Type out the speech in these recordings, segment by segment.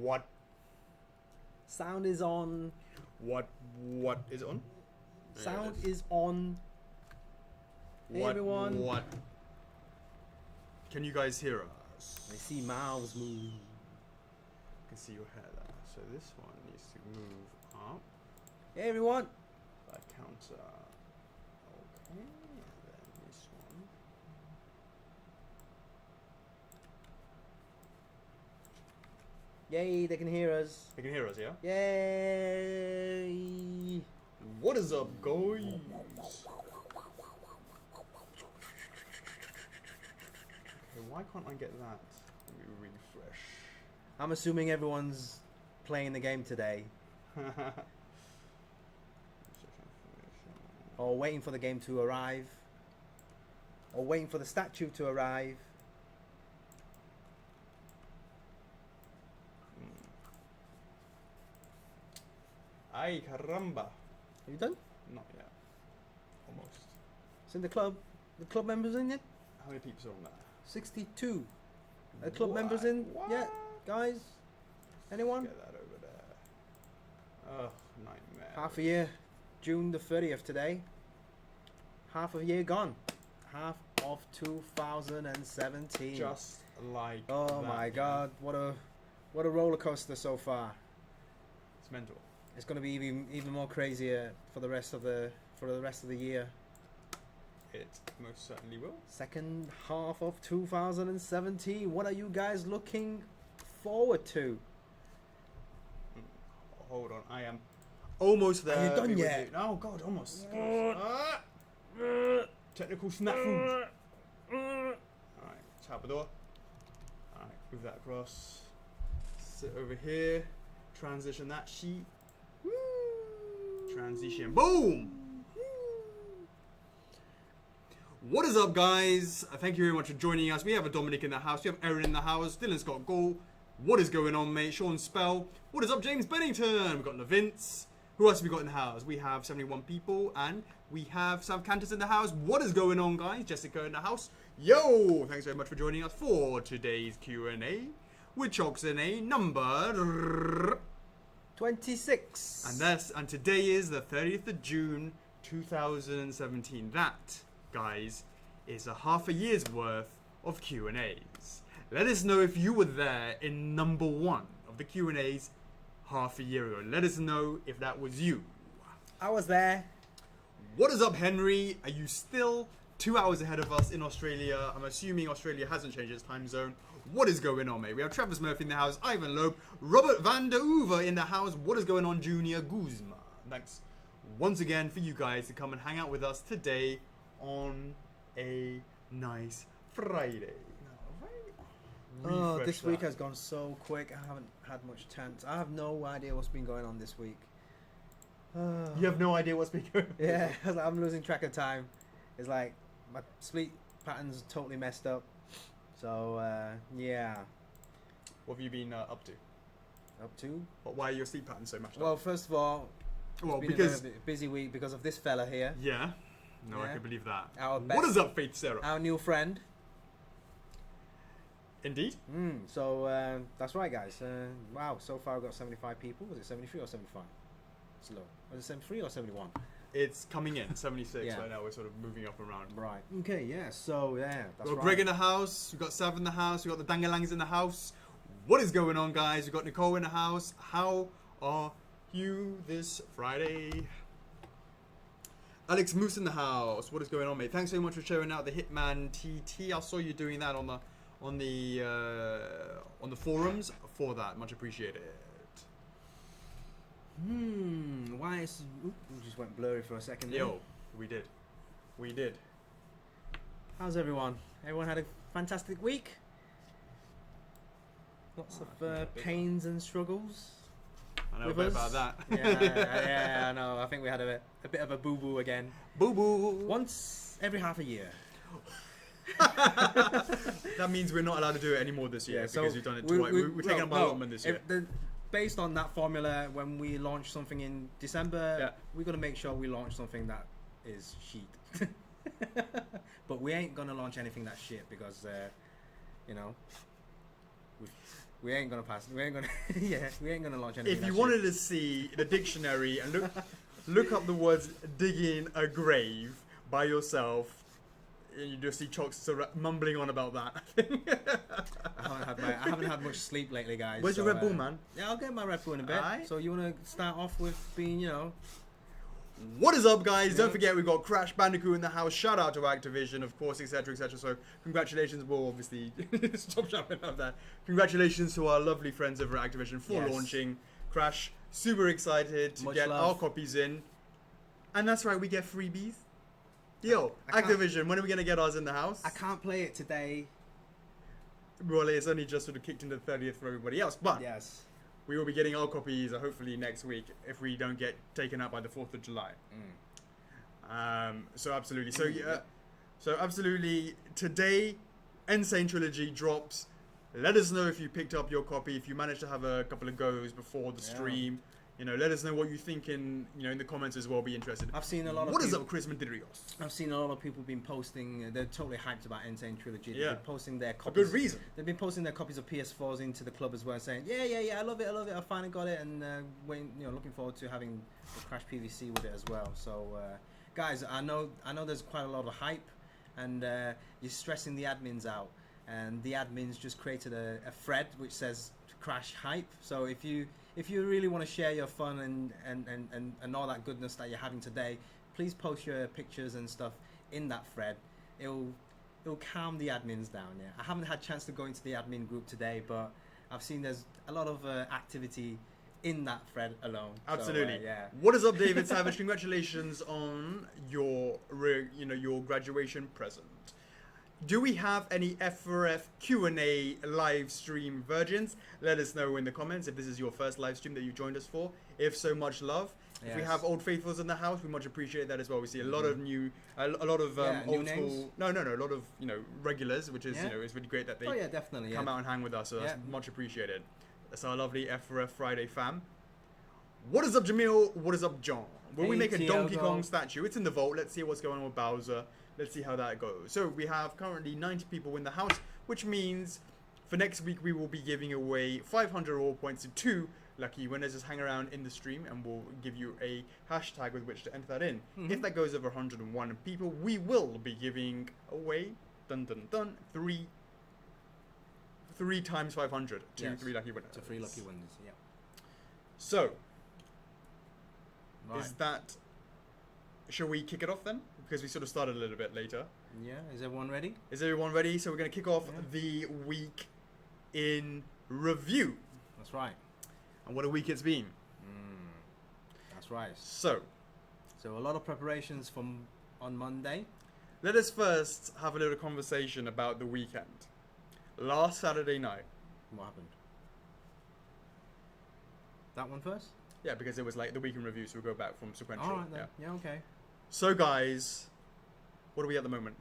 What? Sound is on. What is on? Sound is on. Hey What? everyone. What? Can you guys hear us? I see mouths move. I can see your hair there. So this one needs to move up. Hey everyone. That counter. Okay. And then this one. Yay, they can hear us. They can hear us, yeah? Yay. What is up, guys? Okay, why can't I get that? Let me refresh. I'm assuming everyone's playing the game today. Or waiting for the game to arrive. Or waiting for the statue to arrive. Ay, caramba. Are you done? Not yet. Almost. It's in the club. The club members in yet? How many peeps are on there? 62. Are club members in? What? Yeah, guys? Anyone? Get that over there. Ugh, nightmare. Half a year. June the 30th today. Half a year gone. Half of 2017. Just like oh that, my god, what a roller coaster so far. It's mental. It's going to be even more crazier for the rest of the year. It most certainly will. Second half of 2017. What are you guys looking forward to? Hold on, I am almost there. Are you done yet? Oh god, almost. Technical snafu. Alright, tap the door. Alright, move that across. Sit over here. Transition that sheet. Transition. Boom! What is up, guys? Thank you very much for joining us. We have a Dominic in the house. We have Aaron in the house. Dylan Scott Gall. What is going on, mate? Sean Spell. What is up, James Bennington? We've got Vince. Who else have we got in the house? We have 71 people, and we have Sam Cantus in the house. What is going on, guys? Jessica in the house. Yo! Thanks very much for joining us for today's Q&A with Chocks A number 26. And today is the 30th of June, 2017. That, guys, is a half a year's worth of Q&As. Let us know if you were there in number 1 of the Q&As half a year ago. Let us know if that was you. I was there. What is up, Henry? Are you still 2 hours ahead of us in Australia? I'm assuming Australia hasn't changed its time zone. What is going on, mate? We have Travis Murphy in the house, Ivan Loeb, Robert van der Uver in the house. What is going on, Junior Guzma? Thanks once again for you guys to come and hang out with us today on a nice Friday. Oh, this week has gone so quick. I haven't had much chance. I have no idea what's been going on this week. You have no idea what's been going on? Yeah, I'm losing track of time. It's like my sleep pattern's totally messed up. So, yeah. What have you been up to? Up to? Why are your sleep patterns so much? Well, first of all, well, it's been because a busy week because of this fella here. Yeah. No, Yeah. I can believe that. What is up, Faith Sarah? Our new friend. Indeed. So that's right, guys. Wow, so far I've got 75 people. Was it 73 or 75? It's low. Was it 73 or 71? It's coming in 76 Yeah. right now. We're sort of moving up around. Right. Okay. Yeah. So yeah, that's We've got right. Greg in the house. We've got Sav in the house. We've got the Dangalangs in the house. What is going on, guys? We've got Nicole in the house. How are you this Friday? Alex Moose in the house. What is going on, mate? Thanks so much for showing out the Hitman TT. I saw you doing that on the forums. For that, much appreciated. Why is... Oop, it just went blurry for a second there. Yo, we did. How's everyone? Everyone had a fantastic week? Lots of pains and struggles? I know a with bit us? about that. Yeah, I know. I think we had a bit of a boo-boo again. Boo-boo. Once every half a year. That means we're not allowed to do it anymore this year because we've done it twice. We're taking up our allotment this year. Based on that formula, when we launch something in December, we're going to make sure we launch something that is shit. But we ain't going to launch anything that's shit because, We ain't gonna pass. We ain't gonna. Yeah, we ain't gonna launch anything. If you wanted to see the dictionary and look up the words "digging a grave" by yourself, and you just see Chocks sort of mumbling on about that. I haven't had much sleep lately, guys. Where's your Red Bull, man? Yeah, I'll get my Red Bull in a bit. Alright. So you wanna start off with being, What is up, guys? Yeah. Don't forget we've got Crash Bandicoot in the house. Shout out to Activision, of course, etc., etc. So congratulations. We'll obviously stop shouting about that. Congratulations to our lovely friends over at Activision for Yes. launching Crash. Super excited to Much get love. our copies in. And that's right, we get freebies. Yo, I can't- Activision, when are we going to get ours in the house? I can't play it today. Well, it's only just sort of kicked into the 30th for everybody else. But Yes. we will be getting our copies hopefully next week if we don't get taken out by the 4th of July. So absolutely. So yeah. Yeah. So absolutely. Today, Insane Trilogy drops. Let us know if you picked up your copy. If you managed to have a couple of goes before the Yeah. stream, let us know what you think in the comments as well. Be interested. I've seen a lot of What is people, up, Chris Medrios? I've seen a lot of people been posting. They're totally hyped about Insane Trilogy. Yeah. They've been posting their A copies. good reason. They've been posting their copies of PS4s into the club as well, saying, yeah, I love it, I finally got it, and looking forward to having the Crash PVC with it as well. So, guys, I know there's quite a lot of hype, and you're stressing the admins out, and the admins just created a thread which says Crash hype. So if you really want to share your fun and all that goodness that you're having today, please post your pictures and stuff in that thread. It'll calm the admins down. Yeah, I haven't had a chance to go into the admin group today, but I've seen there's a lot of activity in that thread alone. Absolutely. So, yeah. What is up, David Savage? Congratulations on your graduation present. Do we have any F4F Q&A live stream virgins? Let us know in the comments if this is your first live stream that you joined us for. If so, much love. If we Yes. have old faithfuls in the house, we much appreciate that as well. We see a lot of new, a lot of Yeah, new old names. school. No, a lot of regulars, which is Yeah. it's really great that they Oh yeah, definitely. come Yeah. out and hang with us. So that's Yeah. much appreciated. That's our lovely F4F Friday fam. What is up, Jamil? What is up, John? Will we Hey, make a Donkey Tiago. Kong statue? It's in the vault. Let's see what's going on with Bowser. Let's see how that goes. So we have currently 90 people in the house, which means for next week we will be giving away 500 reward points to 2 lucky winners. Just hang around in the stream and we'll give you a hashtag with which to enter that in. Mhm. If that goes over 101 people, we will be giving away three times 500 to Yes. 3 lucky winners. To 3 lucky winners. Yeah. So Right. is that? Shall we kick it off then? Because we sort of started a little bit later. Yeah. Is everyone ready? Is everyone ready? So we're going to kick off Yeah. the week in review. That's right. And what a week it's been. That's right. So So a lot of preparations on Monday. let us first have a little conversation about the weekend. Last Saturday night. What happened? That one first? Yeah, because it was like the week in review, so we'll go back from sequential. All right then. Yeah. Okay. So guys, what are we at the moment?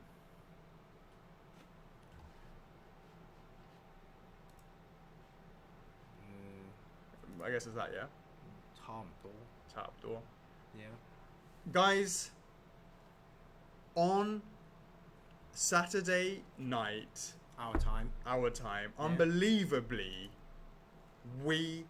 I guess it's that, yeah? Tom door. Top door. Yeah. Guys, on Saturday night, Our time. our time, Yeah. unbelievably, we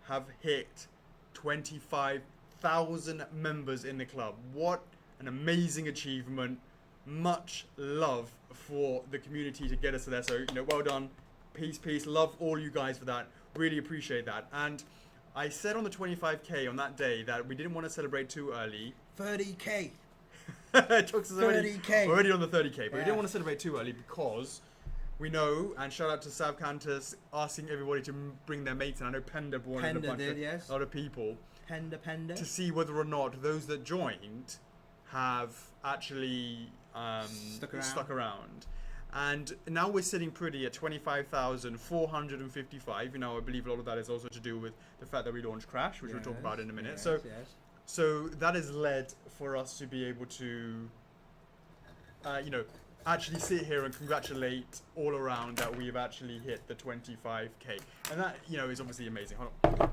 have hit 25,000 members in the club. What an amazing achievement. Much love for the community to get us to there. So, well done. Peace. Love all you guys for that. Really appreciate that. And I said on the 25K on that day that we didn't want to celebrate too early. 30K. Chocks is 30K. already on the 30K, but we Yeah. didn't want to celebrate too early because we know, and shout out to Sav Cantus asking everybody to bring their mates, and I know Penda wanted Penda a bunch did, of yes. a lot of people Penda. to see whether or not those that joined have actually Stuck around. And now we're sitting pretty at 25,455. I believe a lot of that is also to do with the fact that we launched Crash, which we'll talk about in a minute. Yes. So that has led for us to be able to, actually sit here and congratulate all around that we've actually hit the 25K. And that, is obviously amazing. Hold on.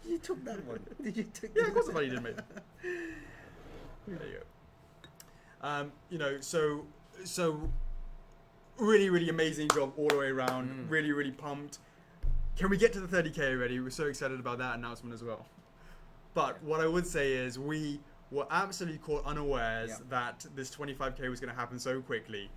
You took that one. Did you take Yeah, of course somebody did, mate. There you go. So really, really amazing job all the way around. Really, really pumped. can we get to the 30k already? We're so excited about that announcement as well. But what I would say is we were absolutely caught unawares that this 25k was going to happen so quickly.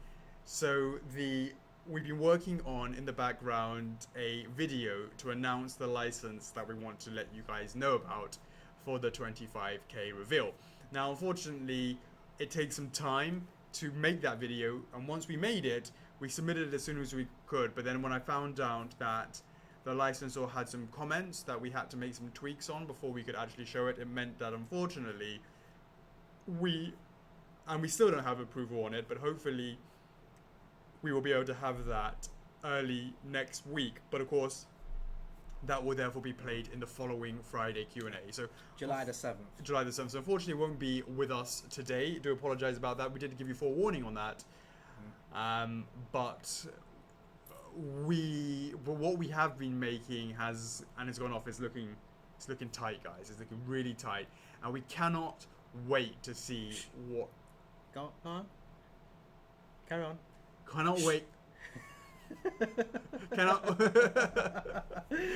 So we've been working on, in the background, a video to announce the license that we want to let you guys know about for the 25k reveal. Now, unfortunately, it takes some time to make that video, and once we made it, we submitted it as soon as we could. But then when I found out that the licensor had some comments that we had to make some tweaks on before we could actually show it, it meant that unfortunately we still don't have approval on it, but hopefully we will be able to have that early next week. But of course, that will therefore be played in the following Friday Q&A. So July the 7th. July the 7th. So unfortunately, it won't be with us today. Do apologize about that. We did give you forewarning on that. But what we have been making has, and it's gone off, it's looking tight, guys. It's looking really tight. And we cannot wait to see what... Go on. Carry on. Cannot wait. Cannot.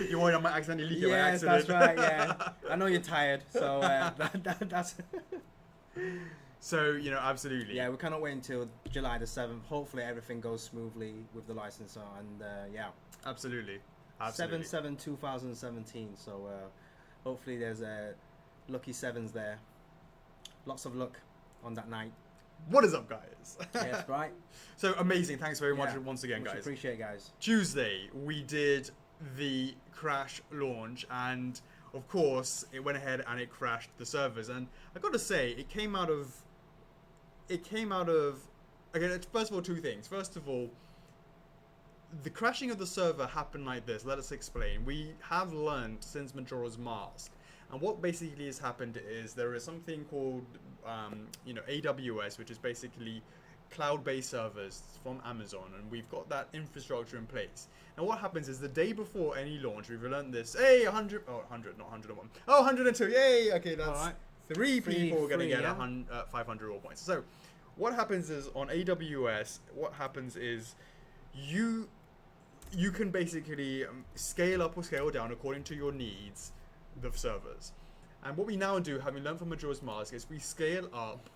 You're worried I might accidentally leak it by accident. Yes, that's right. Yeah, I know you're tired, so that's. So absolutely. Yeah, we cannot wait until July the 7th. Hopefully, everything goes smoothly with the licensor, and Absolutely. 7/7/2017. So hopefully, there's lucky sevens there. Lots of luck on that night. What is up, guys? Yes, right. So amazing. Thanks very much once again, guys. Appreciate it, guys. Tuesday, we did the Crash launch, and of course, it went ahead and it crashed the servers. And I got to say, it came out of. Okay, first of all, two things. First of all, the crashing of the server happened like this. Let us explain. We have learned since Majora's Mask. And what basically has happened is there is something called, AWS, which is basically cloud-based servers from Amazon, and we've got that infrastructure in place. And what happens is the day before any launch, we've learned this. Hey, 100, not 101. Oh, 102, yay! Okay, that's right. three people going to get 500 raw points. So what happens is on AWS, you can basically scale up or scale down according to your needs the servers. And what we now do, having learned from Majora's Mask, is we scale up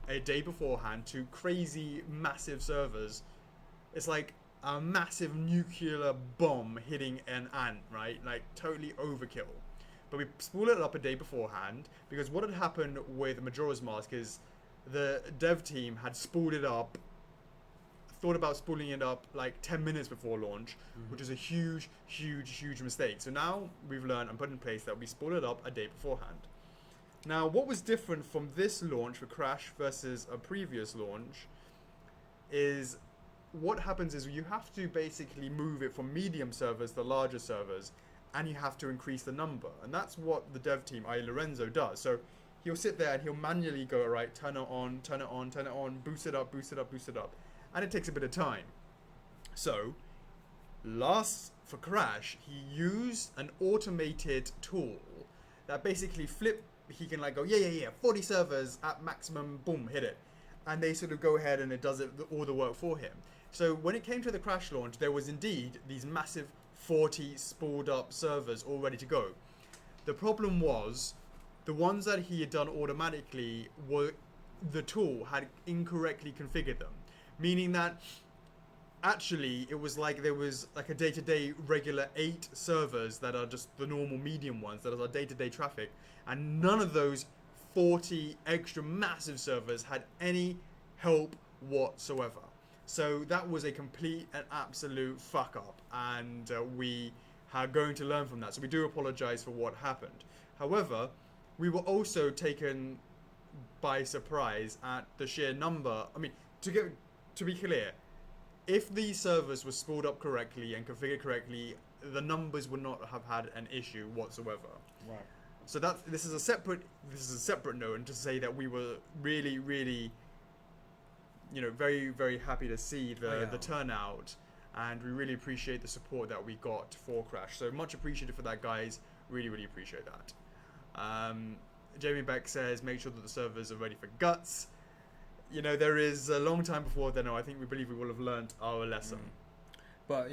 a day beforehand to crazy massive servers. It's like a massive nuclear bomb hitting an ant, right? Like totally overkill. But we spool it up a day beforehand, because what had happened with Majora's Mask is the dev team had spooled it up, thought about spooling it up like 10 minutes before launch, which is a huge mistake. So now we've learned and put in place that we spool it up a day beforehand. Now, what was different from this launch for Crash versus a previous launch is what happens is you have to basically move it from medium servers to larger servers, and you have to increase the number. And that's what the dev team, i.e. Lorenzo, does. So he'll sit there and he'll manually go, right, turn it on, turn it on, turn it on, boost it up, boost it up, boost it up. And it takes a bit of time. So, for Crash, he used an automated tool that basically he can like go, 40 servers at maximum, boom, hit it. And they sort of go ahead and it does all the work for him. So when it came to the Crash launch, there was indeed these massive 40 spooled up servers all ready to go. The problem was, the ones that he had done automatically the tool had incorrectly configured them. Meaning that actually it was like there was like a day-to-day regular 8 servers that are just the normal medium ones that are day-to-day traffic, and none of those 40 extra massive servers had any help whatsoever. So that was a complete and absolute fuck up, and we are going to learn from that. So we do apologize for what happened. However, we were also taken by surprise at the sheer number. I mean, to be clear, if these servers were spooled up correctly and configured correctly, the numbers would not have had an issue whatsoever. Right. So this is a separate note, and to say that we were really, very, very happy to see the turnout, and we really appreciate the support that we got for Crash. So much appreciated for that, guys. Really, really appreciate that. Jamie Beck says, make sure that the servers are ready for guts. There is a long time before then. I think we believe we will have learnt our lesson. But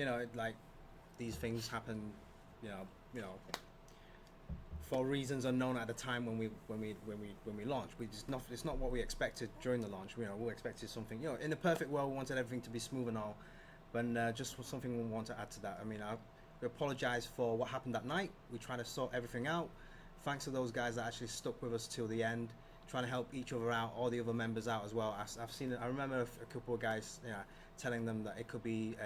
these things happen, you know, for reasons unknown at the time when we launched. It's not what we expected during the launch. You know, we expected something. You know, in the perfect world, we wanted everything to be smooth and all, but just something we want to add to that. I mean, we apologize for what happened that night. We tried to sort everything out. Thanks to those guys that actually stuck with us till the end, trying to help each other out, all the other members out as well. I've seen it. I remember a couple of guys, telling them that it could be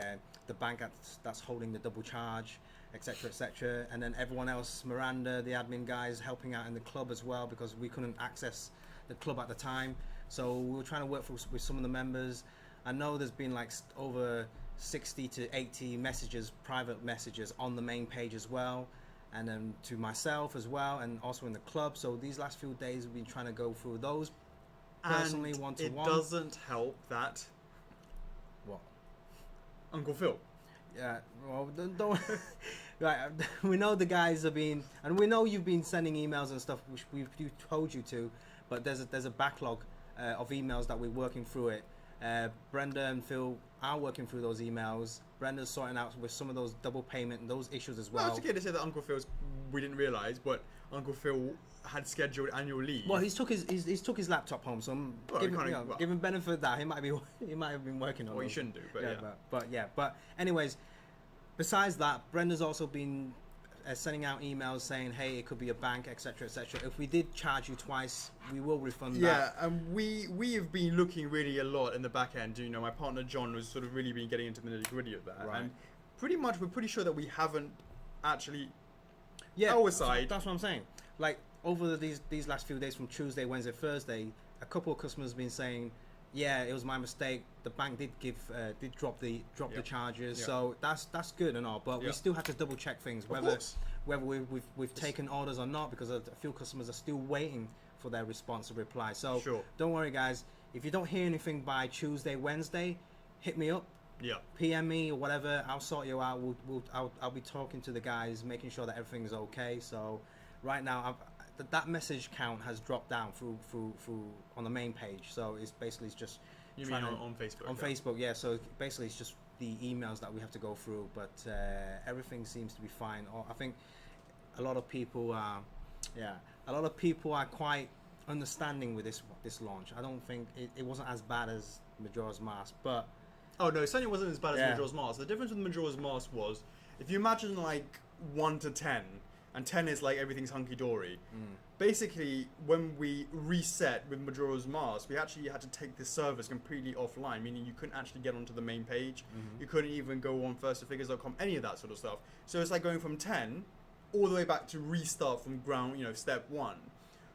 the bank that's holding the double charge, etc., etc. And then everyone else, Miranda, the admin guys, helping out in the club as well, because we couldn't access the club at the time. So we were trying to work with some of the members. I know there's been like over 60 to 80 messages, private messages on the main page as well, and then to myself as well, and also in the club. So these last few days we've been trying to go through those personally, and one-to-one. It doesn't help that What? Uncle Phil. Yeah, well, don't right. We know the guys have been, and we know you've been sending emails and stuff, which we've told you to, but there's a backlog of emails that we're working through it. Brenda and Phil are working through those emails. Brenda's sorting out with some of those double payment and those issues as well. Well, it's okay to say that Uncle Phil's, we didn't realise, but Uncle Phil had scheduled annual leave. Well, he's took his laptop home, so I'm giving benefit of that he might have been working on. Well, those. you shouldn't do, but But anyways, besides that, Brenda's also been sending out emails saying, hey, it could be a bank, etc., etc. If we did charge you twice, we will refund that. Yeah, and we have been looking really a lot in the back end. You know, my partner John was sort of really been getting into the nitty gritty of that, Right. and we're pretty sure that we haven't actually. Yeah, our side. That's what I'm saying. Like over these last few days, from Tuesday, Wednesday, Thursday, a couple of customers have been saying, yeah, it was my mistake. The bank did drop the charges, so that's good and all. But we still have to double check things, whether we've taken orders or not, because a few customers are still waiting for their response or reply. So don't worry, guys. If you don't hear anything by Tuesday, Wednesday, hit me up. Yeah. PM me or whatever. I'll sort you out. I'll be talking to the guys, making sure that everything's okay. So right now, that message count has dropped down through on the main page. So it's basically just you mean on Facebook? On Facebook, yeah. So basically, it's just the emails that we have to go through, but everything seems to be fine. I think a lot of people are quite understanding with this launch. I don't think it wasn't as bad as Majora's Mask, but oh no, it certainly wasn't as bad as Majora's Mask. The difference with Majora's Mask was, if you imagine like 1 to 10, and 10 is like everything's hunky-dory. Basically, when we reset with Majora's Mask, we actually had to take the servers completely offline, meaning you couldn't actually get onto the main page. You couldn't even go on firstofigures.com, any of that sort of stuff. So it's like going from 10 all the way back to restart from ground, step 1.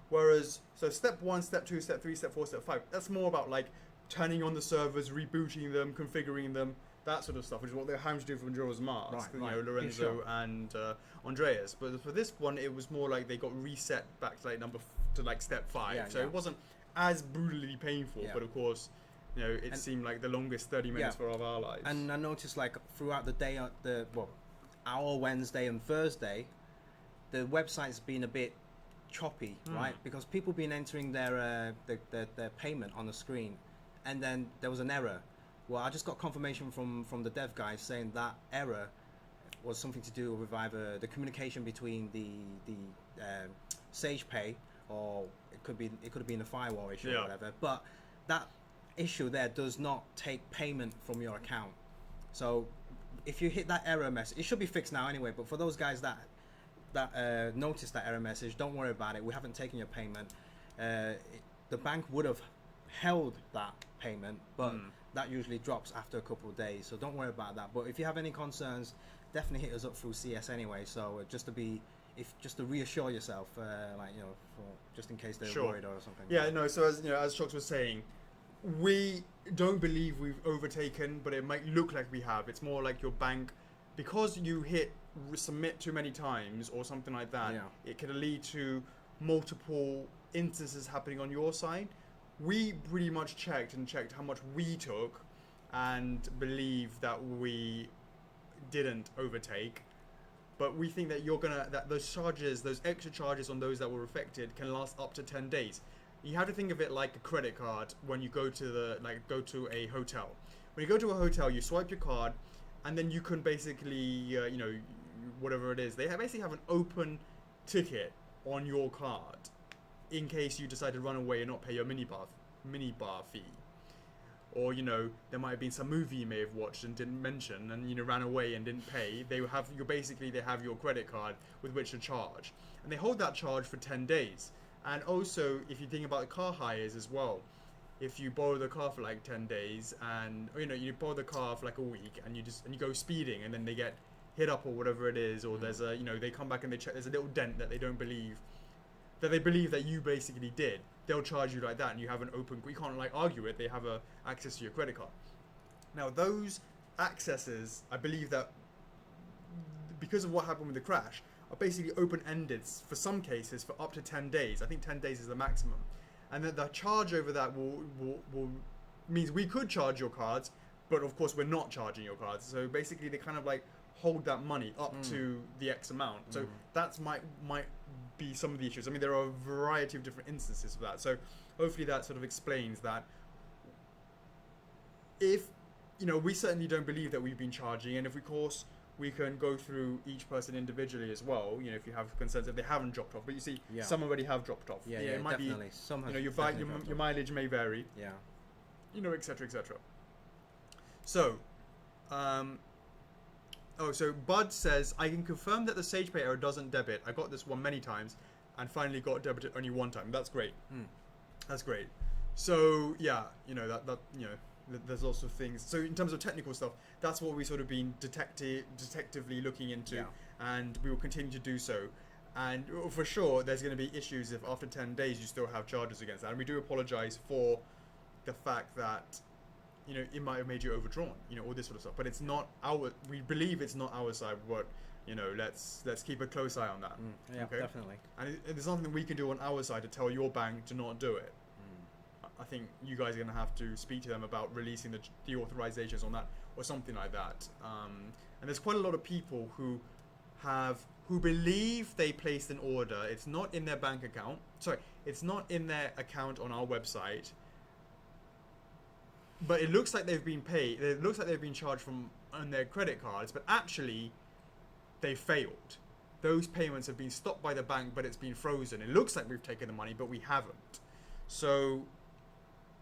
Whereas, so step 1, step 2, step 3, step 4, step 5, that's more about like turning on the servers, rebooting them, configuring them, that sort of stuff, which is what they're having to do for Majora's Mask, Lorenzo and Andreas. But for this one, it was more like they got reset back to like step 5. So it wasn't as brutally painful, but of course, it seemed like the longest 30 minutes for our lives. And I noticed like throughout the day, our Wednesday and Thursday, the website's been a bit choppy, right? Because people been entering their payment on the screen, and then there was an error. Well, I just got confirmation from the dev guys saying that error was something to do with either the communication between the Sage Pay, or it could have been a firewall issue or whatever. But that issue there does not take payment from your account. So if you hit that error message, it should be fixed now anyway. But for those guys that noticed that error message, don't worry about it. We haven't taken your payment. The bank would have held that payment, but that usually drops after a couple of days, so don't worry about that. But if you have any concerns, definitely hit us up through CS anyway. So just to reassure yourself, just in case they're worried or something. Yeah, no. So as Chocks was saying, we don't believe we've overtaken, but it might look like we have. It's more like your bank, because you hit submit too many times or something like that. It can lead to multiple instances happening on your side. We pretty much checked how much we took, and believe that we didn't overtake. But we think that that those extra charges on those that were affected can last up to 10 days. You have to think of it like a credit card when you go to a hotel. When you go to a hotel, you swipe your card, and then you can basically, whatever it is, they basically have an open ticket on your card in case you decide to run away and not pay your minibar fee. Or, there might have been some movie you may have watched and didn't mention and, ran away and didn't pay. They have your credit card with which to charge. And they hold that charge for 10 days. And also, if you think about the car hires as well, if you borrow the car for like 10 days and, you borrow the car for like a week and you go speeding and then they get hit up or whatever it is, or there's a, they come back and they check, there's a little dent that they believe that you basically did, they'll charge you like that, and you have an open, you can't like argue it, they have access to your credit card. Now those accesses, I believe that because of what happened with the crash, are basically open-ended for some cases for up to 10 days. I think 10 days is the maximum. And then the charge over that will means we could charge your cards, but of course we're not charging your cards. So basically they kind of like hold that money up to the X amount. So that's might be some of the issues. I mean, there are a variety of different instances of that. So hopefully that sort of explains that. If, we certainly don't believe that we've been charging, and of course we can go through each person individually as well, if you have concerns if they haven't dropped off. But you see, some already have dropped off. Yeah, it might definitely. be, Some have your mileage may vary. Yeah. Et cetera, et cetera. So, so Bud says, I can confirm that the SagePay error doesn't debit. I got this one many times and finally got debited only one time. That's great. That's great. So, yeah, there's lots of things. So in terms of technical stuff, that's what we've sort of been detectively looking into, and we will continue to do so. And for sure, there's going to be issues if after 10 days you still have charges against that. And we do apologize for the fact that, it might have made you overdrawn, all this sort of stuff. But it's not we believe it's not our side, but, let's keep a close eye on that. Yeah, okay? Definitely. And there's nothing we can do on our side to tell your bank to not do it. I think you guys are going to have to speak to them about releasing the authorizations on that or something like that. And there's quite a lot of people who believe they placed an order. It's not in their bank account. Sorry, it's not in their account on our website. But it looks like they've been paid. It looks like they've been charged on their credit cards, but actually they failed. Those payments have been stopped by the bank, but it's been frozen. It looks like we've taken the money, but we haven't. So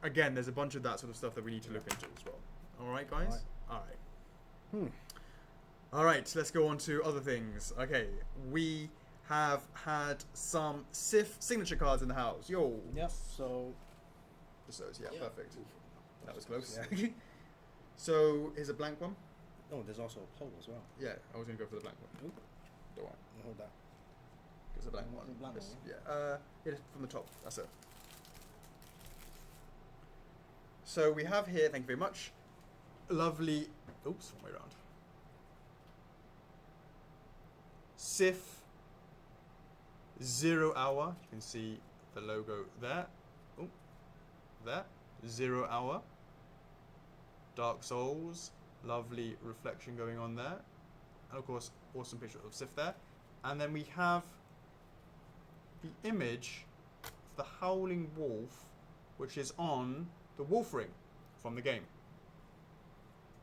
again, there's a bunch of that sort of stuff that we need to look into as well. All right, guys? All right. All right, let's go on to other things. Okay, we have had some SIF signature cards in the house. Yo. Yep, so... Yeah, perfect. That was close. Yeah. So, here's a blank one. Oh, there's also a poll as well. Yeah, I was going to go for the blank one. Ooh. Don't worry. Hold that. It's a blank one. Blank one, Yeah, from the top. That's it. So we have here, thank you very much, lovely, oops, wrong way around. SIF 0 hour, you can see the logo there. Oh, there, 0 hour. Dark Souls, lovely reflection going on there. And of course, awesome picture of SIF there. And then we have the image of the Howling Wolf, which is on the Wolf Ring from the game.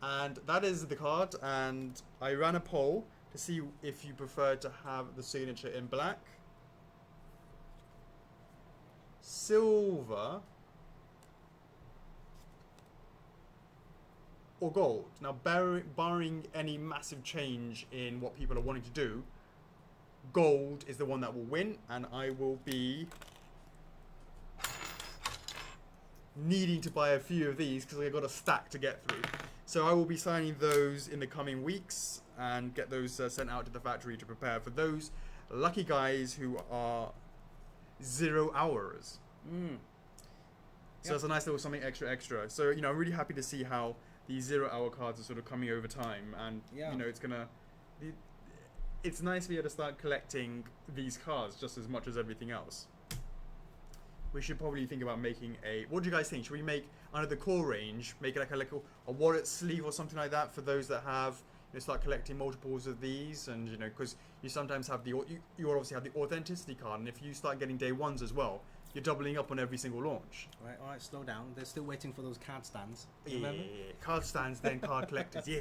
And that is the card, and I ran a poll to see if you prefer to have the signature in black, silver, or gold. Now, barring any massive change in what people are wanting to do, gold is the one that will win, and I will be needing to buy a few of these because I got a stack to get through. So I will be signing those in the coming weeks and get those sent out to the factory to prepare for those lucky guys who are 0 hours. So it's a nice little something extra. So, I'm really happy to see how these 0 hour cards are sort of coming over time, and it's nice to be able to start collecting these cards just as much as everything else. We should probably think about making what do you guys think? Should we make, under the core range, make it like a wallet sleeve or something like that for those that have, start collecting multiples of these, and, because you sometimes have you obviously have the authenticity card, and if you start getting day ones as well, you're doubling up on every single launch. All right, slow down. They're still waiting for those card stands. Yeah, Remember? card stands, then card collectors. Yeah.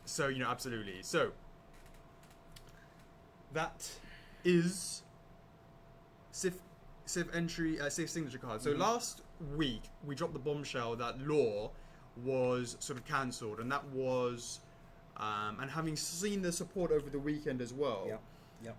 So absolutely. So that is Civ entry, Civ signature card. So last week we dropped the bombshell that Law was sort of cancelled, and that was, and having seen the support over the weekend as well. Yep.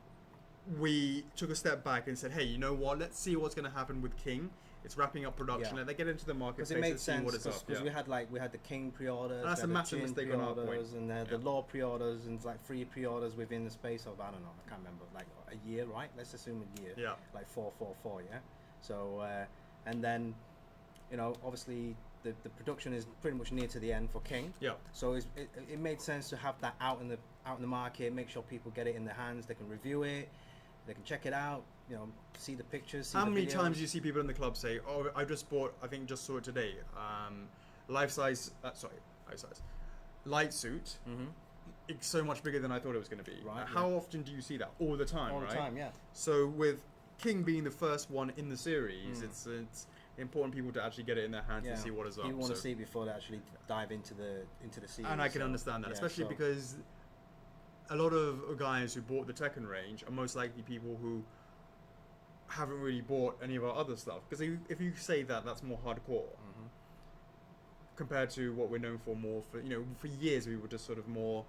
We took a step back and said, hey, you know what? Let's see what's going to happen with King. It's wrapping up production. Let they get into the marketplace it made and see sense what is up. because we had the King pre-orders, that's a massive mistake on our point. And the Law pre-orders and like 3 pre-orders within the space of, I don't know, I can't remember, like a year, right? Let's assume a year. Yeah. Like 444, yeah. So and then, obviously the production is pretty much near to the end for King. Yeah. So it made sense to have that out in the market, make sure people get it in their hands, they can review it, they can check it out, see the pictures. See How the many videos. times do you see people in the club say, "Oh, I just bought. I think just saw it today. Light suit. Mm-hmm. It's so much bigger than I thought it was going to be." Right, How often do you see that? All the time, All right? the time, yeah. So with King being the first one in the series, Mm. it's important people to actually get it in their hands and see what is up. You want to see it before they actually dive into the series. And I can understand that, especially because a lot of guys who bought the Tekken range are most likely people who haven't really bought any of our other stuff. Because if you say that, that's more hardcore compared to what we're known for. More for years we were just sort of more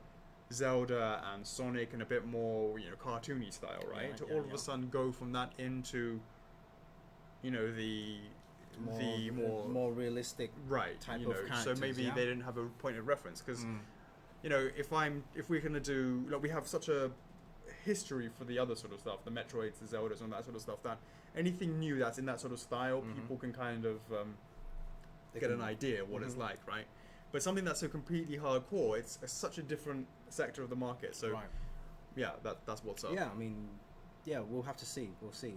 Zelda and Sonic and a bit more cartoony style, right? To all of a sudden go from that into the more realistic type of characters. So maybe they didn't have a point of reference because if we're gonna do, we have such a history for the other sort of stuff, the Metroids, the Zeldas, and that sort of stuff, that anything new that's in that sort of style, people can kind of get an idea of what it's like, right? But something that's so completely hardcore, it's such a different sector of the market. So that's what's up. Yeah, I mean, we'll have to see. We'll see.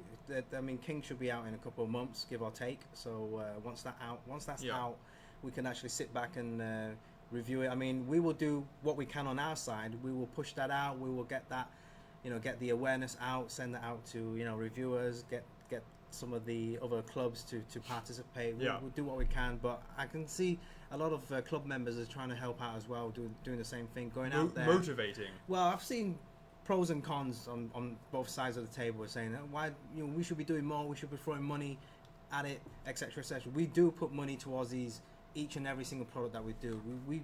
I mean, King should be out in a couple of months, give or take. So once that's out, we can actually sit back and review it. I mean, we will do what we can on our side. We will push that out. We will get that, get the awareness out, send that out to reviewers, get some of the other clubs to participate. We'll do what we can, but I can see a lot of club members are trying to help out as well, doing the same thing, going out there, motivating. Well, I've seen pros and cons on both sides of the table, saying why we should be doing more, we should be throwing money at it, etc., etc. We do put money towards each and every single product that we do. We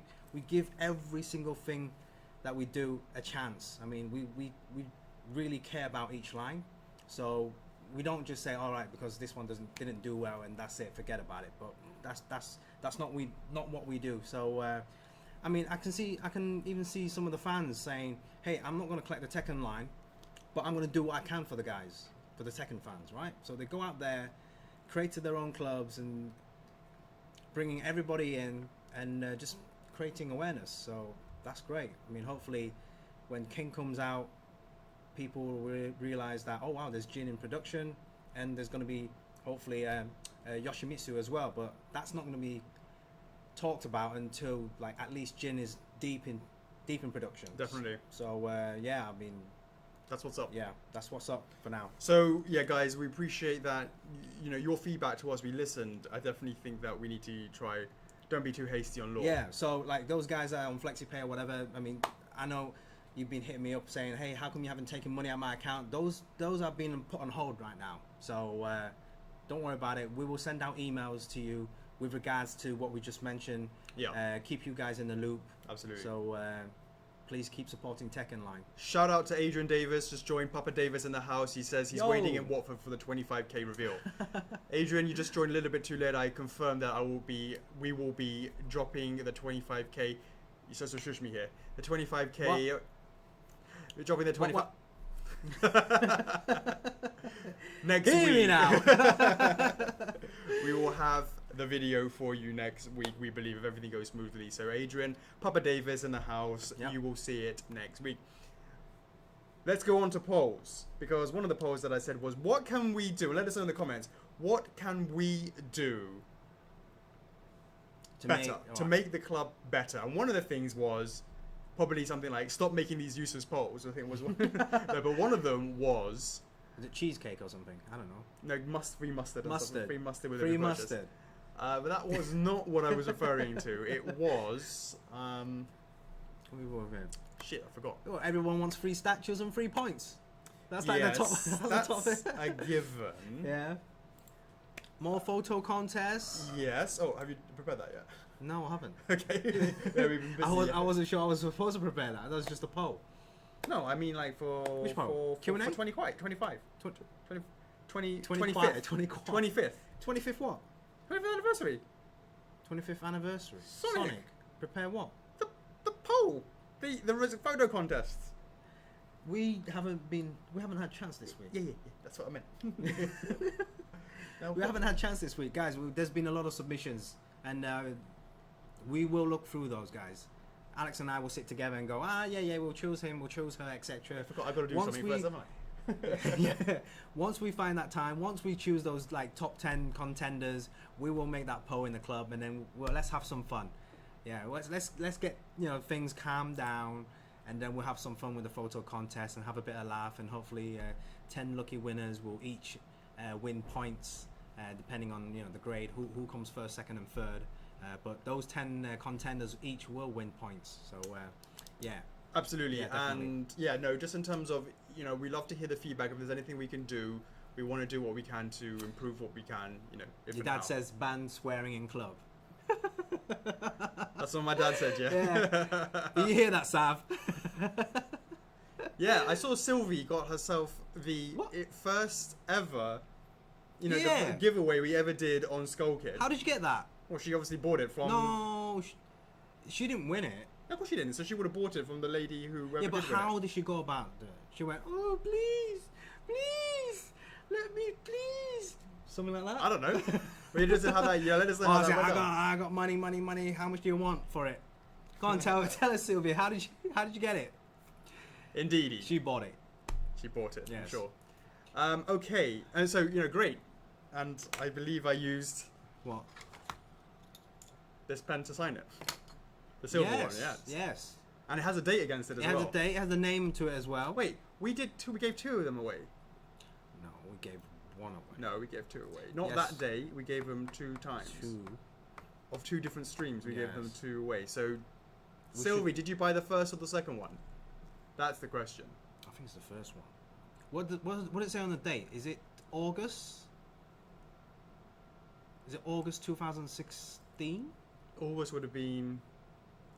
give every single thing that we do a chance. I mean, we really care about each line, so we don't just say, all right, because this one didn't do well and that's it, forget about it. But that's not what we do. So I mean, I can even see some of the fans saying, hey, I'm not going to collect the Tekken line, but I'm going to do what I can for the guys, for the Tekken fans, right? So they go out there, created their own clubs and bringing everybody in and just creating awareness. So that's great. I mean, hopefully when King comes out, people will realize that, oh wow, there's Jin in production, and there's going to be hopefully Yoshimitsu as well, but that's not going to be talked about until like at least Jin is deep in production. Definitely. So I mean, that's what's up. Yeah, that's what's up for now. So yeah, guys, we appreciate that. Your feedback to us. We listened. I definitely think that we need to try. Don't be too hasty on Law. Yeah. So like those guys that are on FlexiPay or whatever. I mean, I know you've been hitting me up saying, hey, how come you haven't taken money out of my account? Those are being put on hold right now. So don't worry about it. We will send out emails to you with regards to what we just mentioned. Yeah. Keep you guys in the loop. Absolutely. So please keep supporting Tekken Line. Shout out to Adrian Davis. Just joined Papa Davis in the house. He says he's waiting in Watford for the 25k reveal. Adrian, you just joined a little bit too late. I confirm that we will be dropping the 25k. You're supposed to shush me here. The 25k. What? We're dropping the 25. Next Hear week. me now. We will have the video for you next week, we believe, if everything goes smoothly. So Adrian, Papa Davis in the house. Yep. You will see it next week. Let's go on to polls, because one of the polls that I said was, what can we do? Let us know in the comments. What can we do to make the club better? And one of the things was probably something like "Stop making these useless polls." I think was one. No, but one of them was. Is it cheesecake or something? I don't know. No, free mustard. Mustard. Free mustard with Free every purchase. mustard. But that was not what I was referring to. It was. We were there. Shit, I forgot. Well, everyone wants free statues and free points. That's like Yes, the top. that's the top. a given. Yeah. More photo contests. Yes. Oh, have you prepared that yet? No, I haven't. Okay. Yeah, we've been busy. I wasn't sure I was supposed to prepare that. That was just a poll. No, I mean like for Which poll? for Q&A? 25. 25. 25th. 25th. 25th what? 25th anniversary. 25th anniversary. Sonic. Prepare what? The poll. The photo contests. We haven't had a chance this week. Yeah. That's what I meant. No, We haven't had a chance this week, guys. There's been a lot of submissions, and we will look through those, guys. Alex and I will sit together and go, yeah, we'll choose him, we'll choose her, etc. I forgot I've got to do something first, haven't I? Yeah. Once we find that time, once we choose those like top 10 contenders, we will make that poll in the club, and then let's have some fun. Yeah, let's get things calmed down, and then we'll have some fun with the photo contest and have a bit of laugh, and hopefully 10 lucky winners will each win points depending on the grade, who comes first, second, and third. But those 10 contenders each will win points. So yeah. Absolutely. Yeah, And just in terms of we love to hear the feedback. If there's anything we can do, we want to do what we can to improve what we can. If Your dad says ban swearing in club. That's what my dad said. Yeah. You hear that, Sav? Yeah, I saw Sylvie got herself the first ever, the giveaway we ever did on Skull Kid. How did you get that? Well, she obviously bought it from. No, she didn't win it. Of course she didn't. So she would have bought it from the lady who. Yeah, but did win how it. did she go about it? She went, "Oh, please, let me, please." Something like that. I don't know. We just have that. Yeah, let us know how that went down. I got money. How much do you want for it? Go on, tell us, Sylvia. How did you get it? Indeed. She bought it. She bought it. Yes. I'm sure. Okay, and so great, and I believe I used What? this pen to sign it. The silver one, yes. Yes. And it has a date against it as It has well. a date. It has a name to it as well. Wait, we did two. We gave two of them away. No, we gave one away. No, we gave two away. Not Yes. that day. We gave them 2 times. Two. Of 2 different streams. We gave them Yes. 2 away. So, We Sylvie, did you buy the first or the second one? That's the question. I think it's the first one. What did it say on the date? Is it August? Is it August 2016? August would have been.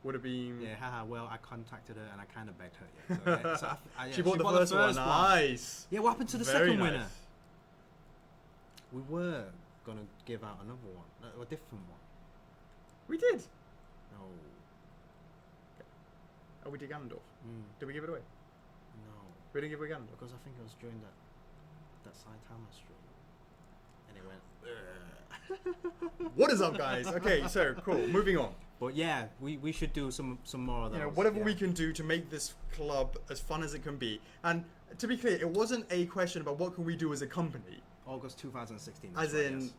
Yeah, haha. Well, I contacted her and I kind of begged her. Yeah, so, yeah, so She bought the first one. Nice. Yeah, what happened to the Very second nice. winner? We were gonna give out another one, a different one. We did. No, Oh, we did Ganondorf. Did we give it away? no, We didn't give away Ganondorf. because I think it was during that Saitama stream, and it went. What is up, guys? Okay, so cool. Moving on. But yeah, we should do some more of those. Whatever yeah. we can do to make this club as fun as it can be. And to be clear, it wasn't a question about what can we do as a company. August 2016. As right, in, yes.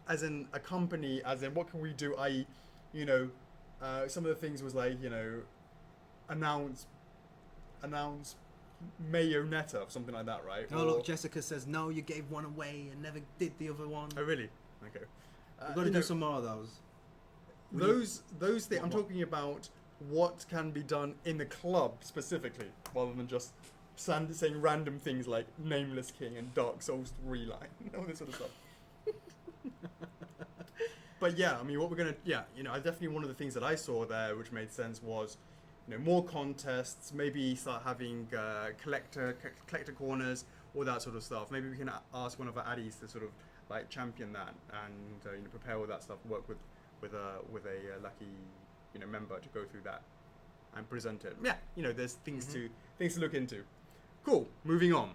as in a company. As in, what can we do? Some of the things was like announce Mayonetta or something like that, right? Oh, look, Jessica says, no, you gave one away and never did the other one. Oh, really? Okay. We've got to do some more of those. Those things, I'm talking about what can be done in the club specifically, rather than just saying random things like Nameless King and Dark Souls 3 line, all this sort of stuff. But yeah, I mean, what we're going to, I definitely, one of the things that I saw there which made sense was, more contests, maybe start having collector corners, all that sort of stuff. Maybe we can ask one of our addies to sort of like champion that and prepare all that stuff, work with a lucky member to go through that and present it. Yeah, there's things to look into. Cool. Moving on,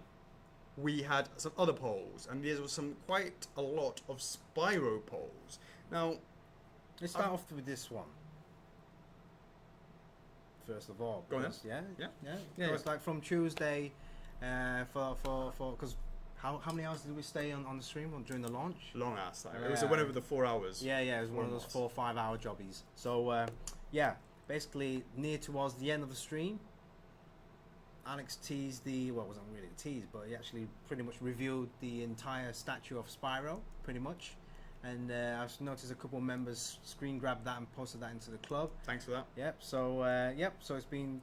we had some other polls, and there was quite a lot of Spyro polls. Now, Let's start off with this one. First of all, Go on because, then. yeah. Yeah, It's like from Tuesday, because how many hours did we stay on the stream during the launch? long ass time. It was whenever the 4 hours. Yeah, it was one of those 4 or 5 hour jobbies. So basically near towards the end of the stream, Alex teased well, it wasn't really a tease, but he actually pretty much revealed the entire statue of Spyro, pretty much. And I've noticed a couple of members screen grabbed that and posted that into the club. Thanks for that. Yep. So so it's been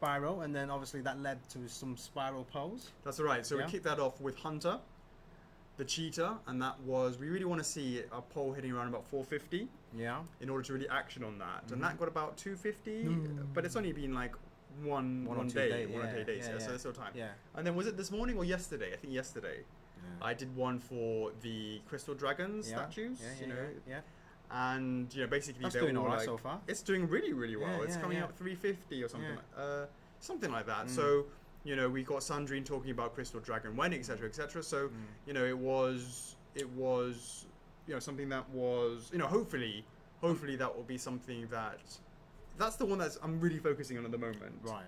Spyro, and then obviously that led to some Spyro pose. That's all right. So Yeah. we kicked that off with Hunter, the cheetah, and that was, we really want to see a poll hitting around about 450 Yeah. in order to really action on that. Mhm. And that got about 250, Mm. but it's only been like one or two day, days, one or yeah, two days, yeah, so yeah. there's still time. Yeah. And then was it this morning or yesterday? I think yesterday. Yeah. I did one for the Crystal Dragons Yeah. statues, Yeah, you know, yeah. and you know, basically That's they're doing all alright like, so far. it's doing really, really well. Yeah, It's yeah, coming yeah. up 350 or something, Yeah. Something like that. Mm. So you know, we got Sandrine talking about Crystal Dragon when, etc., etc. So Mm. you know, it was you know, something that was, you know, hopefully that will be something that's the one that's I'm really focusing on at the moment. Right.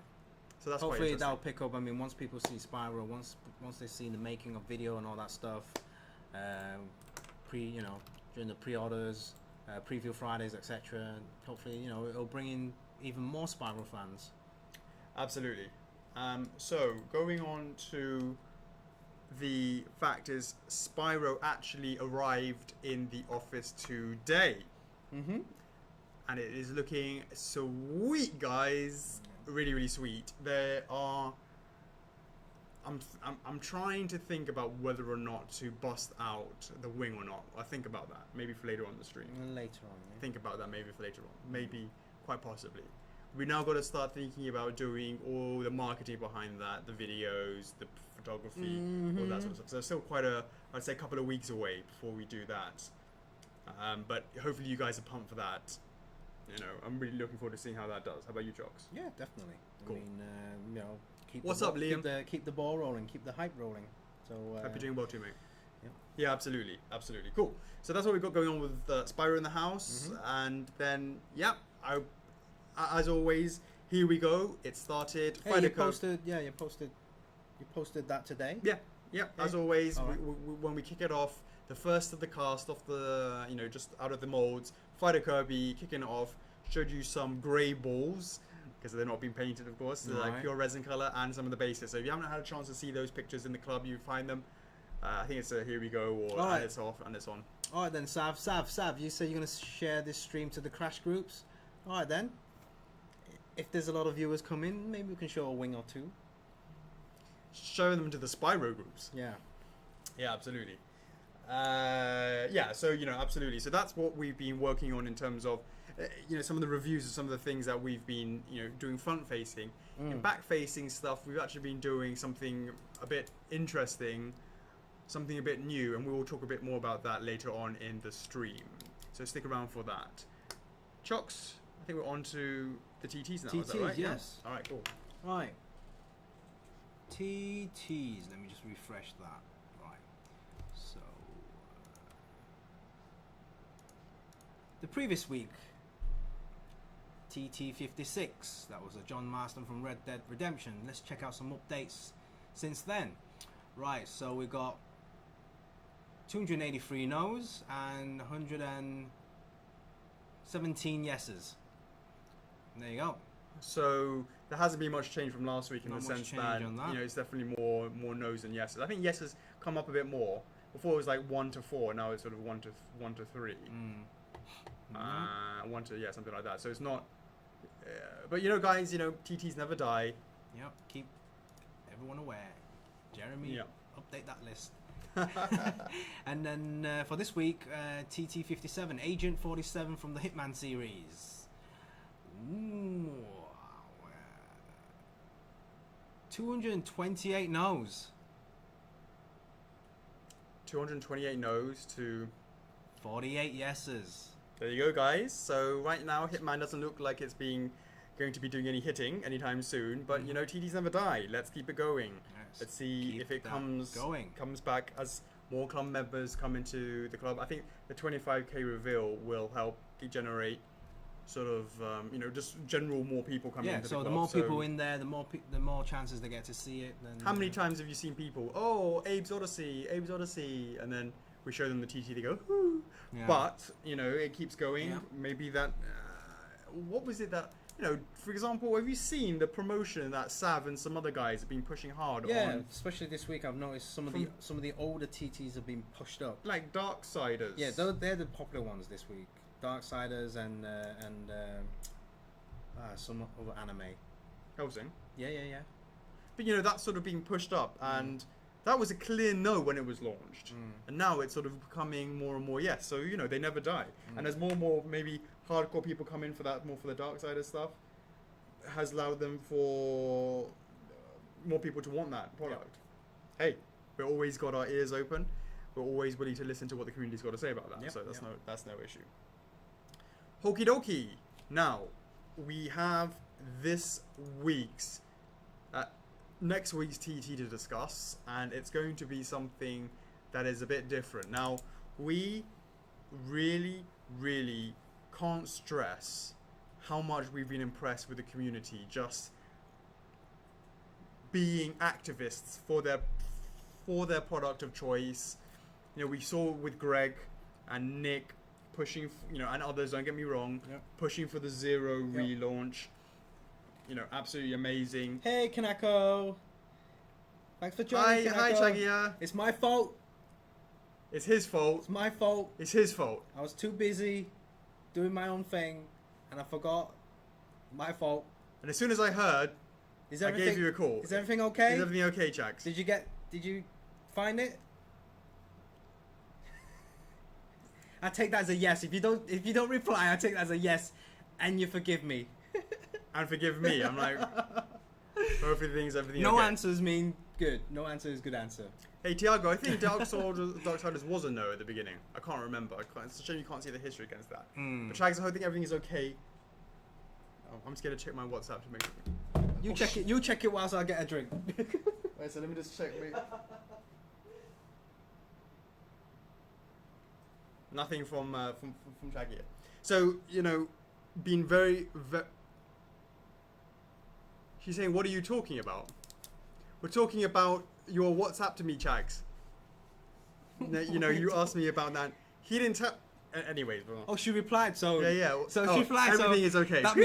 So that's Hopefully quite interesting. that'll pick up. I mean, once people see Spyro, once they see the making of video and all that stuff, during the pre-orders, preview Fridays, etc. Hopefully, you know, it'll bring in even more Spyro fans. Absolutely. So going on to the fact is, Spyro actually arrived in the office today, Mm-hmm. and it is looking sweet, guys. Really, really sweet. There are. I'm trying to think about whether or not to bust out the wing or not. I think about that maybe for later on the stream. Later on. Yeah. Think about that maybe for later on. Maybe quite possibly. We now got to start thinking about doing all the marketing behind that, the videos, the photography, all that sort of stuff. So there's still quite I'd say, a couple of weeks away before we do that. But hopefully you guys are pumped for that. You know, I'm really looking forward to seeing how that does. How about you, Chocks? Yeah, definitely. Cool. I mean, you know, What's up, Liam? Keep the ball rolling, keep the hype rolling. So. Hope you're doing well too, mate. Yeah. Yeah, absolutely, absolutely. Cool. So that's what we've got going on with Spyro in the house, and then as always, here we go. It started. Hey, you posted that today. Yeah. As always, All right. when we kick it off, the first of the cast off the, you know, just out of the molds, Fighter Kirby kicking it off, showed you some grey balls because they're not being painted, of course. They're like Right. pure resin color, and some of the bases. So if you haven't had a chance to see those pictures in the club, you find them. I think it's a here we go, or All right. and it's off and it's on. All right then, Sav, you said you're gonna share this stream to the Crash groups. All right then. If there's a lot of viewers come in, maybe we can show a wing or two. Show them to the Spyro groups. Yeah. Yeah, absolutely. So you know, absolutely. So that's what we've been working on in terms of, you know, some of the reviews of some of the things that we've been, you know, doing front facing. In back facing stuff, we've actually been doing something a bit interesting, something a bit new, and we will talk a bit more about that later on in the stream. So stick around for that. Chocks, I think we're on to the TTs now. Is that TTs, right? yes. Yeah? All right, cool. Right. TTs. Let me just refresh that. Right. So. The previous week, TT56. That was a John Marston from Red Dead Redemption. Let's check out some updates since then. Right. So we got 283 no's and 117 yeses. There you go. So there hasn't been much change from last week in Not the much sense change that, on that. you know, it's definitely more no's than yeses. I think yeses come up a bit more. Before it was like 1 to 4. Now it's sort of 1 to 3. Mm. 1 to something like that. So it's not. But you know, guys, you know, TTs never die. Yep, keep everyone aware. Jeremy, Yep. update that list. And then for this week, TT57, Agent 47 from the Hitman series. Ooh, 228 no's. 228 no's to. 48 yeses. There you go, guys. So right now, Hitman doesn't look like it's going to be doing any hitting anytime soon. But you know, TTs never die. Let's keep it going. Let's see if it comes back as more club members come into the club. I think the 25k reveal will help generate sort of you know, just general more people coming into the club. So the more people in there, the more chances they get to see it. Then, how many times have you seen people? Oh, Abe's Odyssey, and then we show them the TT. They go, whoo. Yeah. But you know, it keeps going. Yeah. Maybe that what was it that, for example, have you seen the promotion that Sav and some other guys have been pushing hard on? Especially this week, I've noticed some of the older TTs have been pushed up. Like Darksiders. Yeah, they're the popular ones this week. Darksiders and some other anime. Helsing. Yeah. But that's sort of being pushed up, and that was a clear no when it was launched, and now it's sort of becoming more and more yes. So they never die, and as more and more maybe hardcore people come in for that, more for the Darksiders stuff, has allowed them for more people to want that product. Yeah. Hey, we've always got our ears open. We're always willing to listen to what the community's got to say about that. Yep. So that's no issue. Okie dokie. Now we have this week's. Next week's TT to discuss, and it's going to be something that is a bit different. Now, we really, really can't stress how much we've been impressed with the community just being activists for their product of choice. We saw with Greg and Nick pushing, and others, don't get me wrong, pushing for the Zero relaunch. Absolutely amazing. Hey, Kanako. Thanks for joining, Kanako. Hi, Chagia. It's my fault. It's his fault. It's my fault. It's his fault. I was too busy doing my own thing, and I forgot. My fault. And as soon as I heard, I gave you a call. Is everything okay? Is everything okay, Chags? Did you find it? I take that as a yes. If you don't reply, I take that as a yes, and you forgive me. And forgive me. I'm like, everything's no okay. answers mean good. No answer is good answer. Hey, Tiago, I think Darksiders was a no at the beginning. I can't remember. It's a shame you can't see the history against that. But Chags, I think everything is okay. Oh, I'm just going to check my WhatsApp to make sure. You check it whilst I get a drink. Wait, so let me just check. Nothing from Shaggy. So, being very... She's saying, what are you talking about? We're talking about your WhatsApp to me, Chags. You asked me about that. He didn't tell... Anyways. Well, oh, she replied, so... Yeah. So she replied, everything is okay. That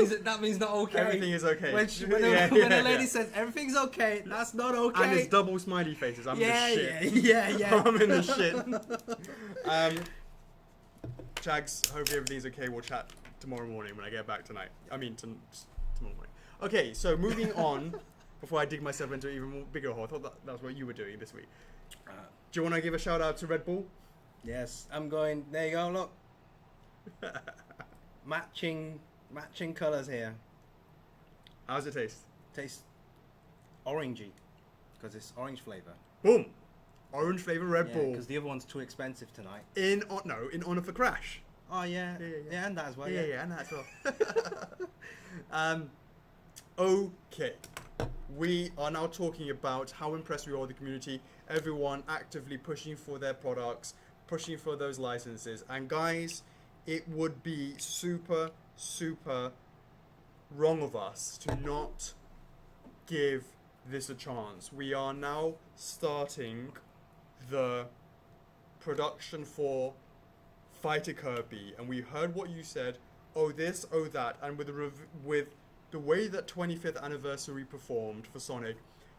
means not okay. Everything is okay. When the lady says, everything's okay, that's not okay. And it's double smiley faces. I'm in the shit. Yeah. I'm in the shit. Chags, hopefully everything's okay. We'll chat tomorrow morning when I get back tonight. Tomorrow morning. Okay, so moving on, before I dig myself into an even more bigger hole, I thought that's what you were doing this week. Do you want to give a shout out to Red Bull? Yes, I'm going. There you go. Look, matching colours here. How's it taste? Tastes orangey because it's orange flavour. Boom, orange flavour Red Bull. Because the other one's too expensive tonight. In honor for Crash. Oh yeah, and that as well. Yeah, and that as well. Okay, we are now talking about how impressed we are with the community. Everyone actively pushing for their products, pushing for those licenses. And guys, it would be super, super wrong of us to not give this a chance. We are now starting the production for Fighter Kirby, and we heard what you said. Oh this, oh that, and with the way that 25th anniversary performed for Sonic,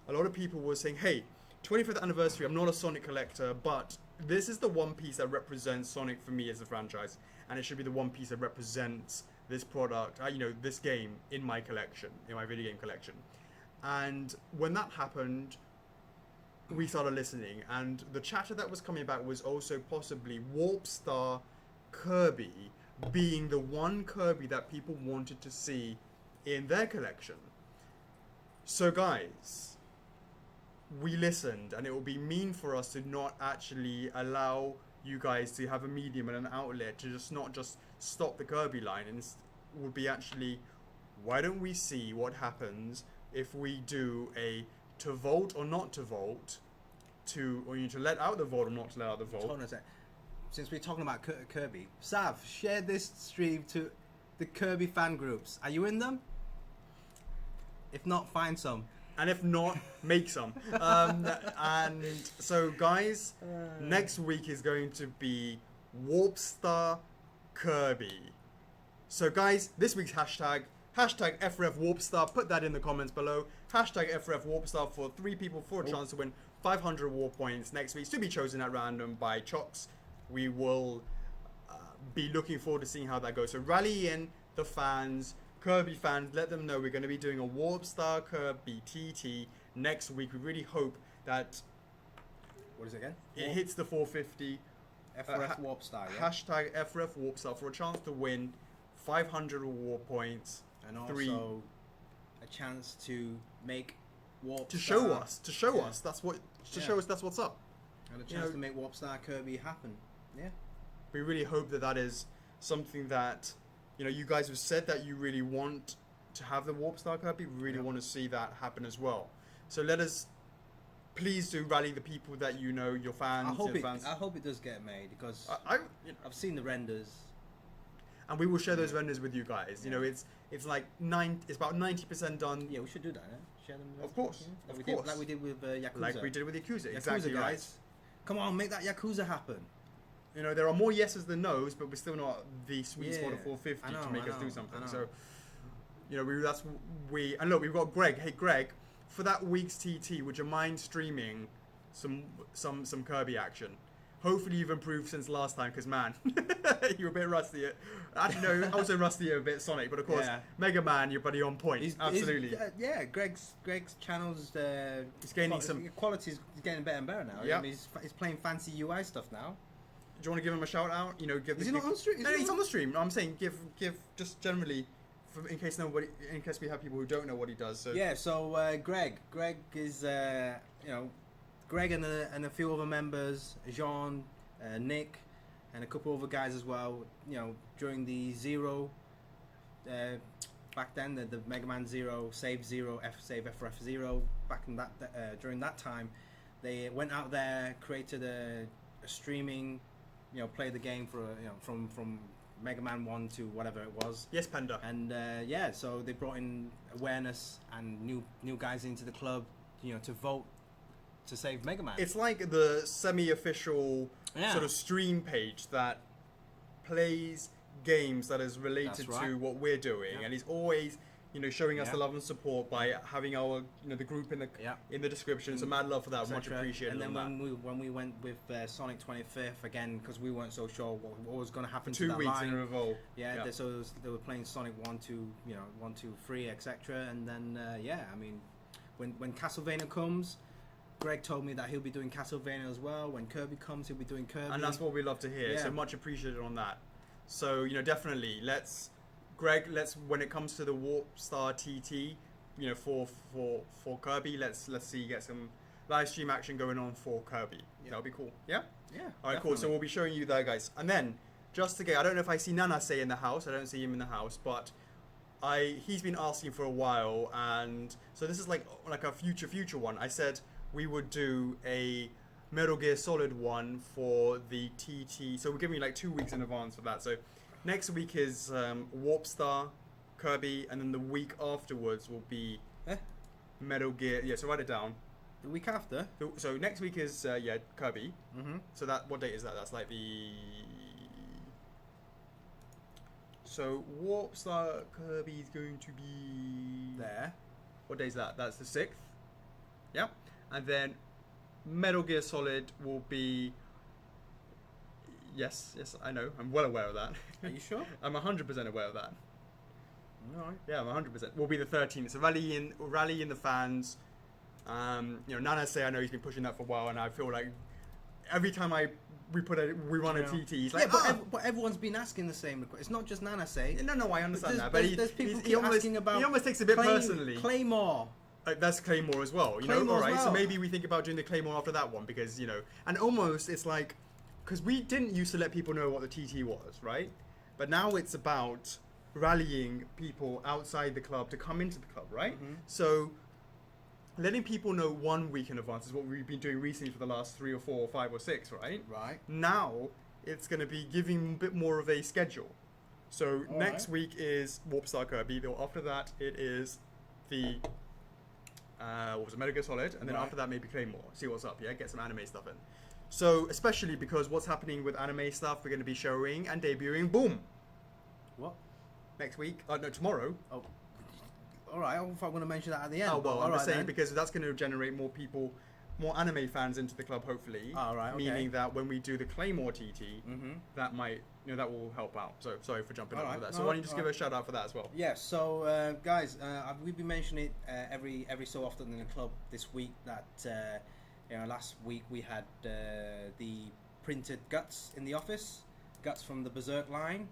a lot of people were saying, hey, 25th anniversary, I'm not a Sonic collector, but this is the one piece that represents Sonic for me as a franchise, and it should be the one piece that represents this product, this game in my collection, in my video game collection. And when that happened, we started listening, and the chatter that was coming back was also possibly Warp Star Kirby being the one Kirby that people wanted to see in their collection. So guys, we listened, and it would be mean for us to not actually allow you guys to have a medium and an outlet to not just stop the Kirby line, and it would be actually, why don't we see what happens if we do a to vote or not to vote, or you to let out the vote or not to let out the vote. Hold on a sec. Since we're talking about Kirby, Sav, share this stream to the Kirby fan groups. Are you in them? If not, find some. And if not, make some. And so, guys, next week is going to be Warp Star Kirby. So guys, this week's hashtag F4F Warpstar. Put that in the comments below. Hashtag F4F Warpstar for 3 people for a chance to win 500 war points next week, to be chosen at random by Chocks. We will be looking forward to seeing how that goes. So rally in the fans, Kirby fans, let them know we're going to be doing a Warpstar Kirby TT next week. We really hope that What is it again? it hits the 450. F4F Warpstar, yeah? Hashtag F4F Warpstar for a chance to win 500 war points. And also 3 a chance to make Warpstar. to show us Yeah. that's what Yeah. show us that's what's up. And a You chance know, to make Warpstar Kirby happen. Yeah. we really hope that is something that you guys have said that you really want to have the Warpstar Kirby. We really want to see that happen as well. So let us please do rally the people that your fans. I hope it does get made, because I've seen the renders. And we will share those renders with you guys. Yeah. It's like it's about 90% done. Yeah, we should do that. Yeah? Share them. Of course, Yeah? of course. Like we did with Yakuza. Like we did with Yakuza. Yakuza Exactly, guys. right. Come on, make that Yakuza happen. There are more yeses than nos, but we're still not the sweet spot of Yeah. 450 I know, to make I us do know, something. I know. So, and look, we've got Greg. Hey, Greg, for that week's TT, would you mind streaming some Kirby action? Hopefully you've improved since last time, because man, you were a bit rusty. I was rusty a bit Sonic, but of course, Yeah. Mega Man, you're buddy on point. Absolutely. Greg's channel's He's gaining some quality is getting better and better now. Yeah. I mean, he's playing fancy UI stuff now. Do you want to give him a shout out? Is he not on stream? No, he's on the stream. I'm saying give just generally, in case we have people who don't know what he does. So Yeah. So Greg is Greg and a few other members, Jean, Nick, and a couple other guys as well. During the Zero, back then the Mega Man Zero, Save Zero, Save F4F Zero. Back in that during that time, they went out there, created a streaming, play the game for from Mega Man 1 to whatever it was. Yes, Panda. And so they brought in awareness and new guys into the club, to vote to save Mega Man. It's like the semi-official Yeah. sort of stream page that plays games that is related That's right. to what we're doing, Yeah. and he's always showing us Yeah. the love and support by having our the group in the Yeah. in the description. So mad love for that, much etc. appreciated. And then on that. when we went with Sonic 25th again, because we weren't so sure what was going to happen to 2 that weeks line. in a row. Yeah, so they were playing Sonic 1, 2, 1, 2, 3, etc. And then I mean, when Castlevania comes, Greg told me that he'll be doing Castlevania as well. When Kirby comes, he'll be doing Kirby. And that's what we love to hear. Yeah. So much appreciated on that. So definitely let's when it comes to the Warpstar TT, for Kirby, let's see get some live stream action going on for Kirby. Yeah. That'll be cool. Yeah. Yeah. All right, cool. So we'll be showing you that, guys. And then just to get, I don't know if I see Nanase in the house. I don't see him in the house, but he's been asking for a while, and so this is like a future one. I said we would do a Metal Gear Solid one for the TT. So we're giving you like 2 weeks in advance for that. So next week is Warpstar, Kirby, and then the week afterwards will be Metal Gear. Yeah, so write it down. The week after. So next week is Kirby. Mm-hmm. So what date is that? That's like the. So Warpstar Kirby is going to be There. What day is that? That's the 6th. Yeah. And then Metal Gear Solid will be. Yes, I know. I'm well aware of that. Are you sure? I'm 100% aware of that. No. Yeah, I'm 100%. Will be the 13th. It's a rally in the fans. Nanase, I know he's been pushing that for a while, and I feel like every time we run a TT, he's like, but everyone's been asking the same request. It's not just Nanase. No, I understand that, but there's people he almost, asking about. he almost takes it a bit personally. Claymore. That's Claymore as well. Claymore all right. as well. So maybe we think about doing the Claymore after that one, because and almost it's like, because we didn't used to let people know what the TT was, right? But now it's about rallying people outside the club to come into the club, right? Mm-hmm. So letting people know 1 week in advance is what we've been doing recently for the last 3 or 4 or 5 or 6, right? Right. Now it's going to be giving a bit more of a schedule. So next week is Warpstar Kirby. After that it is the what was it, Metal Gear Solid, and then after that maybe Claymore. See what's up, yeah? Get some anime stuff in. So especially because what's happening with anime stuff, we're going to be showing and debuting Boom. What? next week. No, tomorrow. Oh, all right. I thought I'm going to mention that at the end. Oh, well, I'm just saying then. because that's going to generate more people, more anime fans into the club, hopefully. All right, okay. Meaning that when we do the Claymore TT, Mm-hmm. that might, that will help out. So sorry for jumping All over right, that. no, So why don't you just all give right. a shout out for that as well? Yeah, so guys, we've been mentioning it every so often in the club this week that last week we had the printed guts in the office, guts from the Berserk line,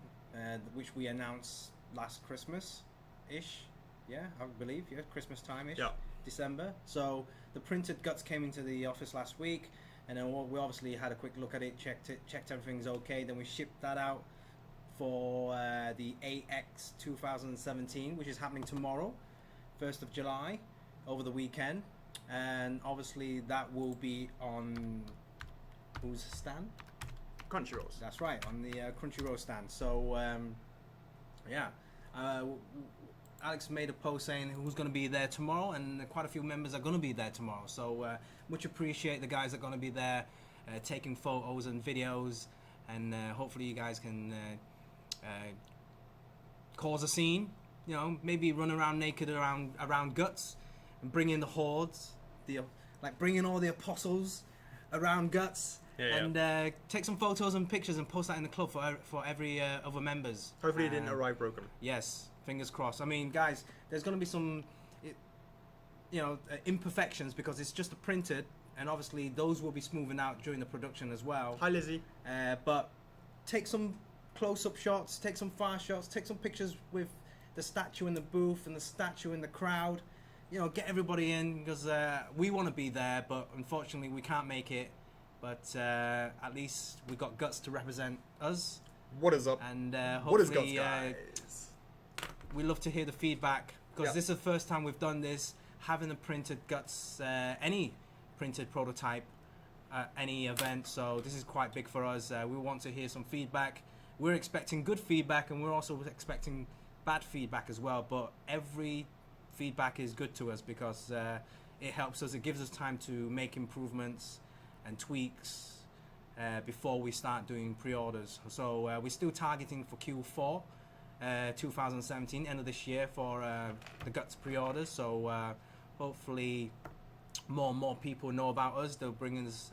which we announced last Christmas-ish, yeah, I believe, yeah, Christmas time-ish, Yeah. December. So the printed guts came into the office last week, and then we obviously had a quick look at it, checked everything's okay, then we shipped that out for the AX 2017, which is happening tomorrow, 1st of July, over the weekend. And obviously that will be on whose stand? Crunchyrolls. That's right, on the Crunchyroll stand. So, Alex made a post saying who's going to be there tomorrow, and quite a few members are going to be there tomorrow. So, much appreciate the guys that are going to be there, taking photos and videos, and hopefully you guys can cause a scene. Maybe run around naked around guts, and bring in the hordes, bring in all the apostles around guts. And take some photos and pictures and post that in the club for every other members. Hopefully it didn't arrive broken. Yes, fingers crossed. I mean, guys, there's going to be some, imperfections because it's just a printed, and obviously those will be smoothing out during the production as well. Hi, Lizzie. But take some close-up shots, take some far shots, take some pictures with the statue in the booth and the statue in the crowd. Get everybody in because we want to be there, but unfortunately we can't make it. But at least we got guts to represent us. What is up? And What is hopefully, guts, guys? We love to hear the feedback because Yeah. this is the first time we've done this, having the printed guts, any printed prototype at any event. So this is quite big for us. We want to hear some feedback. We're expecting good feedback, and we're also expecting bad feedback as well. But every feedback is good to us because it helps us. It gives us time to make improvements and tweaks before we start doing pre-orders. So we're still targeting for Q4 2017, end of this year, for the Guts pre-orders. So hopefully more and more people know about us. They'll bring us,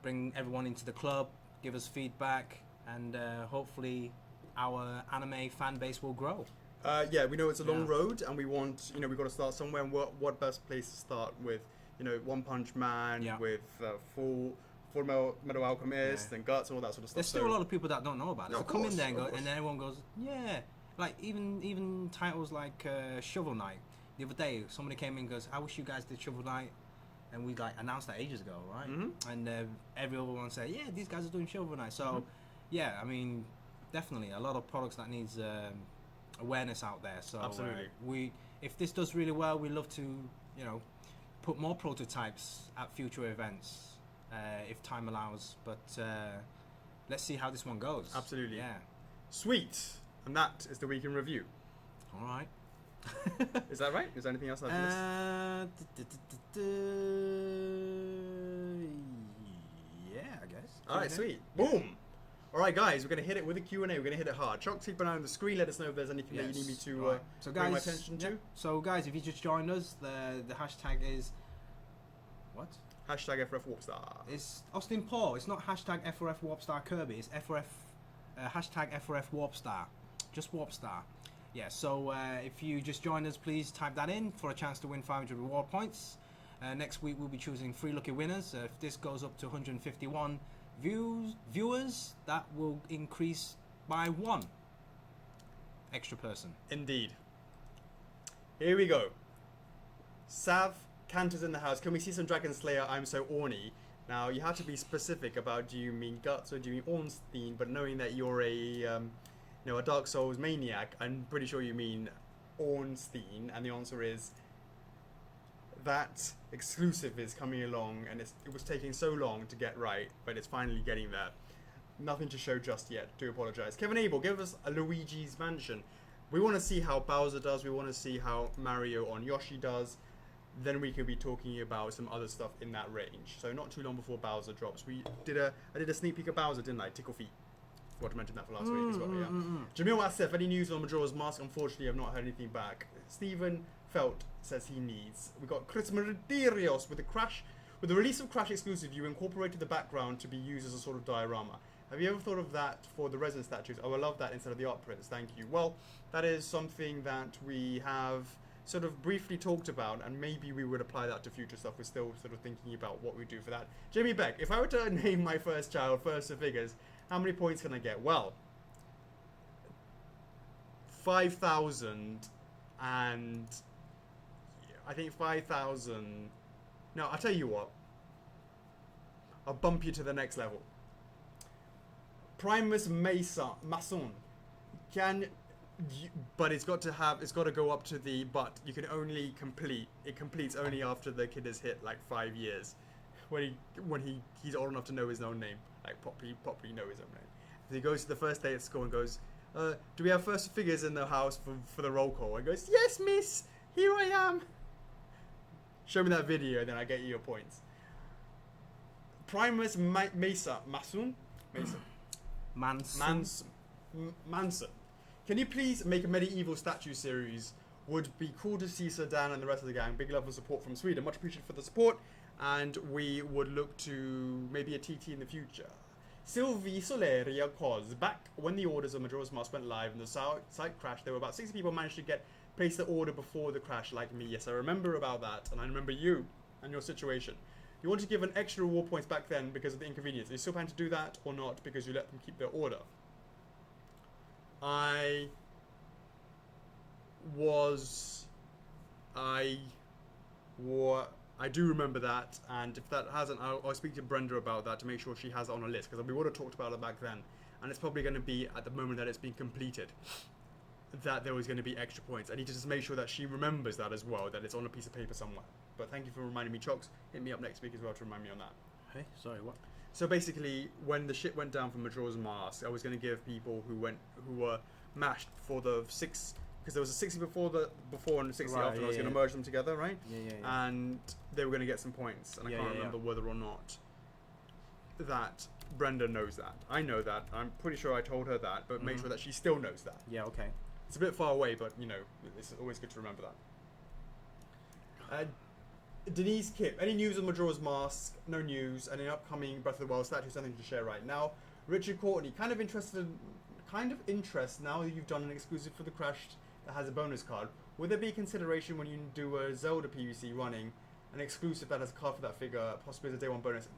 bring everyone into the club, give us feedback, and hopefully our anime fan base will grow. We know it's a long Yeah. road, and we want, we've got to start somewhere. And what best place to start with? One Punch Man, Yeah. with Full Metal Alchemist, Yeah. and Guts, and all that sort of stuff. There's still a lot of people that don't know about it. No, So of come in course, there and of go, course. and then everyone goes, yeah. Like even titles like Shovel Knight. The other day, somebody came in and goes, I wish you guys did Shovel Knight, and we announced that ages ago, right? Mhm. And every other one said, yeah, these guys are doing Shovel Knight. So yeah, I mean, definitely a lot of products that needs awareness out there. So Absolutely. if this does really well, we love to put more prototypes at future events if time allows. But let's see how this one goes. Absolutely. Yeah. Sweet. And that is the week in review. All right. Is that right? Is there anything else I've missed? Yeah, I guess. All right, sweet. Boom. All right, guys, we're going to hit it with a Q&A. We're going to hit it hard. Chocks, keep an eye on the screen. Let us know if there's anything that you need me to Right. So bring guys, my attention yeah. to. So guys, if you just joined us, the hashtag is what? Hashtag F4F Warpstar. It's Austin Paul. It's not hashtag F4F Warpstar Kirby. It's F4F hashtag F4F Warpstar. Just Warpstar. Yeah. So if you just joined us, please type that in for a chance to win 500 reward points. Next week we'll be choosing 3 lucky winners. If this goes up to 151 viewers, that will increase by 1 extra person. Indeed. Here we go. Sav Cantor's in the house. Can we see some Dragon Slayer? I'm so orny. Now, you have to be specific about, do you mean Guts or do you mean Ornstein? But knowing that you're a Dark Souls maniac, I'm pretty sure you mean Ornstein. And the answer is that exclusive is coming along, and it was taking so long to get right, but it's finally getting there. Nothing to show just yet. Do apologize. Kevin Abel, give us a Luigi's Mansion. We want to see how Bowser does. We want to see how Mario on Yoshi does. Then we could be talking about some other stuff in that range. So not too long before Bowser drops. I did a sneak peek of Bowser, didn't I? Tickle feet. Forgot to mention that for last week as well, yeah. Jamil Asif, any news on Majora's Mask? Unfortunately, I've not heard anything back. Stephen Felt says he needs. We got Chris Medeiros with the release of Crash exclusive, you incorporated the background to be used as a sort of diorama. Have you ever thought of that for the resin statues? Oh, I love that instead of the art prints. Thank you. Well, that is something that we have sort of briefly talked about, and maybe we would apply that to future stuff. We're still sort of thinking about what we do for that. Jamie Beck, if I were to name my first child first of figures, how many points can I get? Well, 5,000, and I think 5,000. No, I'll tell you what. I'll bump you to the next level. Primus Mason. But it's got to go up to the, but you can only it completes only after the kid has hit like 5 years. When he's old enough to know his own name. Like properly know his own name. So he goes to the first day at school and goes, do we have first figures in the house for the roll call? And goes, yes, miss, here I am. Show me that video, and then I get you your points. Primus Manson. Can you please make a medieval statue series? Would be cool to see Sedan and the rest of the gang. Big love and support from Sweden. Much appreciated for the support, and we would look to maybe a TT in the future. Sylvie Soleria Cos. Back when the orders of Majora's Mask went live and the site crashed, there were about 60 people managed to place the order before the crash, like me. Yes, I remember about that, and I remember you and your situation. You want to give an extra reward points back then because of the inconvenience. Are you still planning to do that or not because you let them keep their order? I do remember that, and if that hasn't, I'll speak to Brenda about that to make sure she has it on her list, because we would have talked about it back then, and it's probably going to be at the moment that it's been completed that there was going to be extra points. I need to just make sure that she remembers that as well, that it's on a piece of paper somewhere. But thank you for reminding me, Chocks. Hit me up next week as well to remind me on that. Hey, sorry, what? So basically, when the shit went down from Majora's Mask, I was going to give people who were matched for the 6, because there was a 60 before and a 60 after, and I was going to merge them together, right? Yeah. And they were going to get some points, and I can't remember whether or not that Brenda knows that. I know that. I'm pretty sure I told her that, but make sure that she still knows that. Yeah, okay. It's a bit far away, but, you know, it's always good to remember that. Denise Kip, any news on Majora's Mask? No news. And an upcoming Breath of the Wild statue, something to share right now. Richard Courtney, kind of interest now that you've done an exclusive for the Crashed that has a bonus card. Would there be consideration when you do a Zelda PVC running an exclusive that has a card for that figure, possibly as a day one bonus?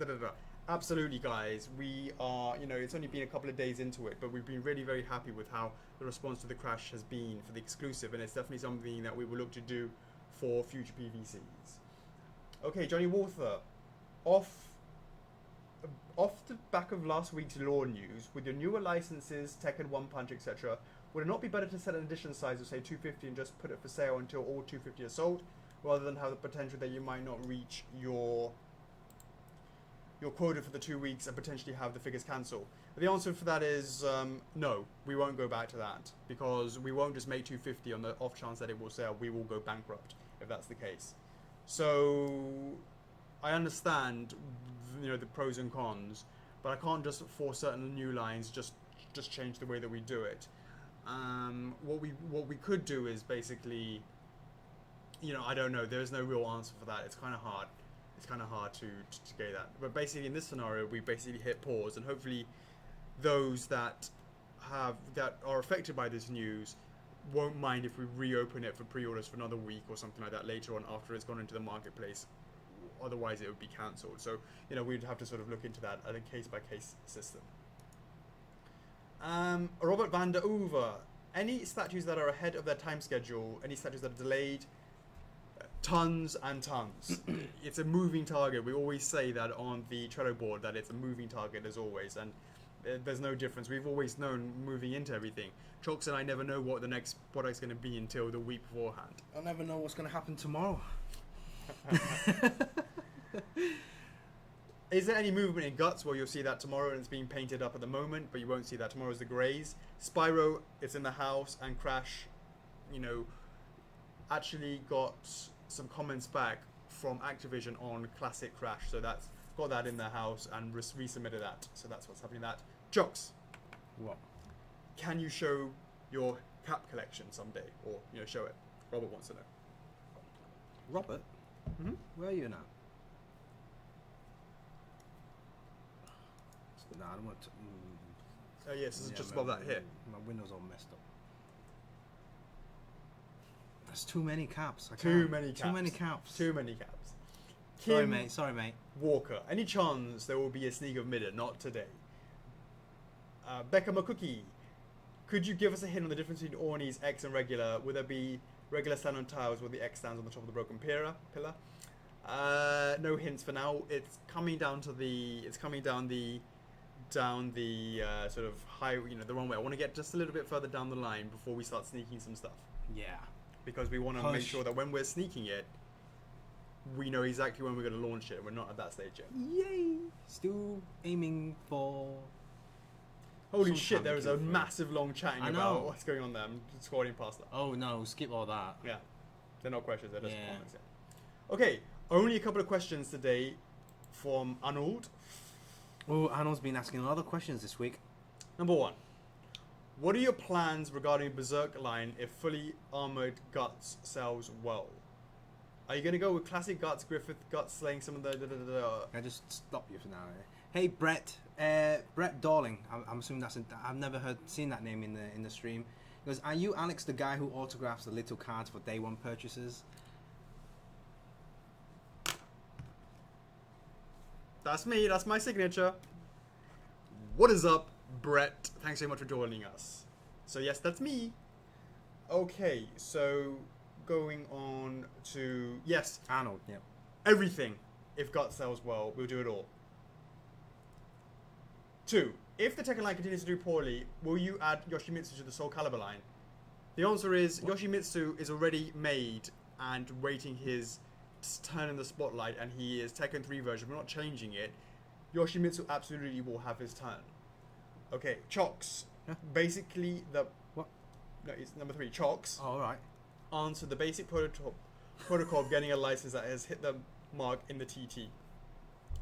Absolutely, guys. We are, it's only been a couple of days into it, but we've been really very happy with how the response to the Crash has been for the exclusive, and it's definitely something that we will look to do for future PVCs. Okay, Johnny Walther, off the back of last week's lore news, with your newer licenses, Tekken, One Punch, etc., would it not be better to set an edition size of say 250 and just put it for sale until all 250 are sold, rather than have the potential that you might not reach your quota for the 2 weeks and potentially have the figures cancel? The answer for that is no, we won't go back to that, because we won't just make 250 on the off chance that it will sell. We will go bankrupt if that's the case. So I understand, the pros and cons, but I can't just for certain new lines just change the way that we do it. What we could do is basically, I don't know. There's no real answer for that. It's kind of hard. It's kind of hard to get that. But basically, in this scenario, we basically hit pause, and hopefully, those that are affected by this news won't mind if we reopen it for pre-orders for another week or something like that later on after it's gone into the marketplace. Otherwise, it would be cancelled. So, we'd have to sort of look into that at a case-by-case system. Robert van der Oever. Any statues that are ahead of their time schedule, any statues that are delayed, tons and tons. It's a moving target. We always say that on the Trello board, that it's a moving target as always, and there's no difference. We've always known moving into everything. Chocks and I never know what the next product's going to be until the week beforehand. I'll never know what's going to happen tomorrow. Is there any movement in Guts? Well, you'll see that tomorrow, and it's being painted up at the moment, but you won't see that. Tomorrow's the Greys. Spyro, it's in the house, and Crash, actually got some comments back from Activision on Classic Crash, so that's got that in the house and resubmitted that. So that's what's happening. That Chocks. What? Can you show your cap collection someday, or show it? Robert wants to know. Robert, Mm-hmm. where are you now? No, I don't want to. Oh yes, this is just above that here. My window's all messed up. There's too many caps. Too many caps. Too many caps. Too many caps. Sorry, mate. Walker. Any chance there will be a sneak of midden? Not today. Becca McCookie. Could you give us a hint on the difference between Orney's X and regular? Would there be regular stand on tiles where the X stands on the top of the broken pillar? No hints for now. It's coming down to the. It's coming down the sort of high. The wrong way. I want to get just a little bit further down the line before we start sneaking some stuff. Yeah. Because we want to make sure that when we're sneaking it, we know exactly when we're going to launch it. We're not at that stage yet. Yay! Still aiming for. Holy shit! There is a massive long chatting about what's going on there. I'm scrolling past that. Oh no! Skip all that. Yeah, they're not questions. They're just comments. Yeah. Okay, only a couple of questions today from Arnold. Oh, Arnold's been asking a lot of questions this week. Number 1. What are your plans regarding Berserk line if fully armored Guts sells well? Are you going to go with classic Guts, Griffith Guts, slaying some of the... I just stop you for now. Hey, Brett. Brett Darling. I'm assuming that's... I've never seen that name in the stream. He goes, are you Alex the guy who autographs the little cards for day one purchases? That's me. That's my signature. What is up, Brett? Thanks so much for joining us. So yes, that's me. Okay, so going on to yes, Arnold. Yeah. Everything. If Guts sells well, we'll do it all. 2. If the Tekken line continues to do poorly, will you add Yoshimitsu to the Soul Calibur line? The answer is Yoshimitsu is already made and waiting his turn in the spotlight, and he is Tekken 3 version. We're not changing it. Yoshimitsu absolutely will have his turn. Okay, Chocks. Huh? Basically, What? No, it's number 3. Chocks. Oh, all right. Answer the basic protocol of getting a license that has hit the mark in the TT.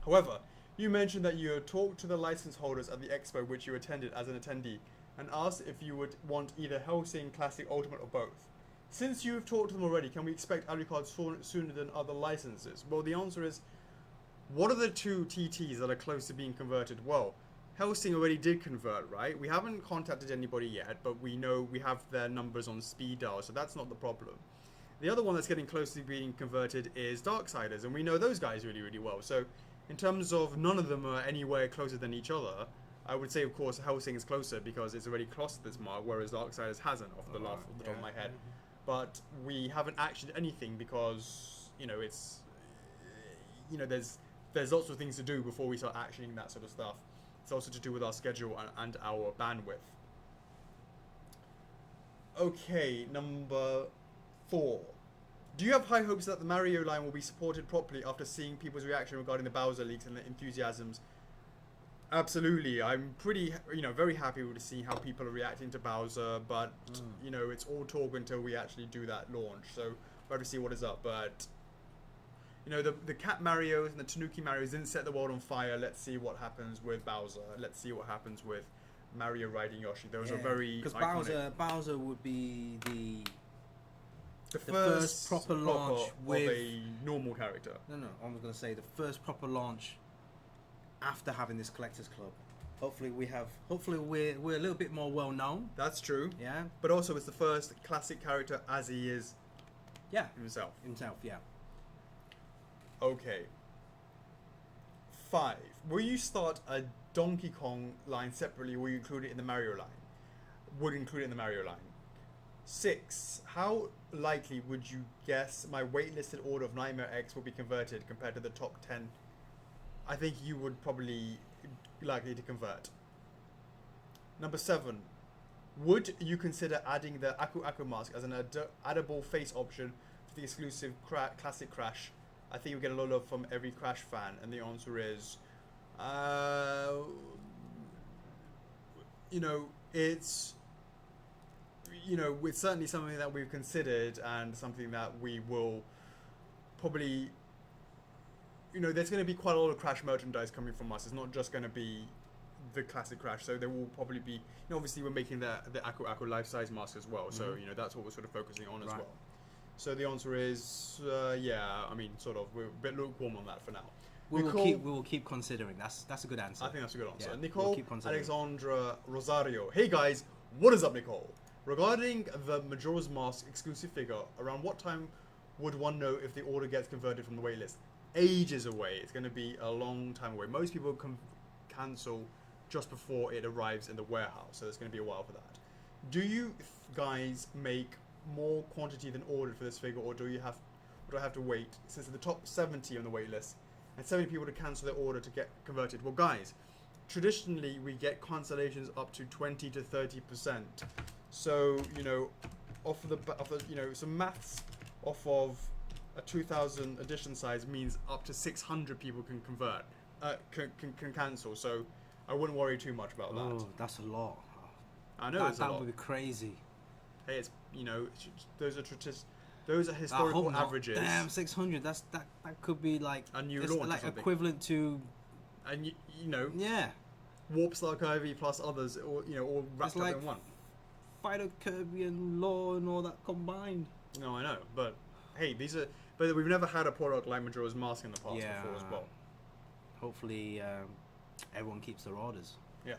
However, you mentioned that you had talked to the license holders at the expo which you attended as an attendee and asked if you would want either Hellsing, Classic, Ultimate, or both. Since you've talked to them already, can we expect Alucard sooner than other licenses? Well, the answer is, what are the 2 TTs that are close to being converted? Well, Hellsing already did convert, right? We haven't contacted anybody yet, but we know we have their numbers on speed dial, so that's not the problem. The other one that's getting close to being converted is Darksiders, and we know those guys really, really well. So, in terms of none of them are anywhere closer than each other, I would say, of course, Hellsing is closer because it's already crossed this mark, whereas Darksiders hasn't off the top of my head. But we haven't actioned anything because, it's, there's lots of things to do before we start actioning that sort of stuff. It's also to do with our schedule and our bandwidth. Okay, number 4. Do you have high hopes that the Mario line will be supported properly after seeing people's reaction regarding the Bowser leaks and the enthusiasms? Absolutely. I'm pretty, very happy to see how people are reacting to Bowser, but, it's all talk until we actually do that launch. So we'll have to see what is up. But, the Cat Marios and the Tanuki Marios didn't set the world on fire. Let's see what happens with Bowser. Let's see what happens with Mario riding Yoshi. Those are very iconic. Because Bowser would be the first proper launch with a normal character. No, I was going to say the first proper launch after having this collectors club. Hopefully we're a little bit more well known. That's true. Yeah. But also it's the first classic character as he is. Yeah. Himself. Yeah. Okay. 5. Will you start a Donkey Kong line separately or will you include it in the Mario line? Would include it in the Mario line. 6. How likely would you guess my waitlisted order of Nightmare X will be converted compared to the top 10? I think you would probably likely to convert. Number 7. Would you consider adding the Aku Aku mask as an addable face option for the exclusive Classic Crash? I think you get a lot of love from every Crash fan, and the answer is, it's certainly something that we've considered and something that we will probably, there's going to be quite a lot of Crash merchandise coming from us. It's not just going to be the classic Crash. So there will probably be, obviously we're making the Aku life-size mask as well. So that's what we're sort of focusing on as well. So the answer is yeah. I mean, sort of. We're a bit lukewarm on that for now. We will keep considering. That's a good answer. I think that's a good answer. Yeah, Nicole we'll Alexandra Rosario. Hey guys, what is up, Nicole? Regarding the Majora's Mask exclusive figure, around what time would one know if the order gets converted from the waitlist? Ages away. It's going to be a long time away. Most people cancel just before it arrives in the warehouse, so it's going to be a while for that. Do you guys make more quantity than ordered for this figure, or do I have to wait since in the top 70 on the waitlist and 70 people to cancel their order to get converted? Well, guys, traditionally we get cancellations up to 20 to 30%. So off of some maths off of a 2,000 edition size means up to 600 people can convert, can cancel. So I wouldn't worry too much about that. Oh, that's a lot. I know it's a lot. That would be crazy. Hey, it's those are historical averages. Damn, 600. That could be like a new launch, like equivalent to. And yeah, Warp Star Kirby plus others, or all wrapped up in one. Fighter Kirby and Law and all that combined. No, I know, but hey, but we've never had a product like Majora's Mask in the past before as well. Hopefully, everyone keeps their orders. Yeah.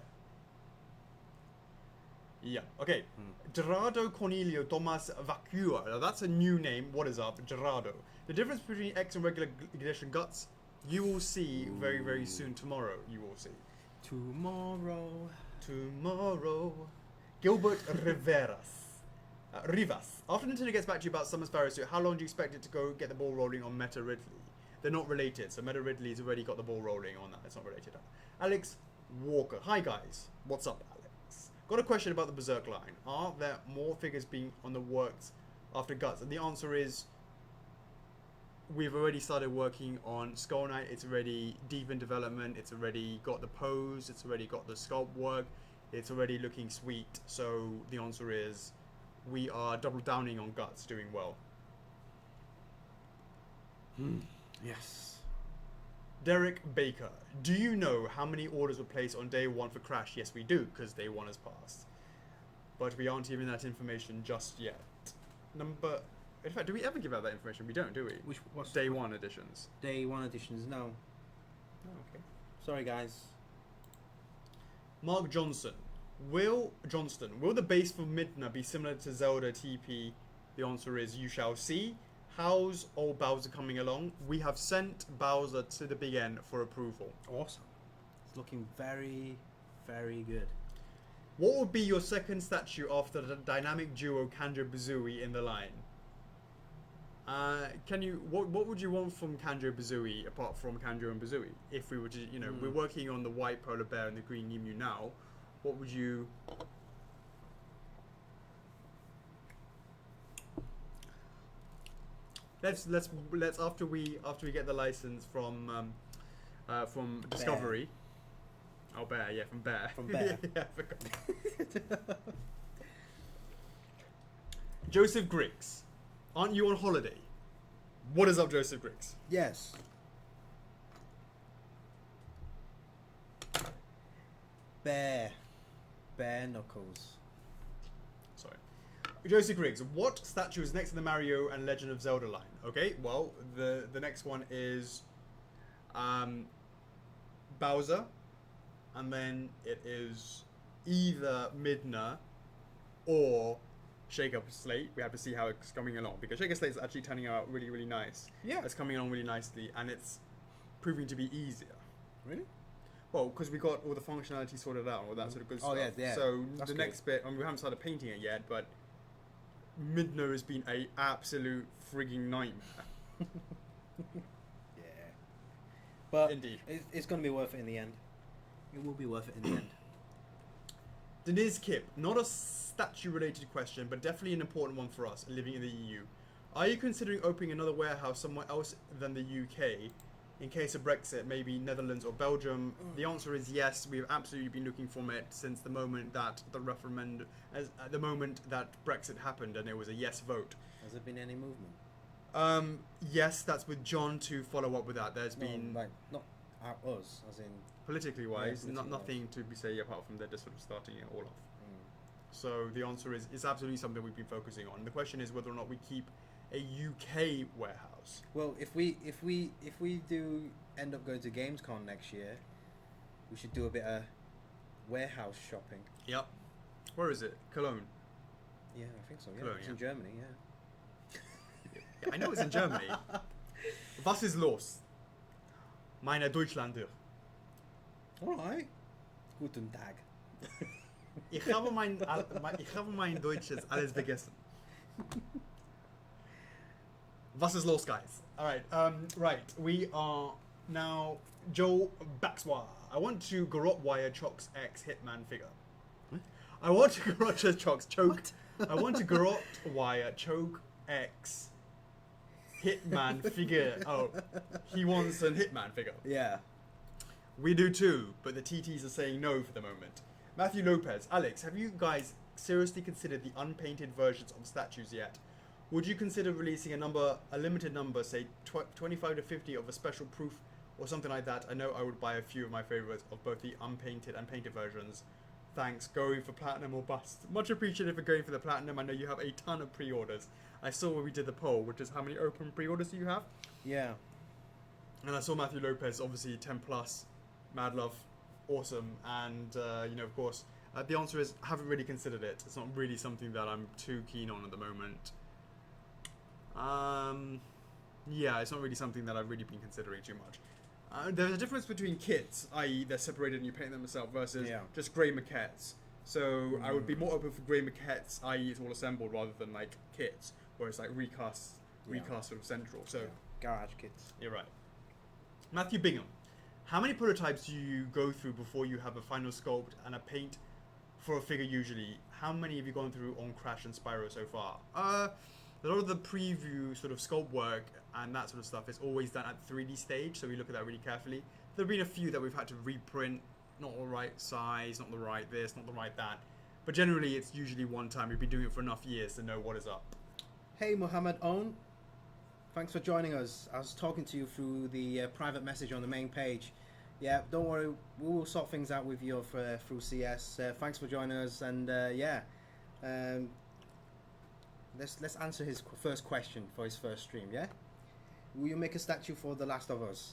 Yeah. Okay. Gerardo Cornelio Tomas Vacua. Now that's a new name. What is up, Gerardo? The difference between X and regular edition guts, you will see very, very soon. Tomorrow, you will see. Tomorrow. Gilbert Rivas. After Nintendo gets back to you about Summer Sparrow Suit, how long do you expect it to go get the ball rolling on Meta Ridley? They're not related, so Meta Ridley's already got the ball rolling on that. It's not related. Alex Walker. Hi guys. What's up, Alex? Got a question about the Berserk line. Are there more figures being on the works after Guts? And the answer is we've already started working on Skull Knight. It's already deep in development. It's already got the pose. It's already got the sculpt work. It's already looking sweet. So the answer is we are double downing on Guts doing well. Yes. Derek Baker. Do you know how many orders were placed on day one for Crash? Yes, we do, because day one has passed. But we aren't giving that information just yet. In fact, do we ever give out that information? We don't, do we? What's day one editions? Day one editions, no. Oh, okay. Sorry, guys. Mark Johnston. Will the base for Midna be similar to Zelda TP? The answer is you shall see. How's old Bowser coming along? We have sent Bowser to the Big N for approval. Awesome. It's looking very, very good. What would be your second statue after the dynamic duo Kanjo-Bazooie in the line? What would you want from Kanjo-Bazooie apart from Kanjo and Bazooie? If we were to, we're working on the white polar bear and the green emu now. What would you? Let's after we get the license from Discovery. Bear. Oh, Bear, yeah, from Bear. From Bear. Yeah, I forgot. Joseph Griggs, aren't you on holiday? What is up, Joseph Griggs? Yes. Bear Knuckles. Sorry. Joseph Griggs, what statue is next to the Mario and Legend of Zelda line? Okay, well, the next one is Bowser, and then it is either Midna or Shake Up Slate. We have to see how it's coming along, because Shake Up Slate is actually turning out really, really nice. Yeah. It's coming along really nicely, and it's proving to be easier. Really? Well, because we got all the functionality sorted out, all that sort of good stuff. Oh, yeah. So That's the next bit, we haven't started painting it yet, but Midna has been a absolute frigging nightmare. Yeah. But Indeed. it's going to be worth it in the end. It will be worth it in the end. Denise Kip, not a statue-related question, but definitely an important one for us living in the EU. Are you considering opening another warehouse somewhere else than the UK in case of Brexit, maybe Netherlands or Belgium? The answer is yes. We've absolutely been looking for it since the moment that the referendum, the moment that Brexit happened, and it was a yes vote. Has there been any movement? Yes, that's with John to follow up with that. There's been like not Us, as in. Politically wise, politically nothing to be say apart from they're just sort of starting it all off. Mm. So the answer is it's absolutely something we've been focusing on. The question is whether or not we keep a UK warehouse. Well, if we do end up going to Gamescom next year, we should do a bit of warehouse shopping. Yep. Where is it? Cologne. Yeah, I think so. Yeah, Cologne, it's yeah. in Germany. Yeah. Yeah, I know it's in Germany. Was ist los? Meine Deutschlander. All right. Guten Tag. Ich habe mein Deutsches alles vergessen. Was ist los, guys? Alright, right. We are now Joe Baxwa. I want to garrot-wire Chocks X Hitman figure. What? I want to garrot Chocks choke. What? I want to garrot-wire Choke X Hitman figure. Oh, he wants a Hitman figure. Yeah. We do too, but the TTs are saying no for the moment. Matthew Lopez, Alex, have you guys seriously considered the unpainted versions of statues yet? Would you consider releasing a limited number, say 25 to 50 of a special proof or something like that? I know I would buy a few of my favorites of both the unpainted and painted versions. Thanks, going for platinum or bust. Much appreciated for going for the platinum. I know you have a ton of pre-orders. I saw when we did the poll, which is how many open pre-orders do you have? Yeah. And I saw Matthew Lopez, obviously 10 plus, mad love, awesome. And, you know, of course, the answer is I haven't really considered it. It's not really something that I'm too keen on at the moment. Yeah, it's not really something that I've really been considering too much. There's a difference between kits, i.e. they're separated and you paint them yourself, versus just grey maquettes. So I would be more open for grey maquettes, i.e. it's all assembled, rather than like kits, where it's like recast sort of central. So garage kits. You're right. Matthew Bingham, how many prototypes do you go through before you have a final sculpt and a paint for a figure usually? How many have you gone through on Crash and Spyro so far? A lot of the preview sort of sculpt work and that sort of stuff is always done at 3D stage, so we look at that really carefully. There have been a few that we've had to reprint, not the right size, not the right this, not the right that. But generally it's usually one time. We've been doing it for enough years to know what is up. Hey Mohammed Own, thanks for joining us. I was talking to you through the private message on the main page. Yeah, don't worry, we will sort things out with you through CS. Thanks for joining us, and let's answer his first question for his first stream. Yeah, will you make a statue for The Last of Us?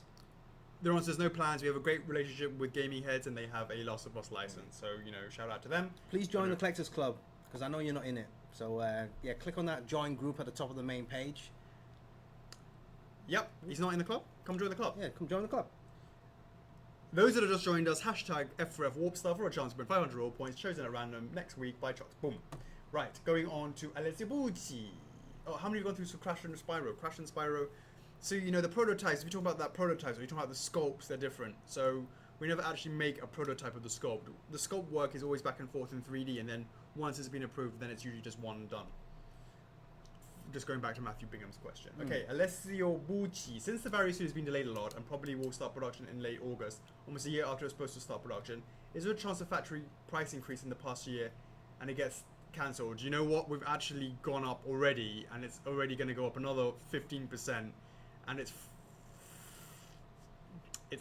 The answer is no plans. We have a great relationship with Gaming Heads, and they have a Last of Us license. So, you know, shout out to them. Please join the Collectors Club, because I know you're not in it. So, yeah, click on that join group at the top of the main page. Yep, he's not in the club. Come join the club. Yeah, come join the club. Those that have just joined us, hashtag F4F Warp Star for a chance to win 500 raw points, chosen at random next week by Chocks. Boom. Right, going on to Alessio Bucci. Oh, how many have you gone through for Crash and Spyro? Crash and Spyro. So, you know, the prototypes, if you talk about that prototypes, or you talk about the sculpts, they're different. So, we never actually make a prototype of the sculpt. The sculpt work is always back and forth in 3D, and then once it's been approved, then it's usually just one and done. Just going back to Matthew Bingham's question. Okay, Alessio Bucci. Since the Vario suit has been delayed a lot and probably will start production in late August, almost a year after it's supposed to start production, is there a chance of factory price increase in the past year and it gets cancelled? You know what? We've actually gone up already, and it's already going to go up another 15%, and it's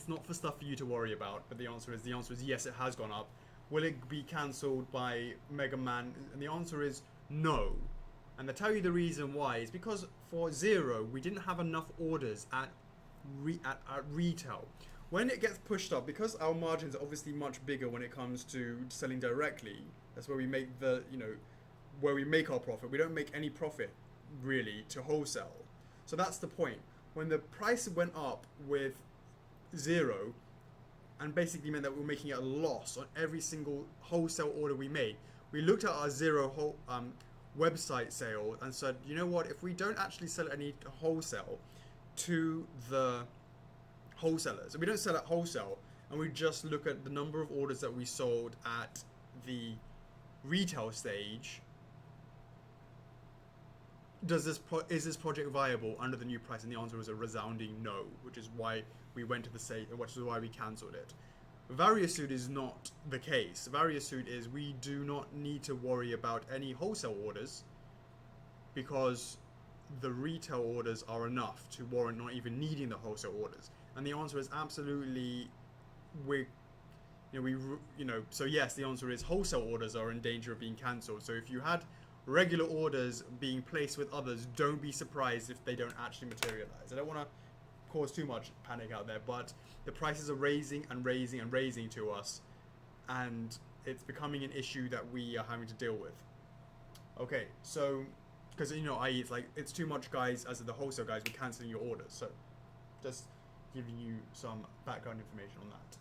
not for stuff for you to worry about. But the answer is yes, it has gone up. Will it be cancelled by Mega Man? And the answer is no. And to tell you the reason why is because for Zero, we didn't have enough orders at retail. When it gets pushed up, because our margins are obviously much bigger when it comes to selling directly, that's where we make where we make our profit. We don't make any profit really to wholesale. So that's the point. When the price went up with Zero, and basically meant that we were making a loss on every single wholesale order we made, we looked at our Zero website sale and said, you know what, if we don't actually sell any wholesale to the wholesalers, and we don't sell at wholesale, and we just look at the number of orders that we sold at the retail stage, is this project viable under the new price? And the answer was a resounding no, which is why we went to which is why we cancelled it. Variasuit is not the case. Variasuit is we do not need to worry about any wholesale orders because the retail orders are enough to warrant not even needing the wholesale orders? And the answer is absolutely. So yes, the answer is wholesale orders are in danger of being cancelled. So if you had regular orders being placed with others, don't be surprised if they don't actually materialize. I don't want to cause too much panic out there, but the prices are raising and raising and raising to us, and it's becoming an issue that we are having to deal with. Okay, so because i.e. it's too much, guys. As the wholesale guys, we're cancelling your orders. So just giving you some background information on that.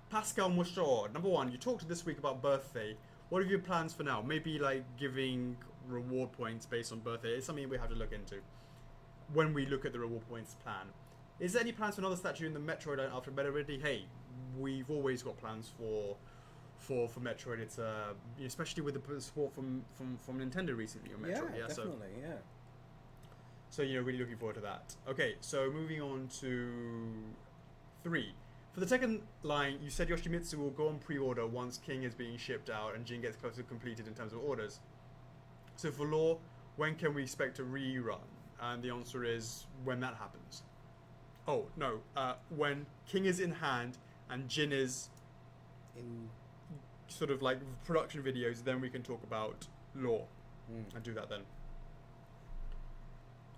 Pascal Mouchard, number one, you talked this week about birthday. What are your plans for now? Maybe giving reward points based on birthday. It's something we have to look into when we look at the reward points plan. Is there any plans for another statue in the Metroid line after Metroid? Hey, we've always got plans for Metroid. It's especially with the support from Nintendo recently on Metroid. Yeah, definitely, So really looking forward to that. Okay, so moving on to 3. For the second line, you said Yoshimitsu will go on pre-order once King is being shipped out and Jin gets closer to completed in terms of orders. So for Law, when can we expect a rerun? And the answer is when that happens. Oh, no. When King is in hand and Jin is in sort of production videos, then we can talk about Law and do that then.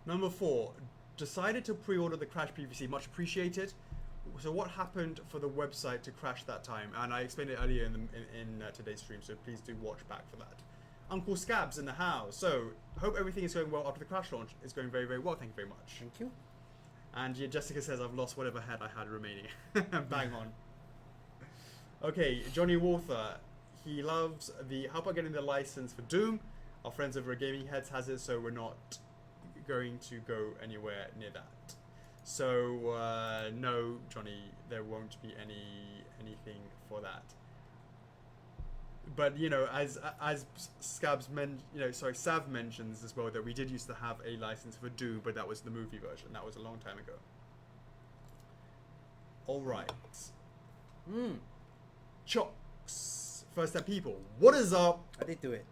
Number 4, decided to pre-order the Crash PVC. Much appreciated. So what happened for the website to crash that time? And I explained it earlier in today's stream, so please do watch back for that. Uncle Scabs in the house. So hope everything is going well after the Crash launch. It's going very, very well. Thank you very much. Thank you. And Jessica says I've lost whatever head I had remaining. Bang on. Okay, Johnny Walther. He loves how about getting the license for Doom? Our friends over at Gaming Heads has it, so we're not going to go anywhere near that. So no, Johnny, there won't be anything for that. But as Sav mentions as well, that we did used to have a license for Doom, but that was the movie version. That was a long time ago. All right. Chocks. First up, people. What is up? I did do it.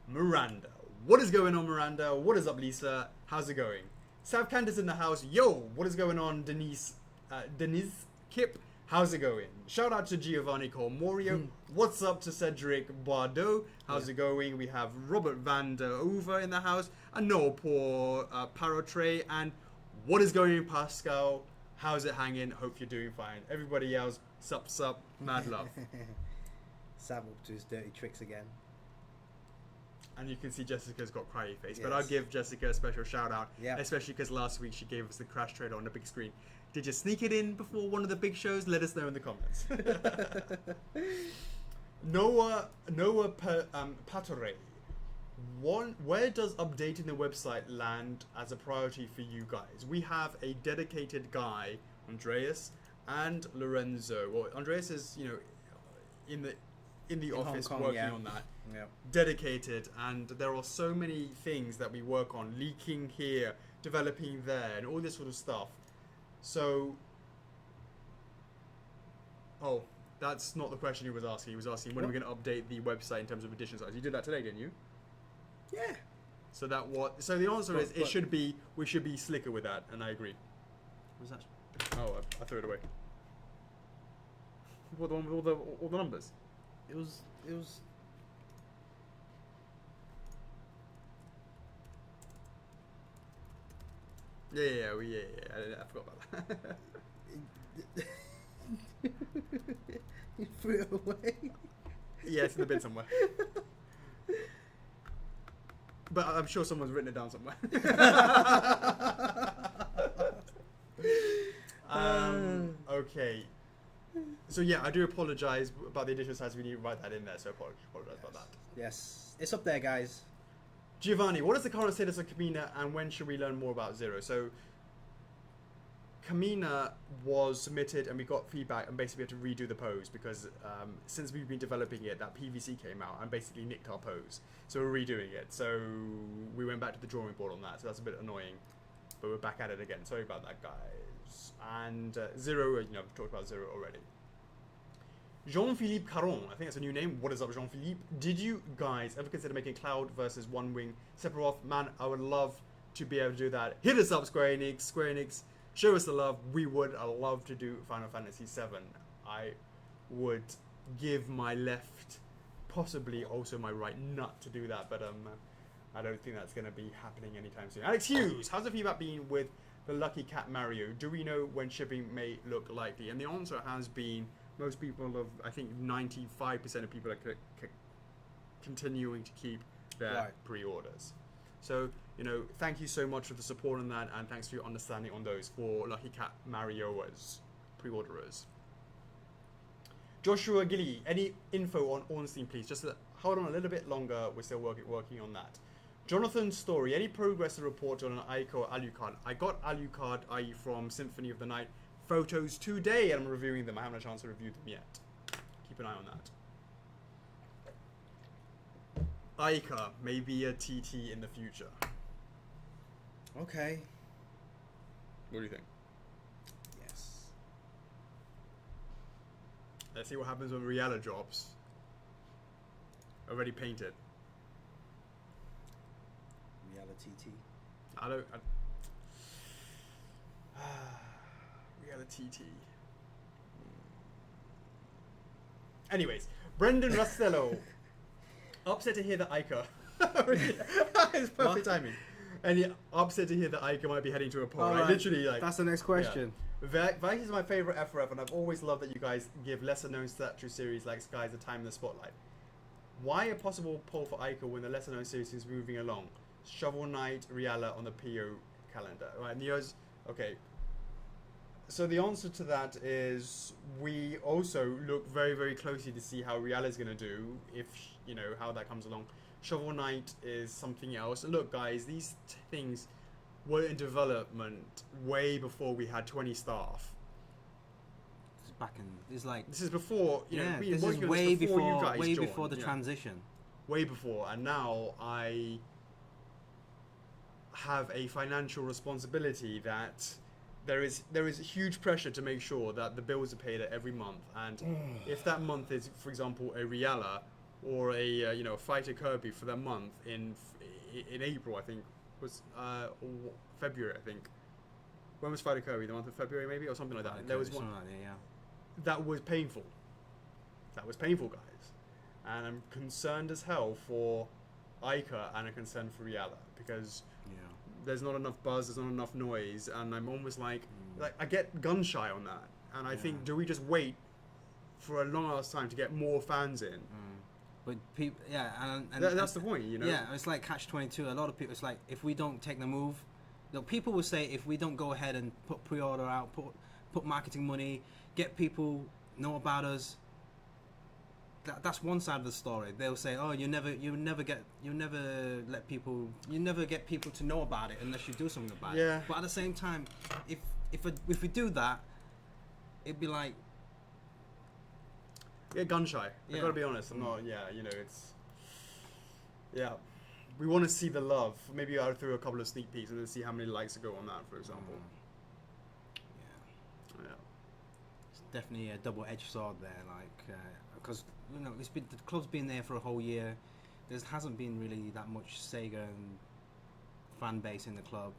Miranda. What is going on, Miranda? What is up, Lisa? How's it going? Sav Candace in the house. Yo, what is going on, Denise Kip? How's it going? Shout out to Giovanni Colmorio. What's up to Cedric Bardot? How's it going? We have Robert van der Over in the house. And no poor Parotre. And what is going on, Pascal? How's it hanging? Hope you're doing fine. Everybody else, sup, mad love. Sav up to his dirty tricks again. And you can see Jessica's got cryy face. Yes. But I'll give Jessica a special shout out. Yeah. Especially because last week she gave us the Crash trailer on the big screen. Did you sneak it in before one of the big shows? Let us know in the comments. Noah Patore. Where does updating the website land as a priority for you guys? We have a dedicated guy, Andreas, and Lorenzo. Well, Andreas is, in the office Hong Kong, working yeah. on that. Yeah. Dedicated, and there are so many things that we work on, leaking here, developing there, and all this sort of stuff. So, that's not the question he was asking. He was asking when are we going to update the website in terms of edition size. You did that today, didn't you? Yeah. So the answer is we should be slicker with that, and I agree. What was that? Oh, I threw it away. What, the one with all the numbers? It was. Yeah. I forgot about that. You threw it away. Yeah, it's in the bin somewhere. But I'm sure someone's written it down somewhere. Okay. So yeah, I do apologise about the edition size. We need to write that in there, so apologise about that. Yes, it's up there, guys. Giovanni, what is the current status of Kamina, and when should we learn more about Zero? So Kamina was submitted, and we got feedback, and basically we had to redo the pose because since we've been developing it, that PVC came out and basically nicked our pose. So we're redoing it. So we went back to the drawing board on that. So that's a bit annoying, but we're back at it again. Sorry about that, guys. And Zero, I've talked about Zero already. Jean-Philippe Caron, I think that's a new name. What is up, Jean-Philippe? Did you guys ever consider making Cloud versus One Wing Sephiroth? Man, I would love to be able to do that. Hit us up, Square Enix. Square Enix, show us the love. We would love to do Final Fantasy VII. I would give my left, possibly also my right nut to do that, but I don't think that's going to be happening anytime soon. Alex Hughes, how's the feedback been with the Lucky Cat Mario? Do we know when shipping may look likely? And the answer has been most people I think 95% of people are continuing to keep their pre-orders. So, thank you so much for the support on that, and thanks for your understanding on those for Lucky Cat Mario's pre-orderers. Joshua Gilly, any info on Ornstein, please? Just hold on a little bit longer. We're still working on that. Jonathan Story, any progress to report on an Ico or Alucard? I got Alucard, i.e. from Symphony of the Night photos today, and I'm reviewing them. I haven't had a chance to review them yet. Keep an eye on that. Ica, maybe a TT in the future. Okay. What do you think? Yes. Let's see what happens when Rihanna drops. Already painted. Reality T. Reality T. Anyways, Brendan Rustello. Upset to hear that Ica. It's perfect timing. And yeah, upset to hear that Ica might be heading to a poll. Right. Literally, That's the next question. Yeah. Vice is my favorite F4F, and I've always loved that you guys give lesser-known statue series like Skies a time in the spotlight. Why a possible poll for Ica when the lesser-known series is moving along? Shovel Knight, Riala on the PO calendar. Right, Neo's okay. So the answer to that is we also look very, very closely to see how Riala's going to do, if, how that comes along. Shovel Knight is something else. And look, guys, these things were in development way before we had 20 staff. This is before, this is way before you guys joined, before the transition. Way before, and now I have a financial responsibility that there is huge pressure to make sure that the bills are paid every month, and if that month is, for example, a Riala or a Fighter Kirby for that month in April, I think was or February, I think. When was Fighter Kirby? The month of February, maybe, or something like that. There was one that was painful. That was painful, guys, and I'm concerned as hell for Ica, and I'm concerned for Riala because there's not enough buzz, there's not enough noise, and I'm almost like I get gun shy on that, and I think, do we just wait for a long ass time to get more fans in? But people, and that's the point, Yeah, it's like catch-22. A lot of people, it's like if we don't take the move, people will say if we don't go ahead and put pre-order out, put marketing money, get people know about us. That's one side of the story. They'll say, "Oh, you never get people to know about it unless you do something about it." But at the same time, if we do that, it'd be like, gun shy. I gotta be honest. I'm not. We want to see the love. Maybe I'll throw a couple of sneak peeks and then see how many likes go on that, for example. It's definitely a double-edged sword there, because the club's been there for a whole year. There hasn't been really that much Sega and fan base in the club.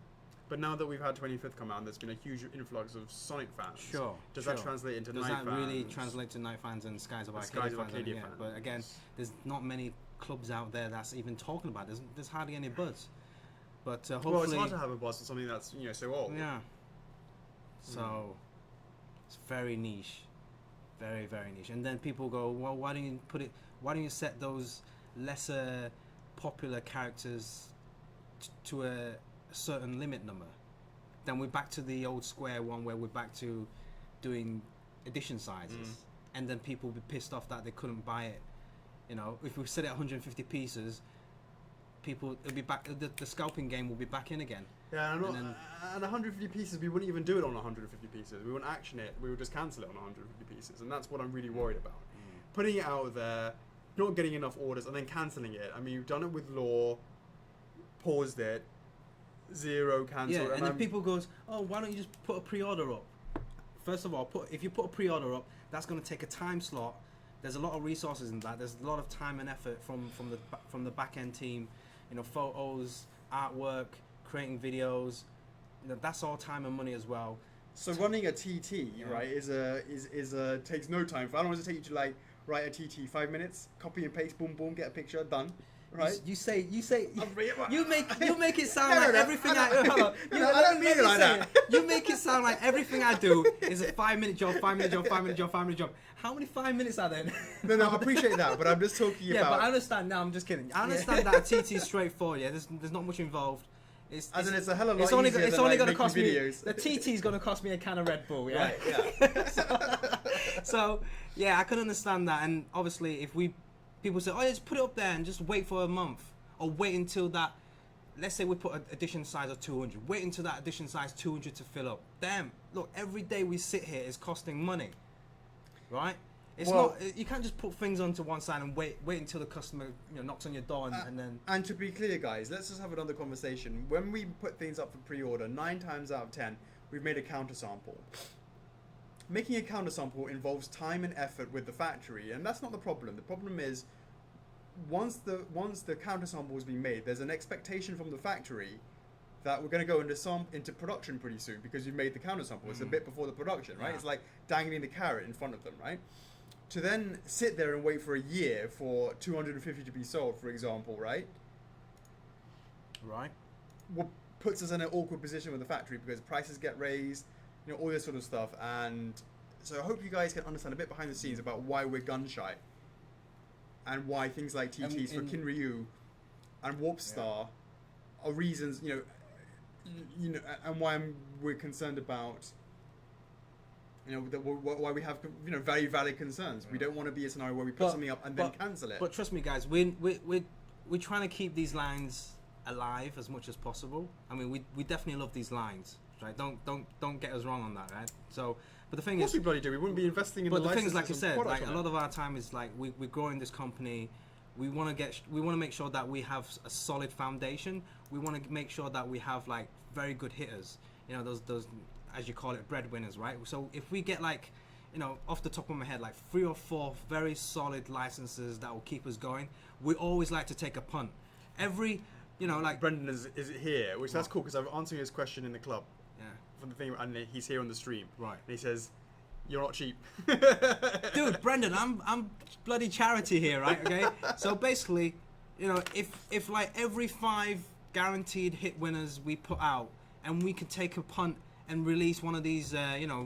But now that we've had 25th come out, there's been a huge influx of Sonic fans. Sure. Does that translate into Night fans? Does that really translate to Night fans and Skies of Arcadia fans? But again, there's not many clubs out there that's even talking about it. There's hardly any buzz. But hopefully... Well, it's hard to have a buzz for something that's so old. Yeah. So it's very niche. Very, very niche. And then people go, well, why don't you set those lesser popular characters to a certain limit number? Then we're back to the old Square one where we're back to doing edition sizes. And then people will be pissed off that they couldn't buy it. If we set it at 150 pieces, it'll be back. The scalping game will be back in again. Yeah, and 150 pieces, we wouldn't even do it on 150 pieces. We wouldn't action it. We would just cancel it on 150 pieces, and that's what I'm really worried about. Putting it out there, not getting enough orders, and then cancelling it. I mean, you've done it with Law, paused it, 0 cancelled. Yeah, and then people goes, oh, why don't you just put a pre-order up? First of all, if you put a pre-order up, that's going to take a time slot there's a lot of resources in that. There's a lot of time and effort from the back end team. You know, photos, artwork, creating videos. You know, that's all time and money as well. So running a TT, right, is takes no time. How long does it take you to like write a TT? 5 minutes, copy and paste, boom, boom, get a picture, done. Right? You make it sound like everything I don't mean it like that. You make it sound like everything I do is a 5 minute job, 5 minute job, 5 minute job, 5 minute job. How many 5 minutes are there? No, I appreciate that, but I'm just talking about. Yeah, but I understand. No, I'm just kidding. I understand that a TT is straightforward. Yeah, there's not much involved. It's a hell of a lot it's only, easier it's than only like going to cost videos. me. The TT is going to cost me a can of Red Bull. Yeah. Right. Yeah. So yeah, I can understand that, and obviously, if people say, oh, yeah, just put it up there and just wait for a month, or wait until that. Let's say we put an edition size of 200. Wait until that edition size 200 to fill up. Damn, look, every day we sit here is costing money, right? It's not. You can't just put things onto one side and wait until the customer knocks on your door and then. And to be clear, guys, let's just have another conversation. When we put things up for pre-order, 9 times out of 10, we've made a counter sample. Making a counter sample involves time and effort with the factory, and that's not the problem. The problem is once the counter sample has been made, there's an expectation from the factory that we're going to go into production pretty soon because you've made the counter sample. It's a bit before the production, right? Yeah. It's like dangling the carrot in front of them, right? To then sit there and wait for a year for 250 to be sold, for example, right? Right. What puts us in an awkward position with the factory because prices get raised, all this sort of stuff. And so I hope you guys can understand a bit behind the scenes about why we're gun shy and why things like TTs for Kinryu and Warp Star are reasons, and why we're concerned about. Why we have very valid concerns. We don't want to be a scenario where we put something up and then cancel it. But trust me, guys, we're trying to keep these lines alive as much as possible. I mean, we definitely love these lines, right? Don't get us wrong on that, right? So, but the thing is, we bloody do. We wouldn't be investing in. But the thing is, like you said, like a lot of our time is like we're growing this company. We want to make sure that we have a solid foundation. We want to make sure that we have like very good hitters. Those as you call it, breadwinners, right? So if we get like, off the top of my head, like 3 or 4 very solid licenses that will keep us going, we always like to take a punt. Like Brendan is here, which that's cool because I'm answering his question in the club. Yeah. From the thing, and he's here on the stream. Right. And he says, "You're not cheap." Dude, Brendan, I'm bloody charity here, right? Okay. So basically, if like every 5 guaranteed hit winners we put out, and we could take a punt and release one of these,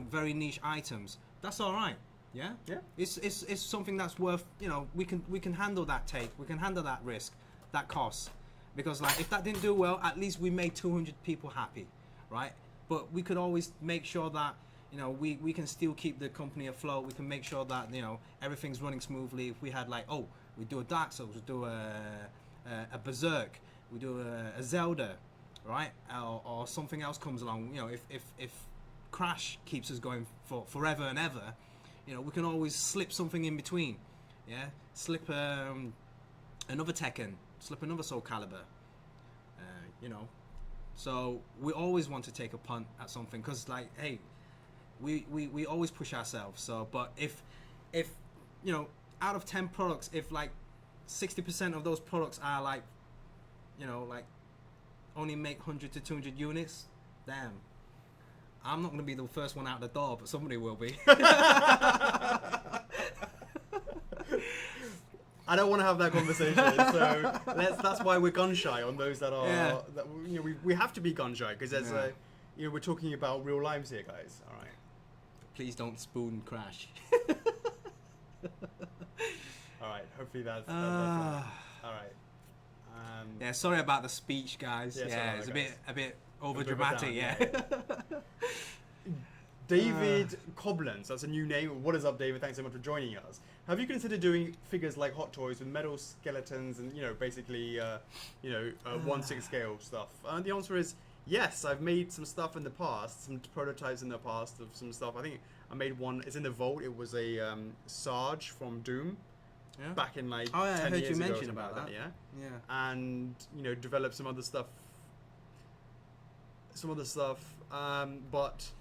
very niche items, that's all right. Yeah. Yeah. It's something that's worth. We can handle that take. We can handle that risk, that cost, because like if that didn't do well, at least we made 200 people happy, right? But we could always make sure that we can still keep the company afloat. We can make sure that everything's running smoothly. If we had like we do a Dark Souls, we do a Berserk, we do a Zelda. Right, or something else comes along. If Crash keeps us going for forever and ever, we can always slip something in between. Yeah, slip another Tekken, slip another Soul Calibur. So we always want to take a punt at something because, like, hey, we always push ourselves. So, but if out of 10 products, if like 60% of those products are like, only make 100 to 200 units, damn, I'm not going to be the first one out the door, but somebody will be. I don't want to have that conversation, so that's why we're gun shy on those that are. Yeah. We have to be gun shy because there's we're talking about real lives here, guys. All right. Please don't spoon Crash. All right. Hopefully that's all right. Yeah, sorry about the speech, guys. Yeah, it's a bit over dramatic. Yeah. David Cobblins, that's a new name. What is up, David? Thanks so much for joining us. Have you considered doing figures like Hot Toys with metal skeletons and basically 1/6 scale stuff? And the answer is yes. I've made some stuff in the past, some prototypes in the past of some stuff. I think I made one. It's in the vault. It was a Sarge from Doom. Yeah. Back in like 10 I heard years you ago mention about that. Yeah. Yeah. And develop some other stuff. But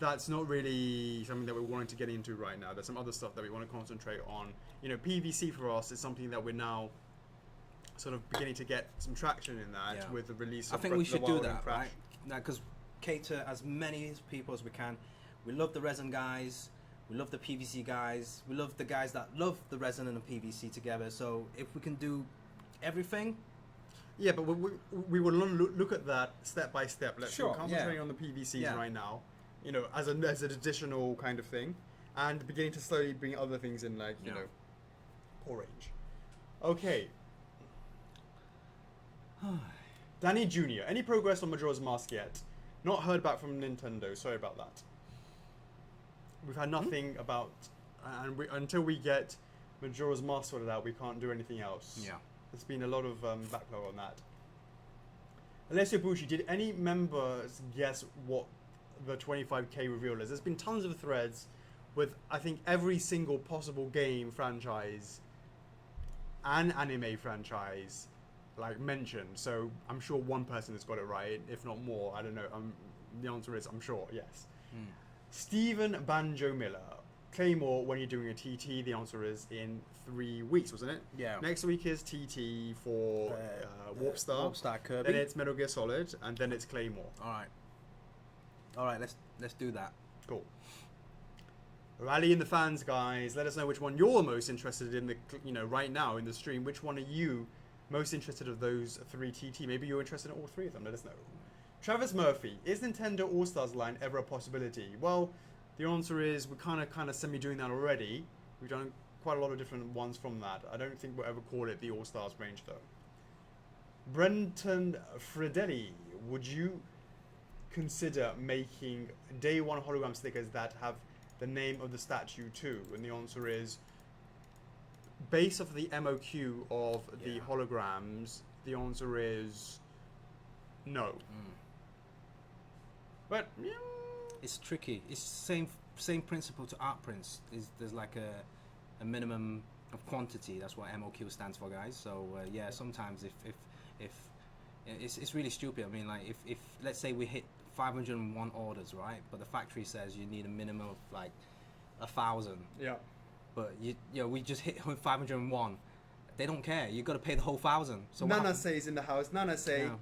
that's not really something that we're wanting to get into right now. There's some other stuff that we want to concentrate on. You know, PVC for us is something that we're now sort of beginning to get some traction in that with the release of I think we should do that, Crash. right? Now, because cater as many people as we can. We love the resin guys. We love the PVC guys. We love the guys that love the resin and the PVC together. So if we can do everything. Yeah, but we will look at that step by step. Let's concentrating on the PVCs right now, you know, as an additional kind of thing, and beginning to slowly bring other things in, like, you know, orange. Okay. Danny Jr., any progress on Majora's Mask yet? Not heard back from Nintendo. Sorry about that. We've had nothing about, and until we get Majora's Mask sorted out, we can't do anything else. Yeah. There's been a lot of backlog on that. Alessio Bucci, did any members guess what the 25k reveal is? There's been tons of threads with, I think, every single possible game franchise and anime franchise like mentioned. So I'm sure one person has got it right, if not more. I don't know. The answer is I'm sure, yes. Stephen Banjo Miller. Claymore, when you're doing a TT, the answer is in 3 weeks, wasn't it? Yeah. Next week is TT for Warp Star. Warp Star Kirby. Then it's Metal Gear Solid, and then it's Claymore. All right. Let's do that. Cool. Rally in the fans, guys. Let us know which one you're most interested in. Right now in the stream, which one are you most interested of those 3 TT? Maybe you're interested in all 3 of them. Let us know. Travis Murphy, is Nintendo All Stars line ever a possibility? Well, the answer is we're kind of semi-doing that already. We've done quite a lot of different ones from that. I don't think we'll ever call it the All-Stars range, though. Brenton Fredelli, would you consider making Day 1 hologram stickers that have the name of the statue too? And the answer is, based off the MOQ of the holograms, the answer is no. But, yeah. It's tricky. It's same principle to art prints. There's like a minimum of quantity. That's what MOQ stands for, guys. So sometimes if it's really stupid. I mean, like if let's say we hit 501 orders, right? But the factory says you need a minimum of like 1,000. Yeah. But we just hit 501. They don't care. You got to pay the whole 1,000. So Nana says in the house. Nana say. Yeah.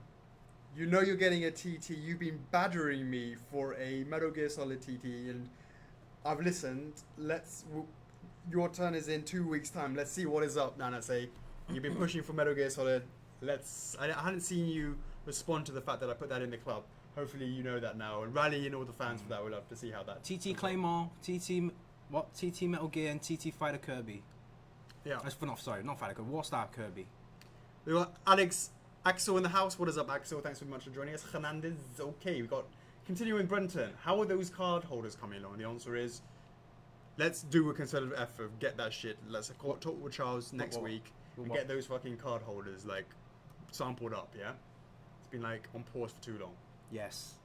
You know you're getting a TT. You've been badgering me for a Metal Gear Solid TT, and I've listened. Your turn is in 2 weeks' time. Let's see what is up, Nana. Say you've been pushing for Metal Gear Solid. I hadn't seen you respond to the fact that I put that in the club. Hopefully you know that now, and rally in all the fans for that. We'll love to see how that. TT Claymore, TT Metal Gear, and TT Fighter Kirby. Yeah. Sorry, not Fighter Kirby. War Star Kirby. We got Axel in the house. What is up, Axel? Thanks very much for joining us. Hernandez. Okay, we got continuing Brenton. How are those card holders coming along? The answer is, let's do a concerted effort. Get that shit. Let's talk with Charles next week and get those fucking card holders like sampled up. Yeah, it's been like on pause for too long. Yes.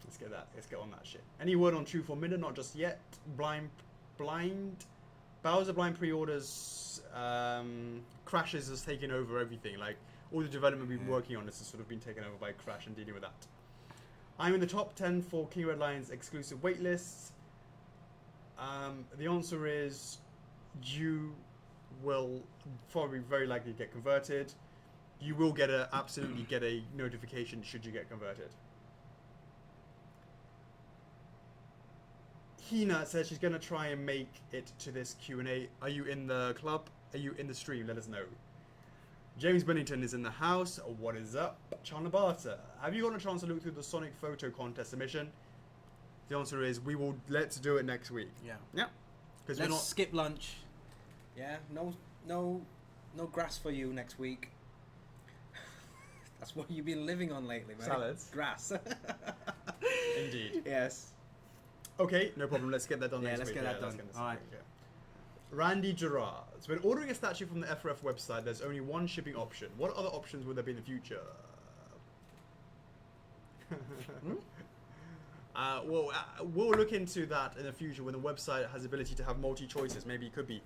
Let's get that. Let's get on that shit. Any word on Truth or Minute? Not just yet. Blind. Bowser Blind pre-orders. Crashes has taken over everything. Like. All the development we've been working on has sort of been taken over by Crash and dealing with that. I'm in the top 10 for King Red Lion's exclusive waitlists. The answer is you will probably very likely get converted. You will absolutely get a notification should you get converted. Hina says she's going to try and make it to this Q&A. Are you in the club? Are you in the stream? Let us know. James Bennington is in the house. What is up? Chandler Barter. Have you gotten a chance to look through the Sonic Photo Contest submission? The answer is let's do it next week. Yeah. Yeah. Because let's skip lunch. Yeah. No grass for you next week. That's what you've been living on lately, man. Salads. Grass. Indeed. Yes. Okay, no problem. Let's get that done next week. Let's get that done. All right. Randy Gerard. So when ordering a statue from the F4F website, there's only one shipping option. What other options would there be in the future? We'll look into that in the future when the website has the ability to have multi-choices. Maybe it could be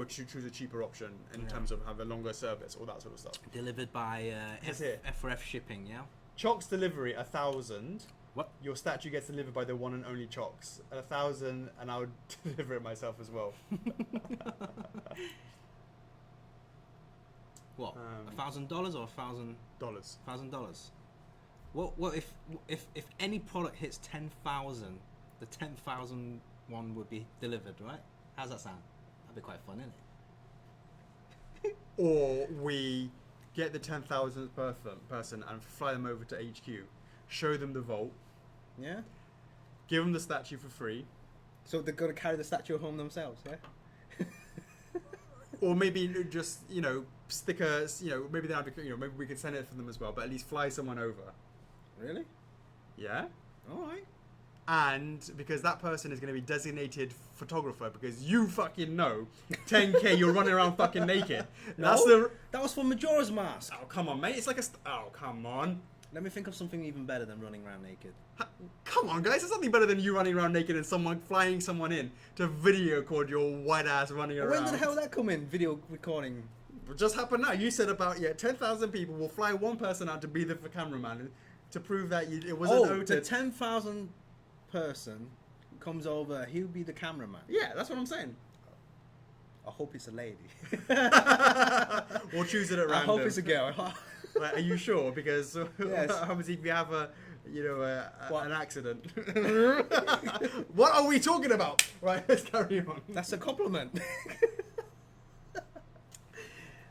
choose a cheaper option in terms of have a longer service, all that sort of stuff. Delivered by F4F shipping, yeah? Chocks delivery 1,000. What? Your statue gets delivered by the one and only Chocks. 1,000, and I would deliver it myself as well. What? $1,000 or $1,000? $1,000. What if any product hits 10,000, the 10,000 one would be delivered, right? How's that sound? That'd be quite fun, isn't it? Or we get the 10,000th person and fly them over to HQ, show them the vault, Yeah. give them the statue for free. So they're gonna carry the statue home themselves, yeah? Or maybe just, stickers, maybe they have to, maybe we could send it for them as well, but at least fly someone over. Really? Yeah? Alright. And because that person is going to be designated photographer, because you fucking know 10k you're running around fucking naked. No, that was for Majora's Mask. Oh, come on, mate. It's like oh, come on. Let me think of something even better than running around naked. Come on, guys. There's something better than you running around naked and someone flying someone in to video record your white ass running around. When did the hell that come in? Video recording. It just happened now. You said about 10,000 people will fly one person out to be the cameraman to prove that it wasn't noted. The 10,000 person comes over. He'll be the cameraman. Yeah, that's what I'm saying. I hope it's a lady. We'll choose it at random. I hope it's a girl. Like, are you sure? Because Yes. what happens if you have an accident? What are we talking about? Right, let's carry on. That's a compliment.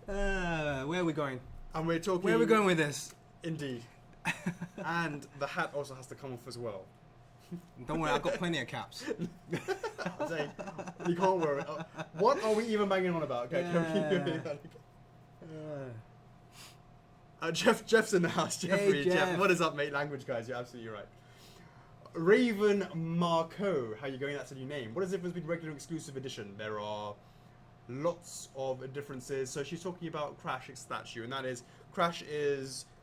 Where are we going? And we're talking. Where are we going with this? Indeed. And the hat also has to come off as well. Don't worry, I've got plenty of caps. I'm saying, you can't wear it. What are we even banging on about? Okay, Jeff's in the house. Jeffrey, Hey, Jeff. What is up, mate? Language guys, you're absolutely right. Raven Marco, how you going? That's a new name. What is the difference between regular and exclusive edition? There are lots of differences. So she's talking about Crash's statue, and that is Crash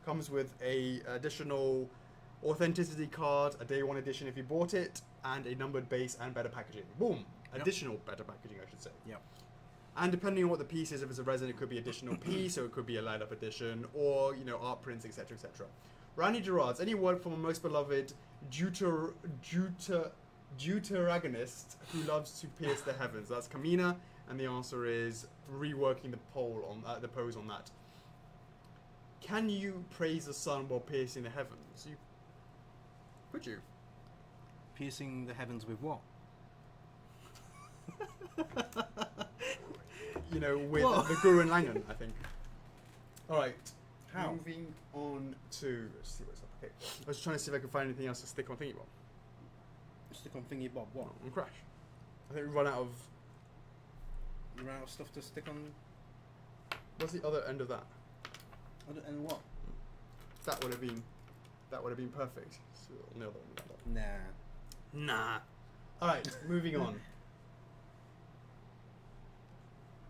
comes with a additional authenticity card, a day one edition if you bought it, and a numbered base and better packaging. Boom! Additional better packaging, I should say. Yep. And depending on what the piece is, if it's a resin, it could be additional piece, or it could be a light up edition, or art prints, etc., etc. Randy Gerards, any word from a most beloved deuteragonist who loves to pierce the heavens? That's Kamina, and the answer is reworking the pose on that. Can you praise the sun while piercing the heavens? Could you? Piercing the heavens with what? With the Gurren Lagann, I think. All right. How? Moving on to let's see what's up. Okay. I was trying to see if I could find anything else to stick on Thingy Bob. Stick on thingy bob. What? On Crash. I think we run out of. You ran out of stuff to stick on. What's the other end of that? And what? That would have been perfect. So on the other end of that. Nah. All right. Moving on.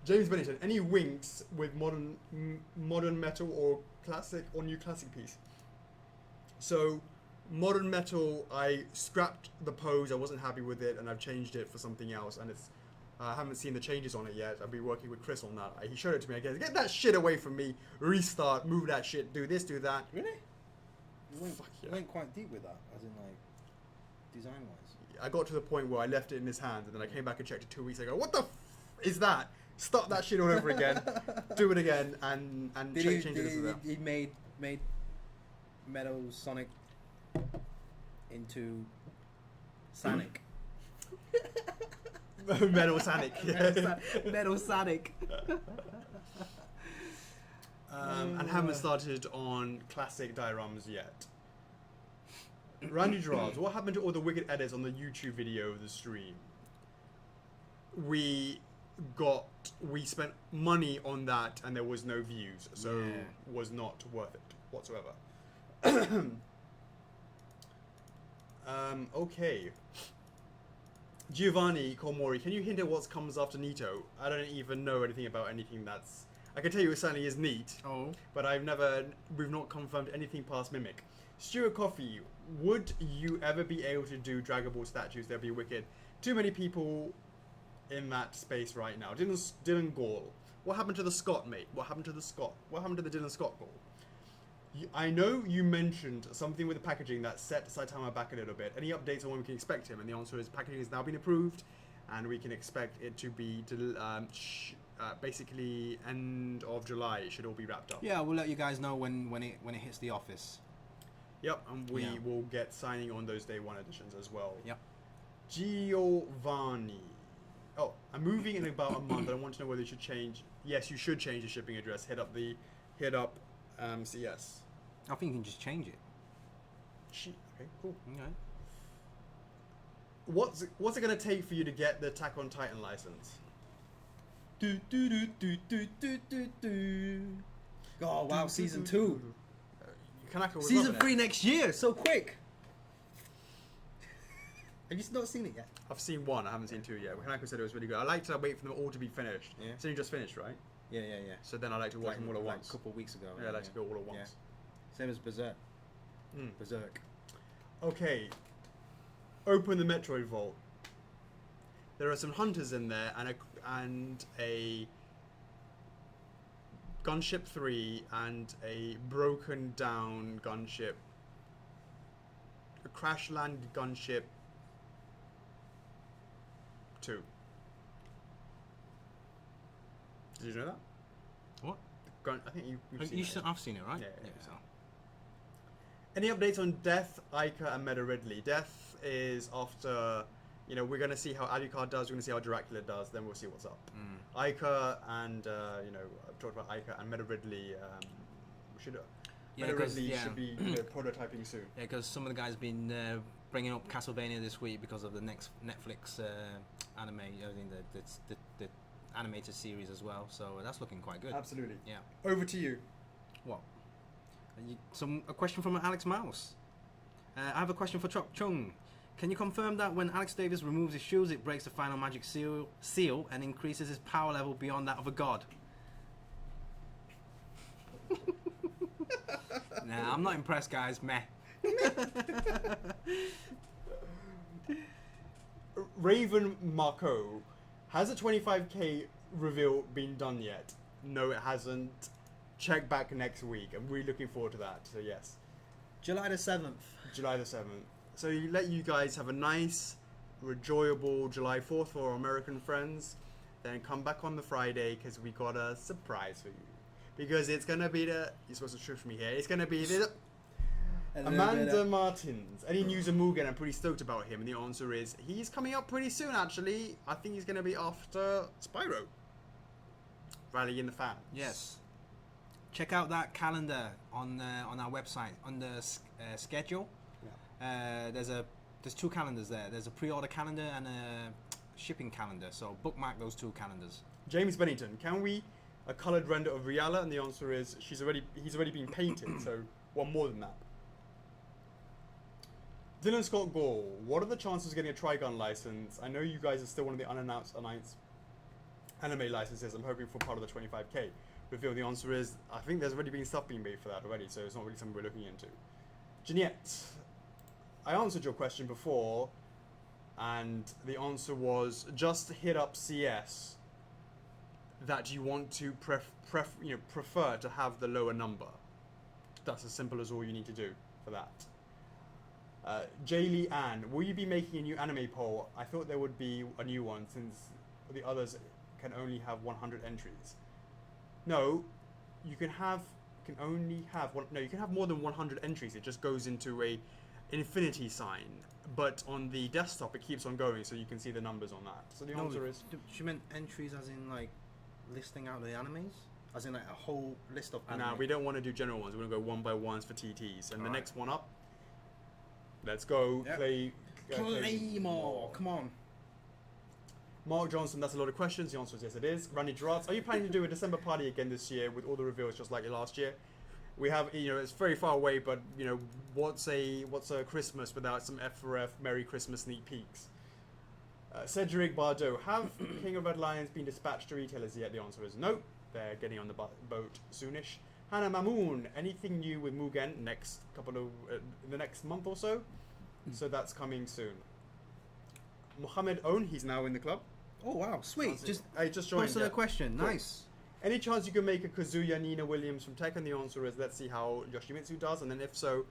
James Bennington, any winks with modern metal or classic or new classic piece? So, modern metal, I scrapped the pose. I wasn't happy with it, and I've changed it for something else. And I haven't seen the changes on it yet. I'll be working with Chris on that. He showed it to me again. Get that shit away from me. Restart. Move that shit. Do this. Do that. Really? You Fuck yeah. went quite deep with that, as in design wise. I got to the point where I left it in his hands, and then I came back and checked it 2 weeks ago. What the is that? Stop that shit all over again. Do it again and change it. He made Metal Sonic into Sonic. Metal Sonic. Yeah. Metal Sonic. And haven't started on classic dioramas yet. Randy Gerards, what happened to all the wicked edits on the YouTube video of the stream? We spent money on that and there was no views, so was not worth it whatsoever. Okay. Giovanni Komori, can you hint at what comes after Nito? I don't even know anything about anything that's... I can tell you it certainly is neat, but we've not confirmed anything past Mimic. Stuart Coffey, would you ever be able to do Dragon Ball statues? They'll be wicked. Too many people in that space right now. Dylan Gall. What happened to the Scott, mate? What happened to the Scott? What happened to the Dylan Scott Gall? I know you mentioned something with the packaging that set Saitama back a little bit. Any updates on when we can expect him? And the answer is packaging has now been approved, and we can expect it to be basically end of July. It should all be wrapped up. Yeah, we'll let you guys know when it hits the office. Yep, and we will get signing on those day one editions as well. Yep. Giovanni. Oh, I'm moving in about a month. I want to know whether you should change. Yes, you should change the shipping address. Hit up CS. I think you can just change it. Okay, cool. Okay. What's it gonna take for you to get the Attack on Titan license? Oh wow, season 2. Kanako was Season loving 3 it. next year, so quick. Have you not seen it yet? I've seen 1. I haven't seen 2 yet. Kanako said it was really good. I like to wait for them all to be finished. Yeah. So you just finished, right? Yeah. So then I like to watch them all at like once. a couple of weeks ago. Yeah, I like to go all at once. Yeah. Same as Berserk. Berserk. Okay. Open the Metroid Vault. There are some hunters in there and a Gunship 3 and a broken down gunship. A crash landed gunship 2. Did you know that? What? I think you've seen it. I've seen it, right? Yeah. So. Any updates on Death, Ica, and Meta Ridley? Death is after, we're going to see how Alucard does, we're going to see how Dracula does, then we'll see what's up. Ica and, I've talked about Ica and Meta Ridley, Meta Ridley should be prototyping soon. Yeah, because some of the guys have been bringing up Castlevania this week because of the next Netflix anime, the animated series as well, so that's looking quite good. Absolutely. Yeah. Over to you. What? A question from Alex Mouse. I have a question for Chok Chung. Can you confirm that when Alex Davis removes his shoes, it breaks the final magic seal and increases his power level beyond that of a god? Nah, I'm not impressed, guys. Meh. Raven Marco. Has a 25k reveal been done yet? No, it hasn't. Check back next week. I'm really looking forward to that. So yes. July the 7th. July the 7th. So let you guys have a nice, enjoyable July 4th for our American friends. Then come back on the Friday because we got a surprise for you. Because it's going to be you're supposed to shush me here. It's going to be Amanda Martins. Any news of Mugen? I'm pretty stoked about him. And the answer is he's coming up pretty soon, actually. I think he's going to be after Spyro. Rallying the fans. Yes. Check out that calendar on our website under schedule. Yeah. There's 2 calendars there. There's a pre-order calendar and a shipping calendar. So bookmark those 2 calendars. James Bennington, can we a coloured render of Riala? And the answer is he's already been painted. So one more than that. Dylan Scott Gore, what are the chances of getting a Trigun license? I know you guys are still one of the unannounced anime licenses. I'm hoping for part of the 25k reveal. The answer is I think there's already been stuff being made for that already, so it's not really something we're looking into. Jeanette, I answered your question before, and the answer was just hit up CS that you want to prefer to have the lower number. That's as simple as all you need to do for that. Jaylee Ann, will you be making a new anime poll? I thought there would be a new one since the others can only have 100 entries. No, you can only have one. No, you can have more than 100 entries. It just goes into a infinity sign. But on the desktop, it keeps on going, so you can see the numbers on that. So the answer is. She meant entries as in like listing out the animes, as in like a whole list of anime. Nah, we don't want to do general ones. We're gonna go one by ones for TTs, and the next one up. Let's go. Yep. Claymore. Come on. Mark Johnson, that's a lot of questions. The answer is yes, it is. Randy Gerards, are you planning to do a December party again this year with all the reveals just like last year? We have, it's very far away, but what's a Christmas without some F4F Merry Christmas sneak peeks? Cedric Bardot, have King of Red Lions been dispatched to retailers yet? The answer is no. They're getting on the boat soonish. Hannah Mamoon, anything new with Mugen in the next month or so? So that's coming soon. Mohammed Own, he's now in the club. Oh wow, sweet! I just joined. Posted a question. Cool. Nice. Any chance you can make a Kazuya Nina Williams from Tekken? The answer is let's see how Yoshimitsu does, and then if so,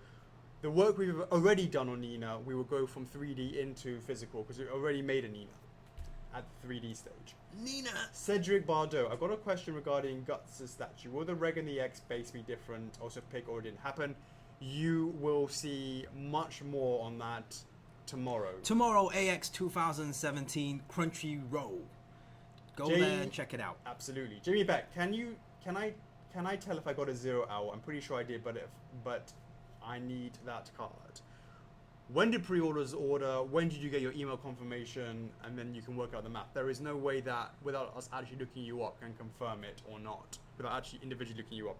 the work we've already done on Nina, we will go from 3D into physical because we already made a Nina at the 3D stage. Nina! Cedric Bardot, I've got a question regarding Guts' statue. Will the Reg and the X base be different? Also, pick or it didn't happen. You will see much more on that tomorrow. Tomorrow, AX 2017 Crunchyroll. Go there and check it out. Absolutely. Jimmy Beck, can I tell if I got a 0 hour? I'm pretty sure I did, but I need that card. When did pre-orders order? When did you get your email confirmation? And then you can work out the math. There is no way that without us actually looking you up can confirm it or not, without actually individually looking you up.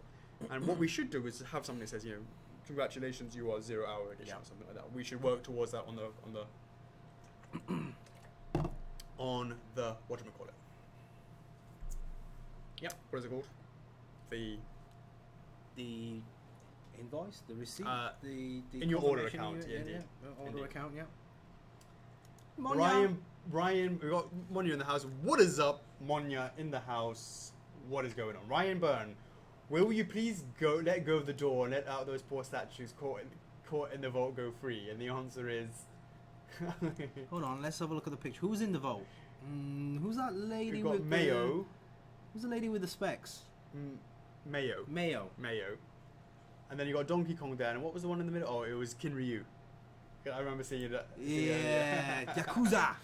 And what we should do is have something that says, you know, congratulations, you are 0 hour edition or something like that. We should work towards that on the whatchamacallit. Yep. What is it called? The invoice, the receipt, the in your order account, indeed. Order account, yeah. Ryan, we got Monya in the house. What is up, Monya in the house? What is going on? Ryan Byrne, will you please let go of the door and let out those poor statues caught in the vault go free? And the answer is... Hold on, let's have a look at the picture. Who's in the vault? Who's that lady We've got with Mayo. Who's the lady with the specs? Mayo. And then you got Donkey Kong there, and what was the one in the middle? Oh, it was Kinryu. I remember seeing it. Yeah, Yakuza.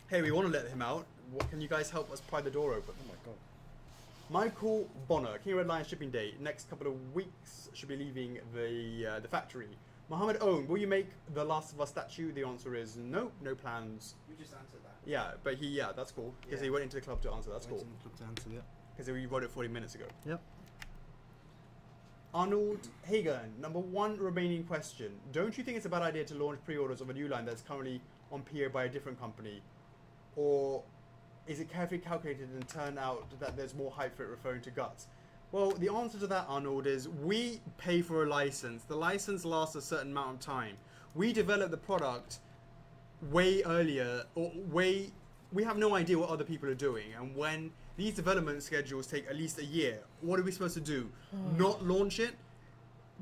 Hey, we want to let him out. What, can you guys help us pry the door open? Oh my god. Michael Bonner, King Red Lion shipping date. Next couple of weeks should be leaving the factory. Mohammed Owen, will you make the Last of Us statue? The answer is no, no plans. We just answered that. Yeah, but that's cool because he went into the club to answer. That's cool. Because we wrote it 40 minutes ago. Yep. Arnold Hagan, number one remaining question. Don't you think it's a bad idea to launch pre-orders of a new line that's currently on PO by a different company? Or is it carefully calculated and turn out that there's more hype for it referring to Guts? Well, the answer to that, Arnold, is we pay for a license. The license lasts a certain amount of time. We develop the product way earlier, we have no idea what other people are doing. And when these development schedules take at least a year, what are we supposed to do? Not launch it?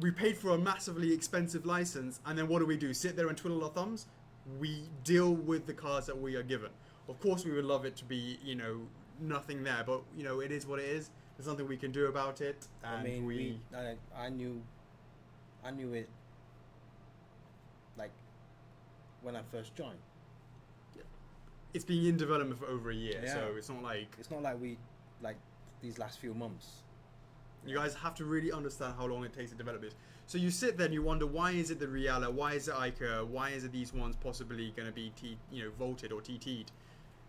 We paid for a massively expensive license, and then what do? Sit there and twiddle our thumbs? We deal with the cards that we are given. Of course, we would love it to be, you know, nothing there, but, you know, it is what it is. There's nothing we can do about it. And I mean, I knew it, like, when I first joined. It's been in development for over a year, so it's not like we, like, these last few months. You guys have to really understand how long it takes to develop this. So you sit there and you wonder, why is it the Reala? Why is it Ica? Why is it these ones possibly going to be voted or TT'd?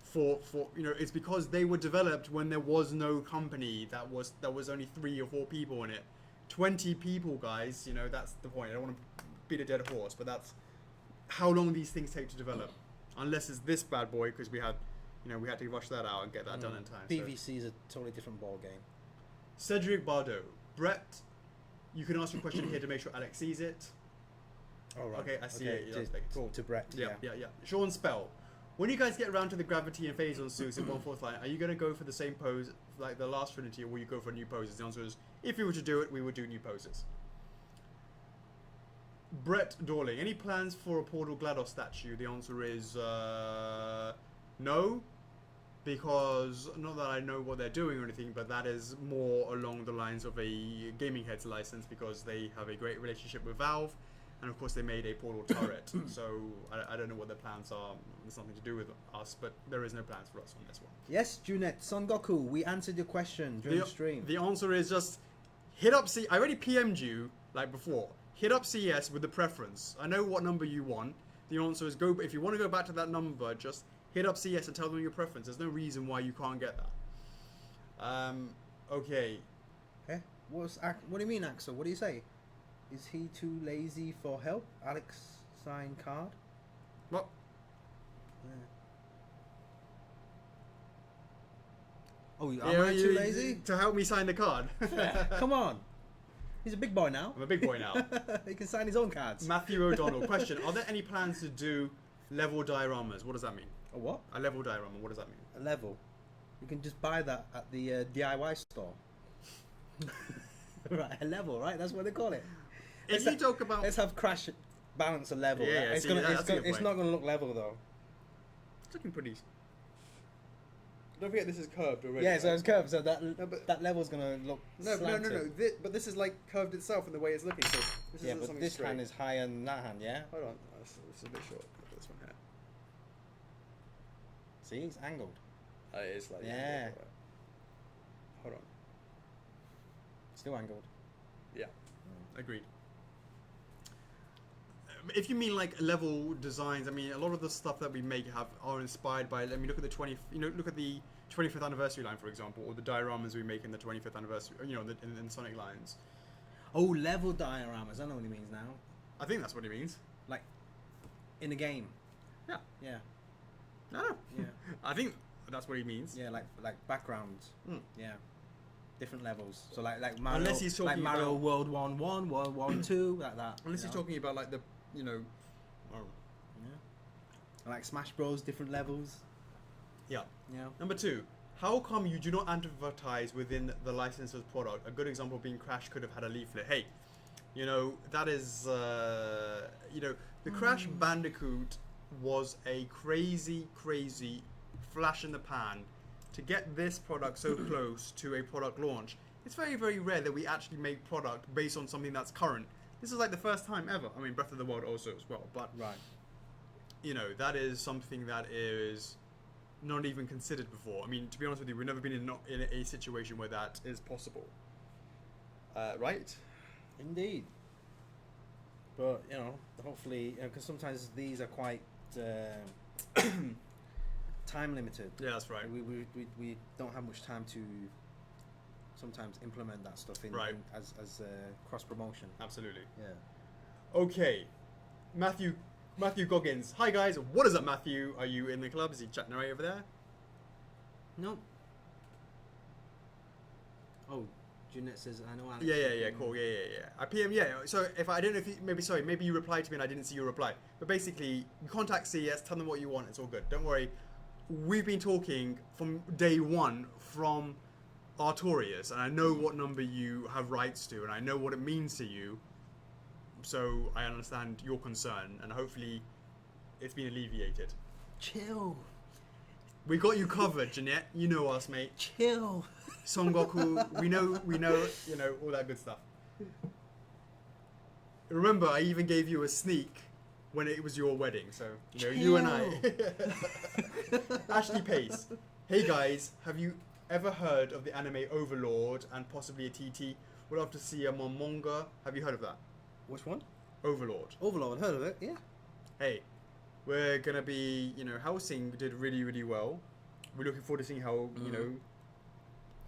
For it's because they were developed when there was no company. That was only 3 or 4 people in it. 20 people, guys. You know, that's the point. I don't want to beat a dead horse, but that's how long these things take to develop. Unless it's this bad boy, because we had to rush that out and get that done in time. PVC is a totally different ball game. Cedric Bardot, Brett, you can ask your question here to make sure Alex sees it. All right. Okay, I see it. Cool. To Brett. Yeah. Sean Spell, when you guys get around to the gravity and phazon suits in 1/4 line, are you going to go for the same pose like the last Trinity, or will you go for new poses? The answer is, if we were to do it, we would do new poses. Brett Dorling, any plans for a Portal Glados statue? The answer is no, because not that I know what they're doing or anything, but that is more along the lines of a Gaming Heads license, because they have a great relationship with Valve, and of course they made a Portal turret. So I don't know what their plans are. It's nothing to do with us, but there is no plans for us on this one. Yes, Junette, Son Goku, we answered your question during the stream. The answer is just hit up I already PM'd you like before. Hit up CS with the preference. I know what number you want. The answer is if you want to go back to that number, just hit up CS and tell them your preference. There's no reason why you can't get that. Okay. Eh? What do you mean, Axel? What do you say? Is he too lazy for help? Alex signed card? What? Yeah. Oh, am I too lazy? To help me sign the card? Come on. He's a big boy now. I'm a big boy now. He can sign his own cards. Matthew O'Donnell, question. Are there any plans to do level dioramas? What does that mean? A what? A level diorama. What does that mean? A level. You can just buy that at the DIY store. Right, a level, right? That's what they call it. If you talk about... Let's have Crash balance a level. Yeah, right? It's see, gonna, that's it's, a gonna, good it's point. not going to look level though. It's looking pretty... Don't forget this is curved already. Yeah, so it's curved, so that No, but- that level's going to look slanted. But this is like curved itself in the way it's looking. So this Yeah, is but something this straight. hand is higher than that hand, yeah? Hold on, this is a bit short. This one here. See, it's angled. It is like Yeah. Hold on. Still angled. Yeah. Agreed. If you mean like level designs, I mean a lot of the stuff that we make are inspired by. Let me look at the look at the 25th anniversary line, for example, or the dioramas we make in the 25th anniversary. You know, in Sonic lines. Oh, level dioramas. I know what he means now. I think that's what he means. Like, in the game. Yeah. Yeah. No. Yeah. I think that's what he means. Yeah, like backgrounds. Mm. Yeah. Different levels. So like Mario, Unless he's talking like Mario about- World 1-1, World 1-2, like that. Unless you he's know? talking about like the, you know, oh, Yeah. Like Smash Bros, different levels. yeah. You know. Number 2, how come you do not advertise within the licensed product? A good example being Crash could have had a leaflet. Hey, you know, that is, you know, the Crash Bandicoot was a crazy flash in the pan. To get this product so close to a product launch, it's very rare that we actually make product based on something that's current. This is like the first time ever. I mean, Breath of the Wild also as well, but Right. you know, that is something that is not even considered before. I mean, to be honest with you, we've never been in a situation where that is possible. Right? Indeed. But, you know, hopefully, because sometimes these are quite time limited. Yeah, that's right. We don't have much time to sometimes implement that stuff in, Right. as cross promotion. Absolutely. Yeah. Okay. Matthew Goggins. Hi guys, what is up, Matthew? Are you in the club? Is he chatting away over there? No. Oh, Jeanette says, I know Alex. Yeah, cool, yeah. I PM, yeah. So if I don't know if you, maybe you replied to me and I didn't see your reply. But basically, you contact CS, tell them what you want. It's all good. Don't worry. We've been talking from day one from Artorias, and I know what number you have rights to, and I know what it means to you. So I understand your concern, and hopefully, it's been alleviated. Chill. We got you covered, Jeanette. You know us, mate. Chill. Son Goku, we know, you know, all that good stuff. Remember, I even gave you a sneak when it was your wedding, so, you know, you and I. Ashley Pace. Hey guys, have you ever heard of the anime Overlord and possibly a TT? Would love to see a manga. Have you heard of that? Which one? Overlord. Overlord, heard of it, yeah. Hey, we're gonna be, you know, Helsing did really well. We're looking forward to seeing how, you know,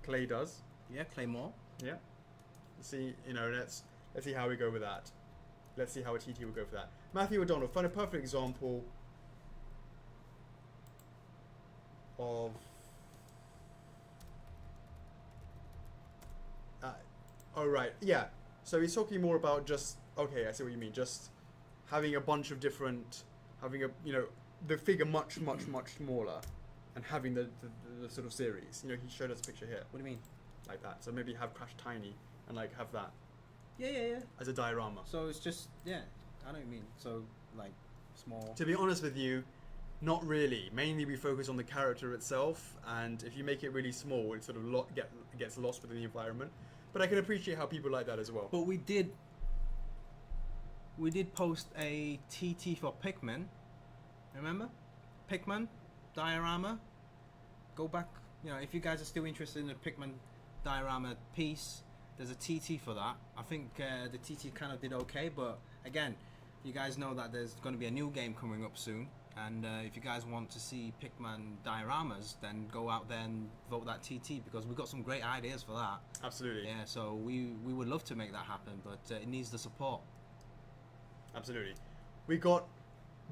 Clay does. Yeah, Claymore. Yeah. See, you know, let's see how we go with that. Let's see how a TT will go for that. Matthew O'Donnell, find a perfect example of oh right, yeah. So he's talking more about just, okay, I see what you mean, just having a bunch of different, having a, you know, the figure much smaller and having the sort of series. You know, he showed us a picture here. What do you mean? Like that. So maybe have Crash tiny and like have that Yeah. as a diorama. So it's just, yeah, I know what you mean. So, like, small. To be honest with you, not really. Mainly we focus on the character itself, and if you make it really small, it sort of gets lost within the environment. But I can appreciate how people like that as well. But we did post a TT for Pikmin. Remember? Pikmin diorama. Go back. You know, if you guys are still interested in the Pikmin diorama piece, there's a TT for that. I think the TT kind of did okay, but again, you guys know that there's going to be a new game coming up soon. And if you guys want to see Pikmin dioramas, then go out there and vote that TT, because we've got some great ideas for that. Absolutely. Yeah, so we would love to make that happen, but it needs the support. Absolutely. We got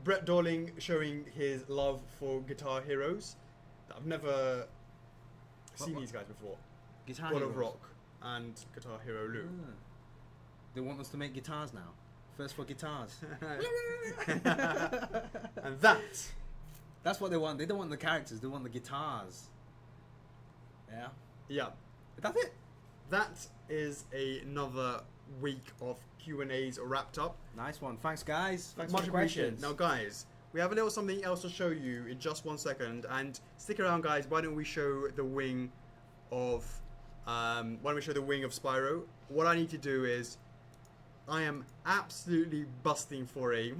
Brett Dorling showing his love for Guitar Heroes. I've never seen What? these guys before. Guitar God of Heroes. Rock and Guitar Hero Lou. Ah. They want us to make guitars now. First for guitars. And that That's what they want. They don't want the characters, they want the guitars. Yeah. Yeah. That's it. That is another week of Q&As wrapped up. Nice one. Thanks, guys. Thanks Much for the appreciated. questions. Now, guys, we have a little something else to show you in just 1 second, and stick around, guys. Why don't we show the wing of Spyro? What I need to do is, I am absolutely busting for a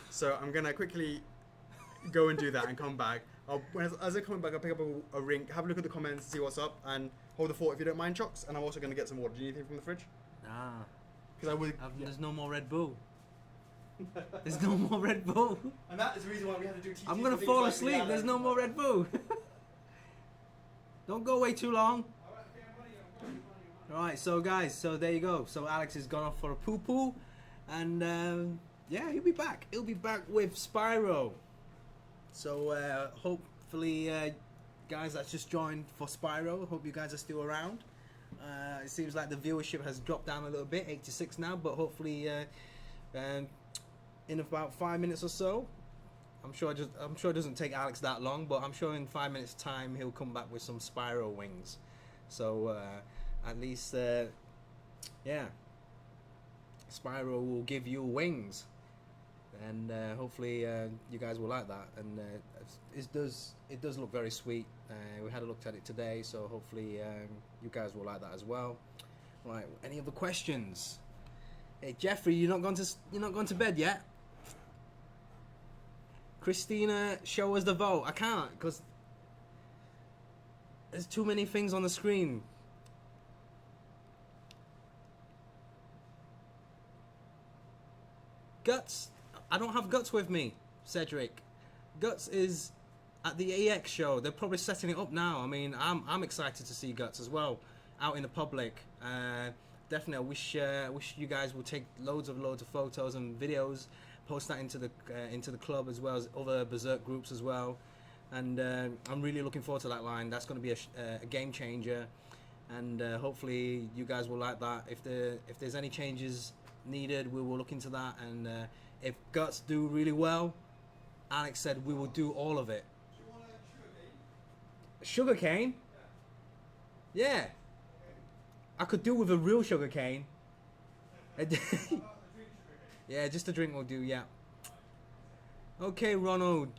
so I'm gonna quickly go and do that and come back. As I come back, I'll pick up a ring, have a look at the comments, see what's up, and hold the fort if you don't mind, Chocks. And I'm also gonna get some water. Do you need anything from the fridge? Ah. Because I would. There's no more Red Bull. There's no more Red Bull. And that is the reason why we had to do TT. I'm gonna fall asleep. There's no more Red Bull. Don't go away too long. Alright, so guys, so there you go. So Alex has gone off for a poo-poo. And yeah, he'll be back. He'll be back with Spyro. So hopefully, guys that's just joined for Spyro, hope you guys are still around. It seems like the viewership has dropped down a little bit, 86 now, but hopefully in about 5 minutes or so, I'm sure it doesn't take Alex that long, but I'm sure in 5 minutes time he'll come back with some Spyro wings. So at least yeah, Spyro will give you wings, and hopefully you guys will like that. And it does look very sweet. We had a look at it today, so hopefully you guys will like that as well. Right, any other questions? Hey Jeffrey, you're not gone to bed yet? Christina, show us the vote. I can't because there's too many things on the screen. Guts, I don't have Guts with me, Cedric. Guts is at the EX show. They're probably setting it up now. I mean, I'm excited to see Guts as well out in the public. Definitely, I wish you guys would take loads of photos and videos, post that into the club as well as other Berserk groups as well. And I'm really looking forward to that line. That's going to be a game changer, and hopefully you guys will like that. If there's any changes needed, we will look into that. And if Guts do really well, Alex said we will do all of it. Do you want a Sugar cane? Yeah. I could do with a real sugar cane. Yeah, just a drink will do, yeah. Okay, Ronald.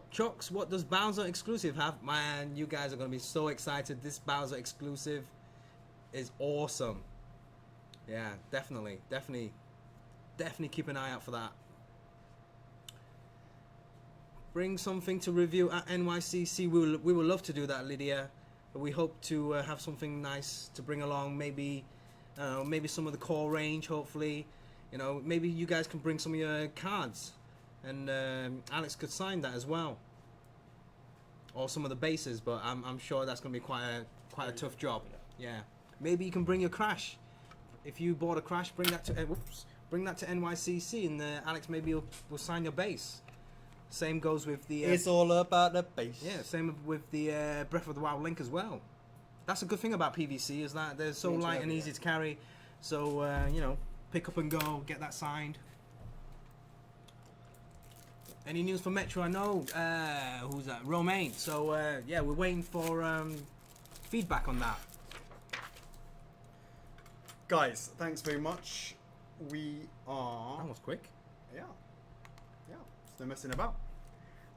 Chocks, what does Bowser exclusive have? Man, you guys are going to be so excited. This Bowser exclusive is awesome. Yeah, definitely keep an eye out for that. Bring something to review at NYCC. We would love to do that, Lydia. But we hope to have something nice to bring along. Maybe some of the core range. Hopefully, maybe you guys can bring some of your cards, and Alex could sign that as well, or some of the bases. But I'm sure that's going to be quite a tough job. Yeah, maybe you can bring your Crash. If you bought a Crash, bring that to NYCC, and Alex maybe will sign your base. Same goes with the... it's all about the base. Yeah, same with the Breath of the Wild Link as well. That's a good thing about PVC, is that they're so light and easy to carry. So, pick up and go, get that signed. Any news for Metro? I know, who's that? Romaine. So, yeah, we're waiting for feedback on that. Guys, thanks very much. We are... That was quick. Yeah. No messing about.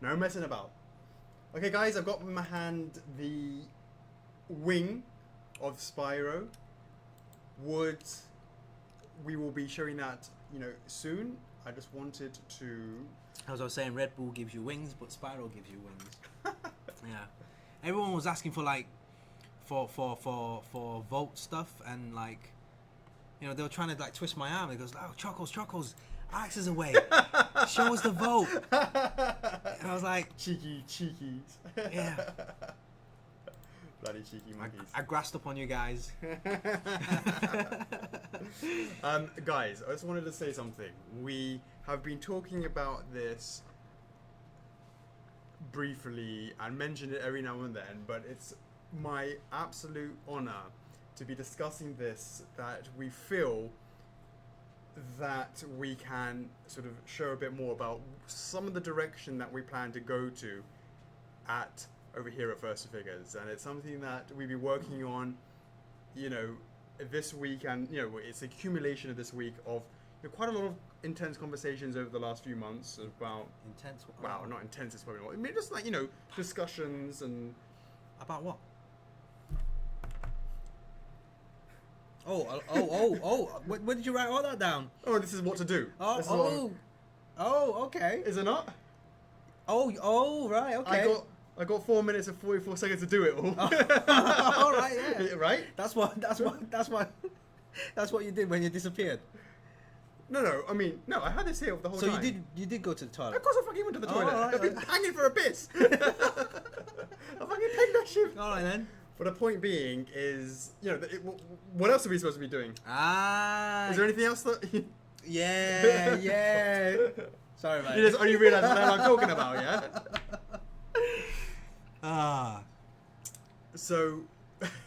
No messing about. Okay, guys, I've got in my hand the wing of Spyro. We will be showing that, soon. I just wanted to... As I was saying, Red Bull gives you wings, but Spyro gives you wings. Yeah. Everyone was asking for vote stuff, and they were trying to twist my arm. He goes, "Oh, Chockles, Alex is away. Show us the vote." And I was like, cheekies. Yeah. Bloody cheeky monkeys. I grasped up on you guys. Guys, I just wanted to say something. We have been talking about this briefly and mentioned it every now and then, but it's my absolute honor to be discussing this, that we feel that we can sort of show a bit more about some of the direction that we plan to go to at over here at First Figures, and it's something that we've been working on, you know, this week, and you know, it's an accumulation of this week of quite a lot of intense conversations over the last few months about Intense. wow, not intense, it's probably not. I mean, just like, you know, discussions and About what? Oh! When did you write all that down? oh, this is what to do. This is Okay. is it not? Oh, right, okay. I got 4 minutes and 44 seconds to do it all. All right, yeah. Right? That's what you did when you disappeared. No. I mean, no. I had this here the whole So time. you did go to the toilet. Of course, I fucking went to the Oh, toilet. alright, I've been hanging for a piss. I fucking pegged that shit. All right then. But the point being is, you know, what else are we supposed to be doing? Is there anything else that? Yeah. Sorry, mate. You just only realise what the hell I'm talking about, yeah? So,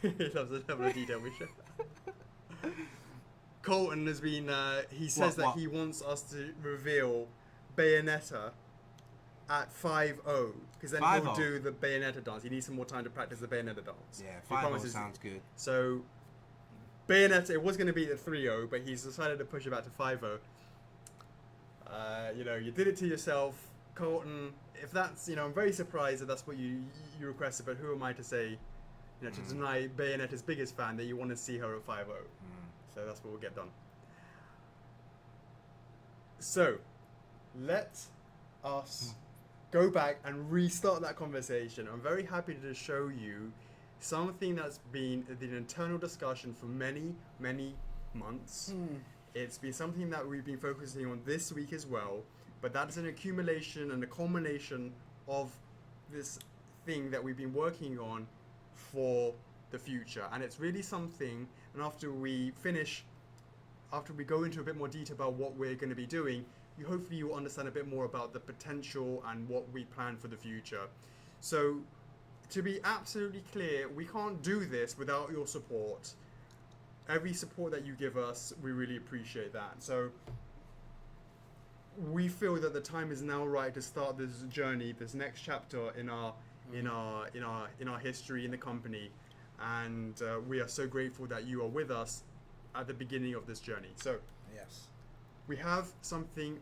that was a detail we should. Colton has been, he says that he wants us to reveal Bayonetta at 5:0, because then he'll do the Bayonetta dance. He needs some more time to practice the Bayonetta dance. Yeah, 5:0 sounds good. So, Bayonetta, it was going to be at 3:0, but he's decided to push it back to 5:0. You know, you did it to yourself, Colton. If that's, you know, I'm very surprised that that's what you requested, but who am I to say, you know, to deny Bayonetta's biggest fan that you want to see her at 5:0. So that's what we'll get done. So, let us go back and restart that conversation. I'm very happy to show you something that's been an internal discussion for many, many months. It's been something that we've been focusing on this week as well, but that's an accumulation and a culmination of this thing that we've been working on for the future. And it's really something, and after we go into a bit more detail about what we're going to be doing, hopefully you'll understand a bit more about the potential and what we plan for the future. So, to be absolutely clear, we can't do this without your support. Every support that you give us, we really appreciate that. So, we feel that the time is now right to start this journey, this next chapter in our history in the company, and we are so grateful that you are with us at the beginning of this journey. So, Yes. we have something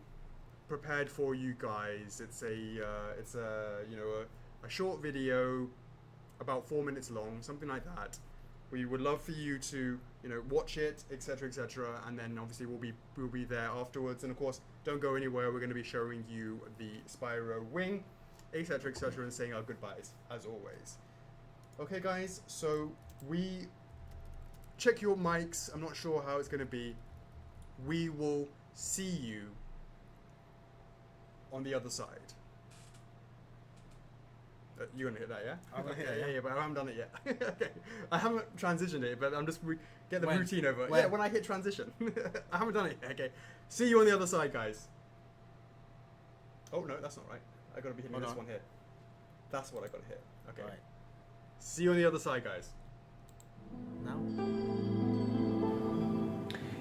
prepared for you guys. It's a short video, about 4 minutes long, something like that. We would love for you to, you know, watch it, etc., etc., and then obviously we'll be there afterwards. And of course, don't go anywhere. We're going to be showing you the Spyro wing, etc., etc., and saying our goodbyes as always. Okay, guys. So we check your mics. I'm not sure how it's going to be. We will see you on the other side. You're gonna hit that, yeah? I'm gonna hit it, yeah, but I haven't done it yet. Okay. I haven't transitioned it, but I'm just get the When? routine over. When? Yeah, when I hit transition. I haven't done it yet. Okay. See you on the other side, guys. Oh no, that's not right. I gotta be hitting this one here. That's what I gotta hit. Okay. Right. See you on the other side, guys. Now.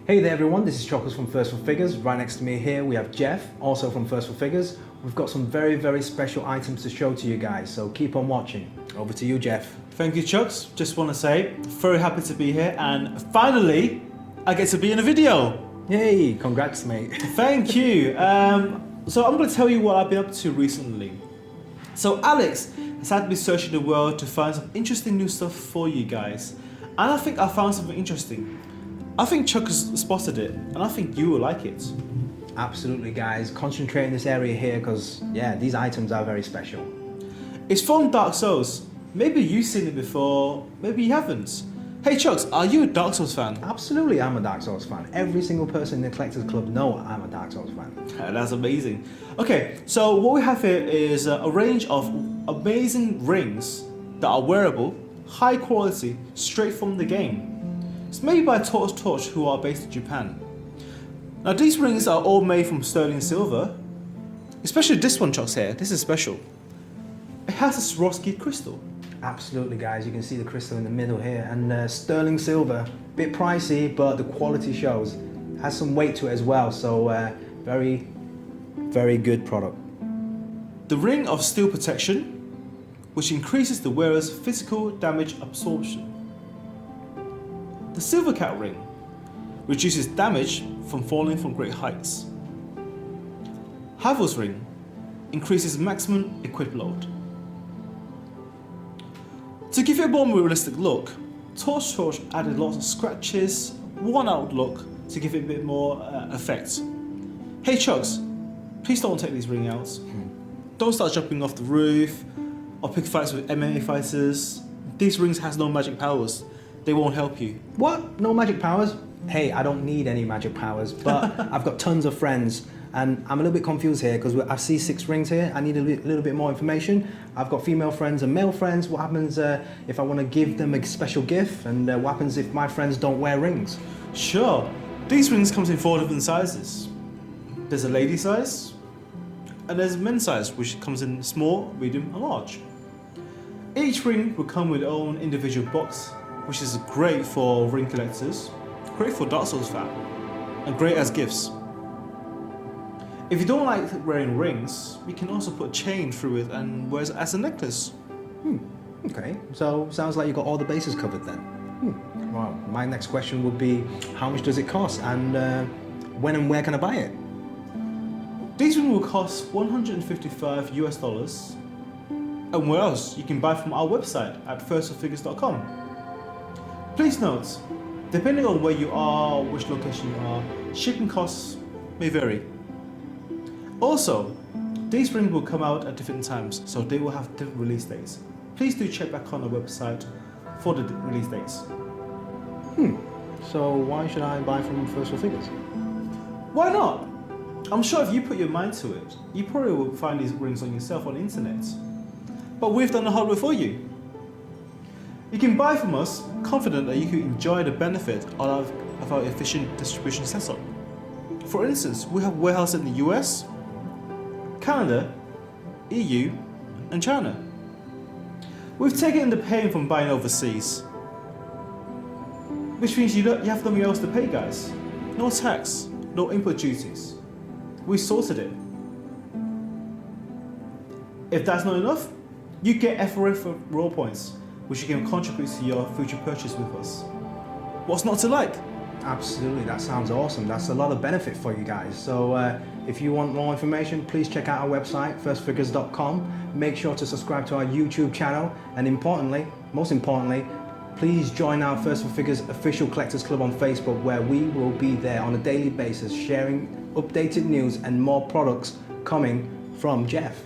Hey there everyone, this is Chocks from First 4 Figures. Right next to me here we have Jeff, also from First 4 Figures. We've got some very, very special items to show to you guys, so keep on watching. Over to you, Jeff. Thank you, Chucks. Just want to say, very happy to be here, and finally, I get to be in a video. Yay, congrats mate. Thank you. So I'm going to tell you what I've been up to recently. So Alex has had me searching the world to find some interesting new stuff for you guys, and I think I found something interesting. I think Chuck has spotted it, and I think you will like it. Absolutely guys, concentrate in this area here because yeah, these items are very special. It's from Dark Souls. Maybe you've seen it before, maybe you haven't. Hey Chucks, are you a Dark Souls fan? Absolutely, I'm a Dark Souls fan. Every single person in the Collectors Club know I'm a Dark Souls fan. That's amazing. Okay, so what we have here is a range of amazing rings that are wearable, high quality, straight from the game. It's made by Torch, who are based in Japan. Now these rings are all made from sterling silver, especially this one, Chocks here. This is special. It has a Swarovski crystal. Absolutely guys, you can see the crystal in the middle here, and sterling silver, bit pricey but the quality shows. Has some weight to it as well, so very, very good product. The ring of steel protection, which increases the wearer's physical damage absorption. The Silver Cat ring reduces damage from falling from great heights. Havel's ring increases maximum equip load. To give it a more realistic look, Torch added lots of scratches, worn out look to give it a bit more effect. Hey Chocks, please don't take these ring outs. Don't start jumping off the roof or pick fights with MMA fighters. These rings has no magic powers. They won't help you. What? No magic powers? Hey, I don't need any magic powers, but I've got tons of friends, and I'm a little bit confused here because I see 6 rings here. I need a little bit more information. I've got female friends and male friends. What happens if I want to give them a special gift, and what happens if my friends don't wear rings? Sure, these rings comes in 4 different sizes. There's a lady size, and there's a men's size, which comes in small, medium, and large. Each ring will come with its own individual box, which is great for ring collectors, great for Dark Souls fan, and great as gifts. If you don't like wearing rings, you can also put a chain through it and wear it as a necklace. Okay, so sounds like you got all the bases covered then. Well, my next question would be, how much does it cost, and when and where can I buy it? These rings will cost $155 US, and where else? You can buy from our website at firstforfigures.com. Please note, depending on where you are, which location you are, shipping costs may vary. Also, these rings will come out at different times, so they will have different release dates. Please do check back on our website for the release dates. So why should I buy from First for Figures? Why not? I'm sure if you put your mind to it, you probably will find these rings on yourself on the internet. But we've done the hard work for you. You can buy from us confident that you can enjoy the benefit of our efficient distribution setup. For instance, we have warehouses in the US, Canada, EU, and China. We've taken the pain from buying overseas, which means you have nothing else to pay, guys. No tax, no input duties. We sorted it. If that's not enough, you get F4F raw points, which you can contribute to your future purchase with us. What's not to like? Absolutely, that sounds awesome. That's a lot of benefit for you guys. So if you want more information, please check out our website, firstfigures.com. Make sure to subscribe to our YouTube channel, and importantly, most importantly, please join our First for Figures official collectors club on Facebook, where we will be there on a daily basis sharing updated news and more products coming from Jeff.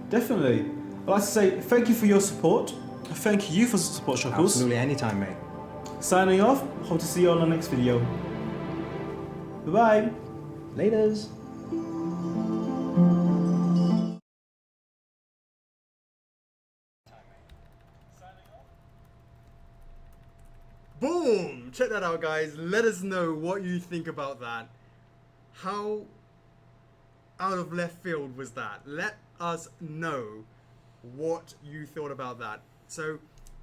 Definitely. I'd like to say thank you for your support. Thank you for support, Chuckles. Absolutely, anytime, mate. Signing off. Hope to see you on the next video. Bye-bye. Laters. Boom! Check that out, guys. Let us know what you think about that. How out of left field was that? Let us know what you thought about that. So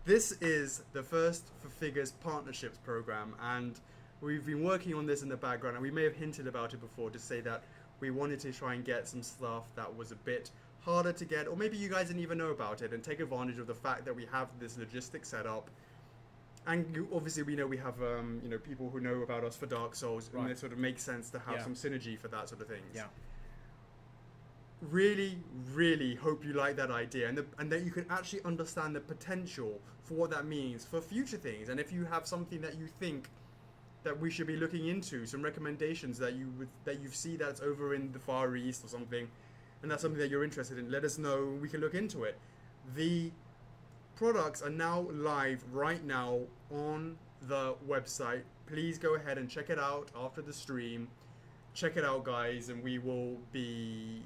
this is the First for Figures Partnerships program, and we've been working on this in the background, and we may have hinted about it before to say that we wanted to try and get some stuff that was a bit harder to get, or maybe you guys didn't even know about it, and take advantage of the fact that we have this logistic setup. And obviously we know we have people who know about us for Dark Souls, and it sort of makes sense to have some synergy for that sort of things. Yeah. Really, really hope you like that idea, and that you can actually understand the potential for what that means for future things. And if you have something that you think that we should be looking into, some recommendations that you see that's over in the Far East or something, and that's something that you're interested in, let us know. We can look into it. The products are now live right now on the website. Please go ahead and check it out after the stream. Check it out, guys, and we will be,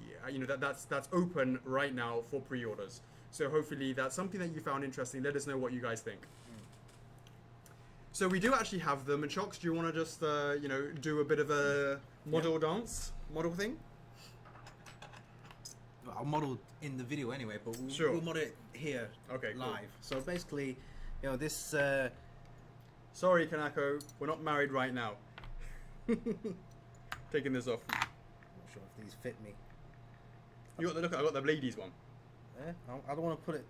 that's open right now for pre-orders. So hopefully that's something that you found interesting. Let us know what you guys think. So we do actually have them. And Chocks, do you want to just, do a bit of a model thing? I'll model in the video anyway, but we'll model it here live. Cool. So basically, this... Sorry, Kanako, we're not married right now. Taking this off. Not sure if these fit me. You got I got the ladies one. Yeah, I don't want to put it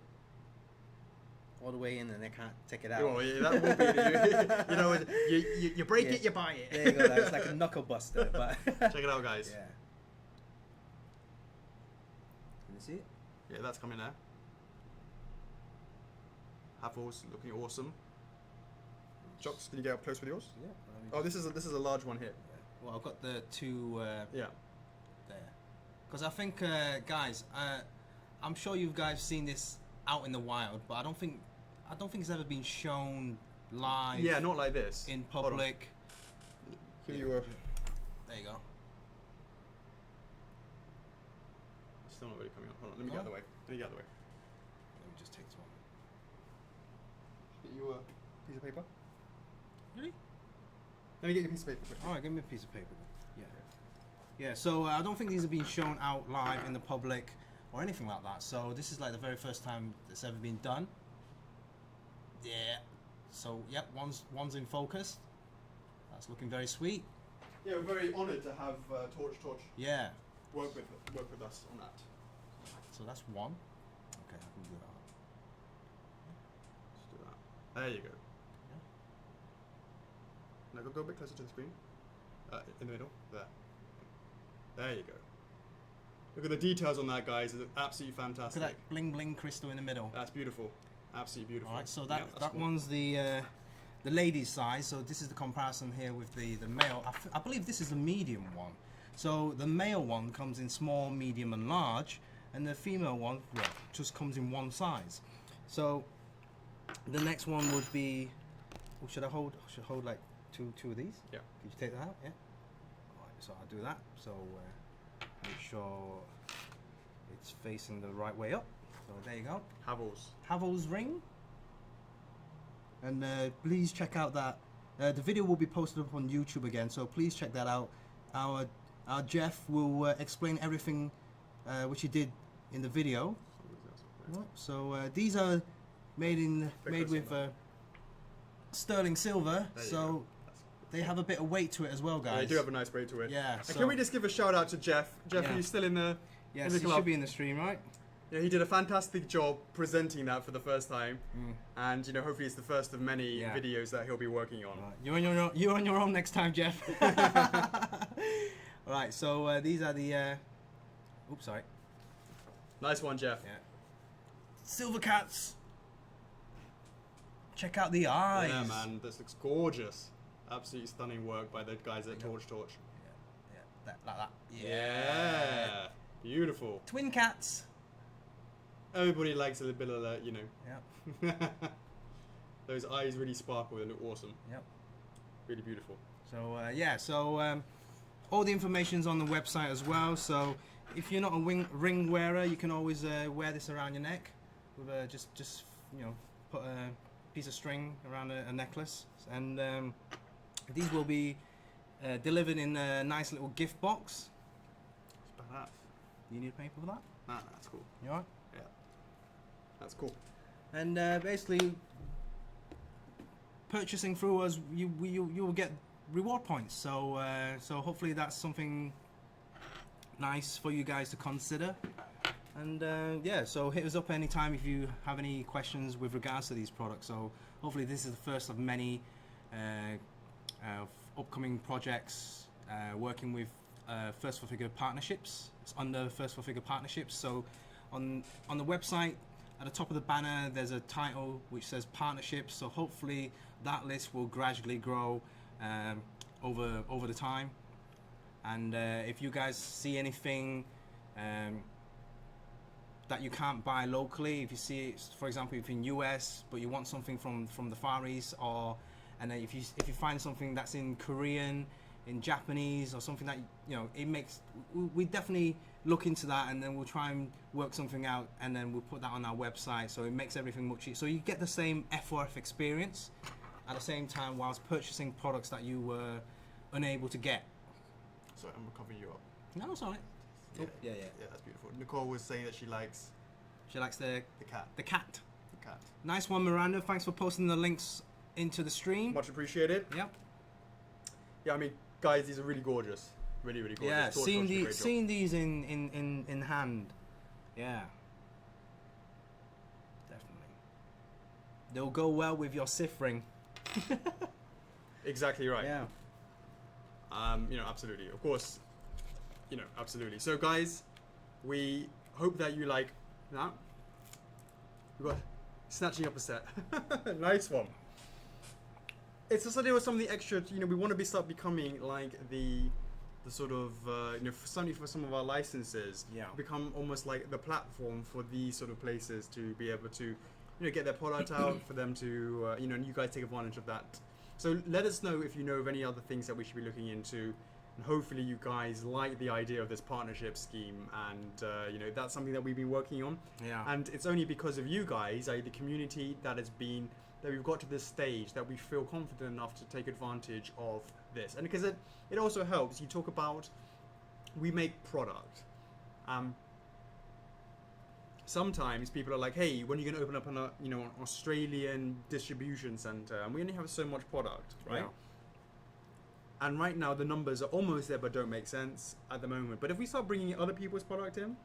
all the way in and they can't take it out. Oh, yeah, that will be you know, you break Yeah. it, you buy it. There you go. It's like a knuckle buster. But Check it out, guys. yeah. Can you see it? Yeah, that's coming there. Apples looking awesome. Chocks, can you get up close with yours? Yeah. Oh, this is a large one here. Well, I've got the two Yeah. there. Because I think, guys, I'm sure you guys seen this out in the wild, but I don't think it's ever been shown live. Yeah, not like this. In Hold on. public. Give you a. There you go. Still not really coming up. Hold on, let me get out of the way. Let me get out of the way. Let me just take this one. Get you a piece of paper. Really? Let me get you a piece of paper. Quick. All right, give me a piece of paper. Yeah. Yeah. So I don't think these have been shown out live in the public or anything like that. So this is like the very first time it's ever been done. Yeah. So yep, one's in focus. That's looking very sweet. Yeah, we're very honoured to have Torch Yeah. work with us on that. So that's one. Okay, I can do that. Let's do that. There you go. Now go a bit closer to the screen. In the middle. There. There you go. Look at the details on that, guys. It's absolutely Look fantastic. at that bling bling crystal in the middle. That's beautiful. Absolutely beautiful. All right, so Yeah, that's that cool. one's the ladies' size. So this is the comparison here with the male. I believe this is the medium one. So the male one comes in small, medium, and large, and the female one just comes in one size. So the next one would be. Oh, should I hold like two of these? Yeah. Could you take that out? Yeah. All right, so I'll do that. So make sure it's facing the right way up. So there you go. Havel's ring. And please check out that. The video will be posted up on YouTube again, so please check that out. Our Jeff will explain everything which he did in the video. Right, so these are made with sterling silver, so they have a bit of weight to it as well, guys. Yeah, they do have a nice weight to it. Yeah. And So, can we just give a shout out to Jeff? Jeff, Yeah. are you still in the? yes, in the he club? should be in the stream, right? Yeah, he did a fantastic job presenting that for the first time, and hopefully it's the first of many Yeah. videos that he'll be working on. Right. You're on your own next time, Jeff. All right, so these are the. Oops, sorry. Nice one, Jeff. Yeah. Silver cats. Check out the eyes. Yeah, man, this looks gorgeous. Absolutely stunning work by the guys at Torch. Yeah, like that. Yeah, beautiful. Twin cats. Everybody likes a little bit of that, Yeah. Those eyes really sparkle. They look awesome. Yep. Really beautiful. So so all the information's on the website as well. So if you're not a ring wearer, you can always wear this around your neck with just put a piece of string around a necklace, and these will be delivered in a nice little gift box. It's badass. You need paper for that? Nah, that's cool. You alright? Yeah, that's cool. And basically, purchasing through us, you will get reward points. So so hopefully that's something nice for you guys to consider. And yeah, so hit us up anytime if you have any questions with regards to these products. So hopefully this is the first of many upcoming projects working with First 4 Figure partnerships. It's under First 4 Figure partnerships. So on the website, at the top of the banner, there's a title which says partnerships. So hopefully that list will gradually grow over the time. And if you guys see anything that you can't buy locally, if you see it, for example, if you're in US but you want something from the Far East, and then if you find something that's in Korean, in Japanese, or something that it makes, we definitely look into that, and then we'll try and work something out, and then we'll put that on our website, so it makes everything much easier. So you get the same F4F experience at the same time whilst purchasing products that you were unable to get. Sorry, I'm covering you up. No, it's alright. Yeah, Yeah. yeah, that's beautiful. Nicole was saying that she likes She likes the cat. cat. The cat. Nice one, Miranda. Thanks for posting the links into the stream. Much appreciated. Yep. Yeah, I mean, guys, these are really gorgeous. Really, really gorgeous. Yeah, Torch seeing did a great job. seeing these in hand. Yeah. Definitely. They'll go well with your Sith ring. Exactly right. Yeah. Absolutely. Of course, absolutely. So, guys, we hope that you like that. We got snatching up a set. Nice one. It's just that there was something extra. We want to start becoming like the sort of something for some of our licenses. Yeah. Become almost like the platform for these sort of places to be able to, get their product out for them to, and you guys take advantage of that. So let us know if you know of any other things that we should be looking into, and hopefully you guys like the idea of this partnership scheme, and that's something that we've been working on. Yeah. And it's only because of you guys, the community, that we've got to this stage that we feel confident enough to take advantage of this. And because it also helps. You talk about we make product. Sometimes people are like, hey, when are you going to open up an Australian distribution center? And we only have so much product, right? Yeah. And right now the numbers are almost there but don't make sense at the moment. But if we start bringing other people's product in,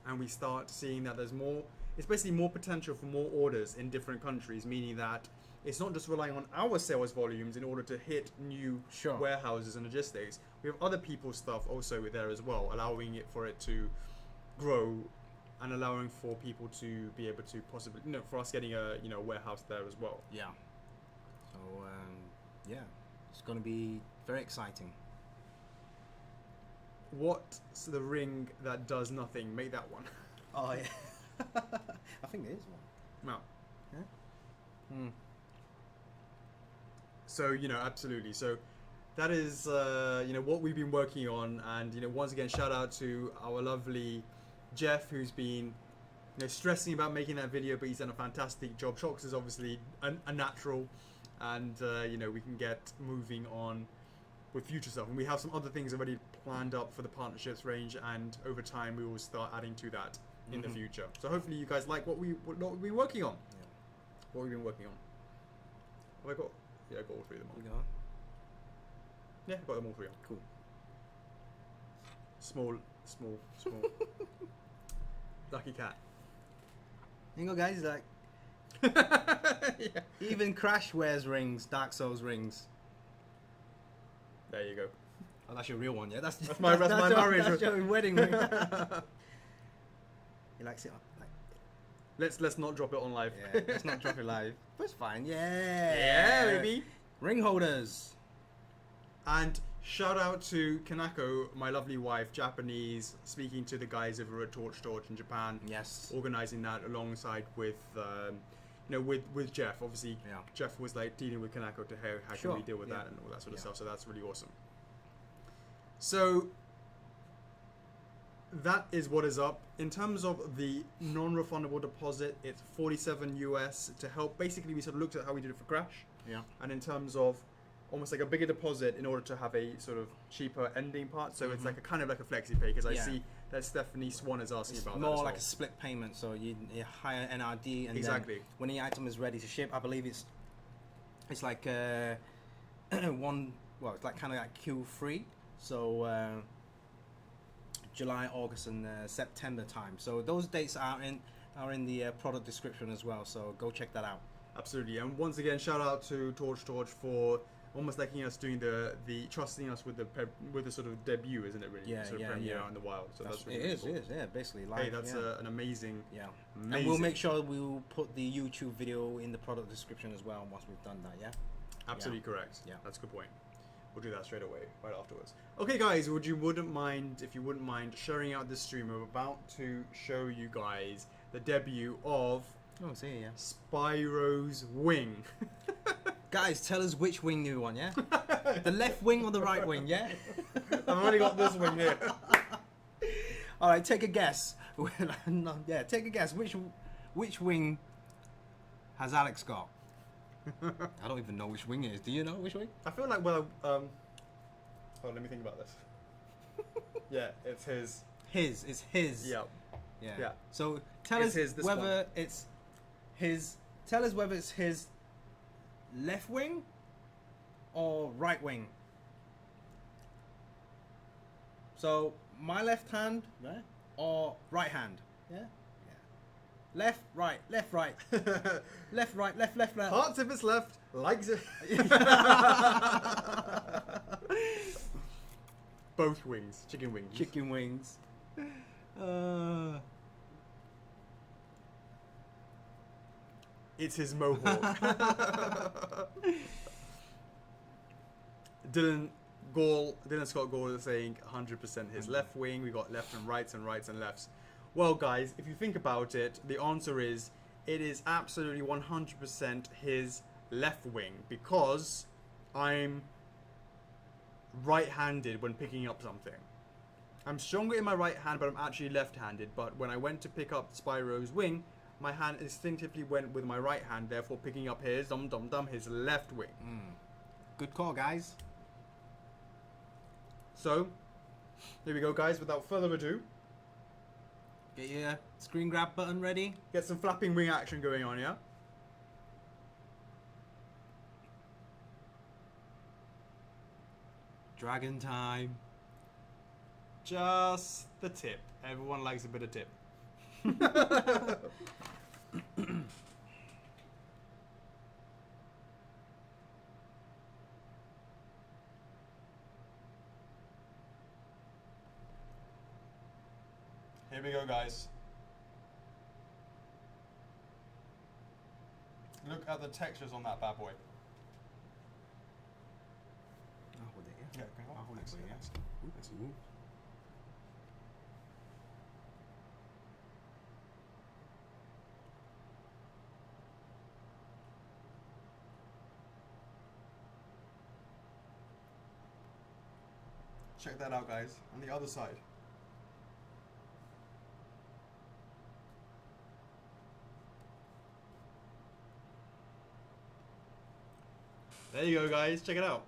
and we start seeing that there's more, it's basically more potential for more orders in different countries, meaning that it's not just relying on our sales volumes in order to hit new warehouses and logistics. We have other people's stuff also there as well, allowing it for it to grow and allowing for people to be able to possibly, for us getting a warehouse there as well. Yeah. So it's going to be very exciting. What's the ring that does nothing? Make that one. Oh yeah. I think there is one. No. Yeah. So absolutely. So that is what we've been working on, and once again, shout out to our lovely Jeff, who's been stressing about making that video, but he's done a fantastic job. Chocks is obviously a natural, and we can get moving on with future stuff, and we have some other things already planned up for the partnerships range, and over time we will start adding to that in the future. So hopefully you guys like what we've been working on. Yeah. What we've been working on. Have I got? Yeah, I got all three of them on. You go. Yeah, I got them all three on. Cool. Small. Lucky cat. You go, guys. Like Yeah. even Crash wears rings, Dark Souls rings. There you go. Oh, that's your real one, yeah. That's my marriage That's your wedding ring. He likes it. Like, Let's not drop it on live. yeah, let's not drop it live. But it's fine. Yeah. Yeah, baby. Ring holders. And shout out to Kanako, my lovely wife, Japanese, speaking to the guys over at Torch in Japan. Yes. Organising that alongside with, with Jeff. Obviously, Yeah. Jeff was like dealing with Kanako to how Sure, can we deal with yeah. that and all that sort of Yeah. stuff. So that's really awesome. So that is what is up. In terms of the non-refundable deposit, it's $47 US to help. Basically, we sort of looked at how we did it for Crash. Yeah. And in terms of almost like a bigger deposit in order to have a sort of cheaper ending part. So it's like a kind of like a flexi pay, because I Yeah. see that Stephanie Swan is asking It's about that more as like well. a split payment, so you hire NRD, and Exactly. then when the item is ready to ship, I believe it's like one. Well, it's like kind of like Q3, so July, August, and September time. So those dates are in the product description as well. So go check that out. Absolutely. And once again, shout out to Torch for almost letting us doing the trusting us with the sort of debut, isn't it? Really, Yeah, sort of yeah, premiere yeah. out in the wild. So that's really it is, cool. it is, yeah, basically live. Hey, that's yeah. an amazing. Yeah. Amazing. And we'll make sure we'll put the YouTube video in the product description as well once we've done that. Yeah. Absolutely correct. Yeah. That's a good point. We'll do that straight away, right afterwards. Okay, guys, if you wouldn't mind sharing out this stream, we're about to show you guys the debut of Oh, see, yeah. Spyro's wing. Guys, tell us which wing you want, yeah? The left wing or the right wing, yeah? I've only got this wing here. All right, take a guess. No, yeah, take a guess. Which wing has Alex got? I don't even know which wing it is. Do you know which wing? I feel like let me think about this. Yeah, it's his. It's his. Yeah. Yeah. Yeah. So tell It's us his, this whether one. it's his. Tell us whether it's his left wing or right wing. So my left hand or right hand. Yeah. Yeah. Left, right, left, right. Left, right, left, left, left. Hearts if it's left, likes it. Both wings, chicken wings. Chicken wings. It's his mohawk. Dylan Scott Gall is saying 100% his left wing. We got left and rights and rights and lefts. Well, guys, if you think about it, the answer is it is absolutely 100% his left wing because I'm right-handed when picking up something. I'm stronger in my right hand, but I'm actually left-handed. But when I went to pick up Spyro's wing, my hand instinctively went with my right hand, therefore picking up his his left wing. Good call, guys. So, there we go, guys. Without further ado, Get your screen grab button ready. get some flapping wing action going on, yeah? Dragon time. Just the tip. Everyone likes a bit of tip. Here we go, guys. Look at the textures on that bad boy. I'll hold it, yeah? Yeah, okay, I'll hold it, excellent, yeah. excellent. Ooh. Check that out, guys. On the other side. There you go, guys. Check it out.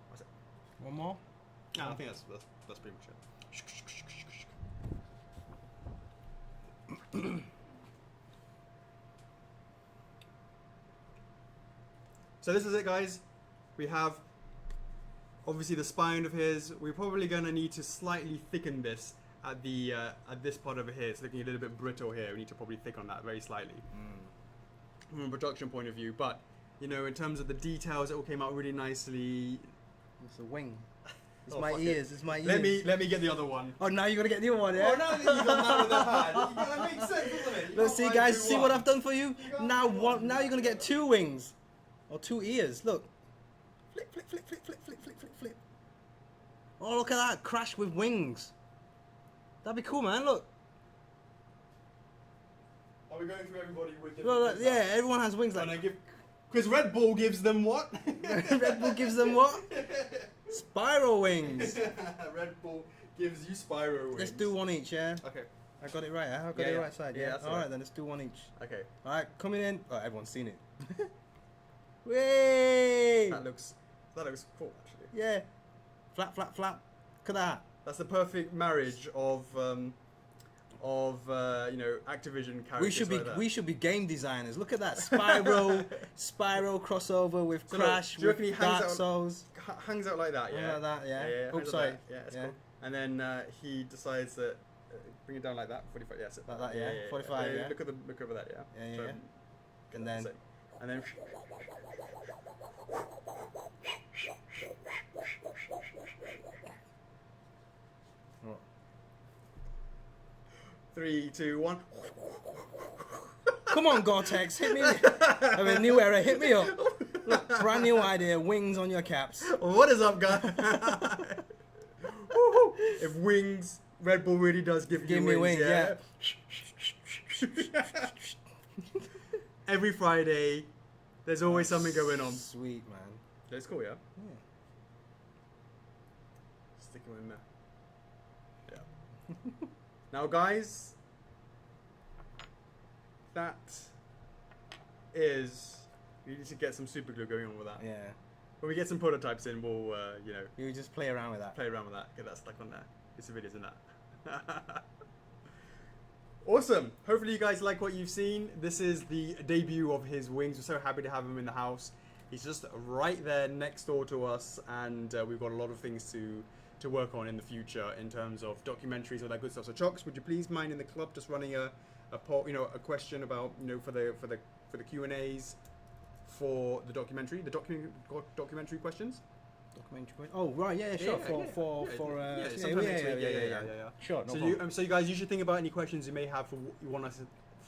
What's it? One more? No, I think that's pretty much it. So this is it, guys. We have obviously the spine of his. We're probably gonna need to slightly thicken this at the at this part over here. It's looking a little bit brittle here. We need to probably thicken that very slightly from a production point of view. But you know, in terms of the details, it all came out really nicely. It's a wing. It's Oh, my fuck ears. It's my ears. Let me get the other one. Oh, now you gotta get the other one, yeah? Oh, now that you've done that with the hand, that makes sense, doesn't it? You Look, can't see, like guys, do see one. what I've done for you? can't Now, do one. one. Now you're gonna get 2 wings, or 2 ears. Look, flip, flip, flip, flip, flip, flip, flip, flip, flip. Oh, look at that! Crash with wings. That'd be cool, man. Look, Are we going through everybody with different look, things? yeah, everyone has wings like. And I give, because Red Bull gives them what? Red Bull gives them what? Spiral wings. Red Bull gives you Spyro wings. Let's do one each, yeah. Okay. I got it right. I got Yeah, it yeah. right side. Yeah, Yeah. that's All all right, right. then let's do one each. Okay. All right, coming in. Oh, everyone's seen it. Way. That looks cool, actually. Yeah. Flap, flap, flap. Look at that. That's the perfect marriage of you know, Activision characters. We should be game designers. Look at that Spyro crossover with So look, Crash do you with reckon he hangs Dark out- Souls. Hangs out like that, yeah. Like that, yeah. Yeah. Oops, hangs out sorry. like that. Yeah, that's Yeah. cool. And then he decides that bring it down like that. 45. Yeah. Like that, yeah. 45, yeah. Look over that, yeah. Yeah, So, yeah. get And that then same. And then. What? 3, 2, 1. Come on, Gore-Tex, hit me. I mean, new era, hit me up. Look, brand new idea, wings on your caps. What is up, guys? Woohoo. If wings, Red Bull really does give Give you me wings, wings, yeah. Every Friday, there's always something going on. Sweet, man. That's cool, yeah. Yeah. Stick them in there. Yeah. Now, guys, that is. We need to get some super glue going on with that. Yeah. When we get some prototypes in, we'll, you know, You just play around with that. play around with that, get that stuck on there. Get some videos in that. Awesome. Hopefully you guys like what you've seen. This is the debut of his wings. We're so happy to have him in the house. He's just right there next door to us, and we've got a lot of things to to work on in the future in terms of documentaries, all that good stuff. So Chocks, would you please mind in the club just running a poll, a question about for the Q&As for the documentary, documentary questions. Documentary. Oh right, yeah, sure. Sometime next week. Yeah. Sure. No So problem. so you guys, you should think about any questions you may have for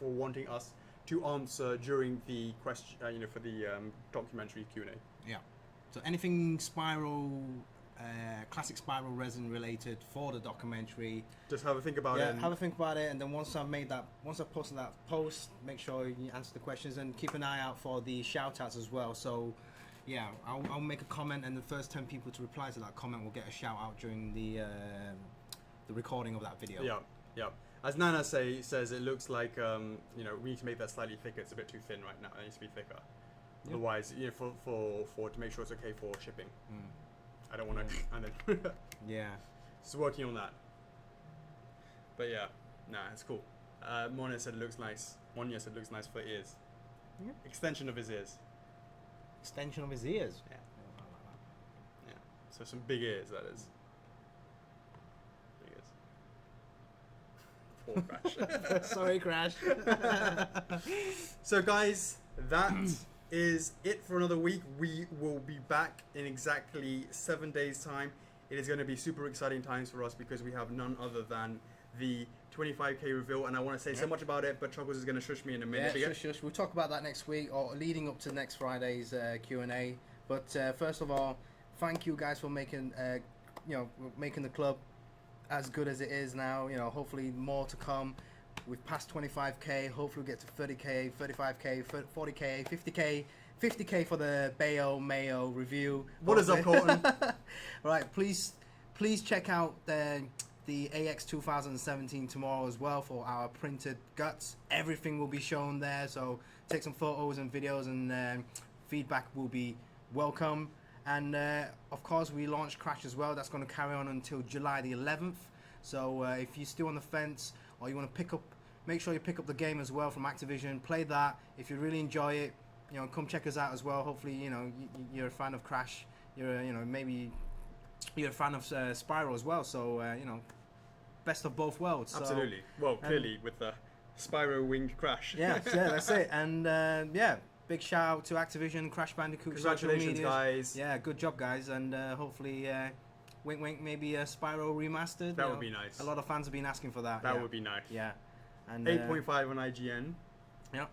wanting us to answer during the question, for the documentary Q&A. Yeah. So anything Spiral, classic Spiral resin related for the documentary. Just have a think about it. Yeah, have a think about it, and then once I've posted that post, make sure you answer the questions and keep an eye out for the shout outs as well. So yeah, I'll make a comment, and the first 10 people to reply to that comment will get a shout out during the recording of that video. Yeah. As Nana says, it looks like we need to make that slightly thicker. It's a bit too thin right now. It needs to be thicker. Yeah. Otherwise, for to make sure it's okay for shipping. I don't want to. And then Yeah. just working on that. But yeah, it's cool. Mona said it looks nice. Monya said it looks nice for ears. Yeah. Extension of his ears. Extension of his ears. Yeah. Yeah. So some big ears, that is. Big ears. Poor Crash. Sorry, Crash. So guys, that is it for another week. We will be back in exactly 7 days' time. It is going to be super exciting times for us because we have none other than the 25k reveal, and I want to say so much about it, but Chuckles is going to shush me in a minute. Yeah, shush. We'll talk about that next week or leading up to next Friday's Q&A. But first of all, thank you guys for making making the club as good as it is now. Hopefully more to come. We've passed 25k. Hopefully we get to 30k, 35k, 40k, 50k for the Bayo Mayo review. What is up, Colton? Right, please check out the AX 2017 tomorrow as well for our printed guts. Everything will be shown there, so take some photos and videos, and feedback will be welcome. And of course, we launched Crash as well. That's going to carry on until July the 11th. So if you're still on the fence, or you want to make sure you pick up the game as well from Activision, play that. If you really enjoy it, come check us out as well. Hopefully, you're a fan of Crash. Maybe you're a fan of Spyro as well. So best of both worlds. Absolutely. Well, clearly with the Spyro winged Crash. Yeah, that's it. And big shout out to Activision, Crash Bandicoot. Congratulations, guys. Yeah, good job, guys. And hopefully, wink, wink, maybe a Spyro remastered. That would be nice. A lot of fans have been asking for that. That would be nice. Yeah. And 8.5 on IGN. Yeah.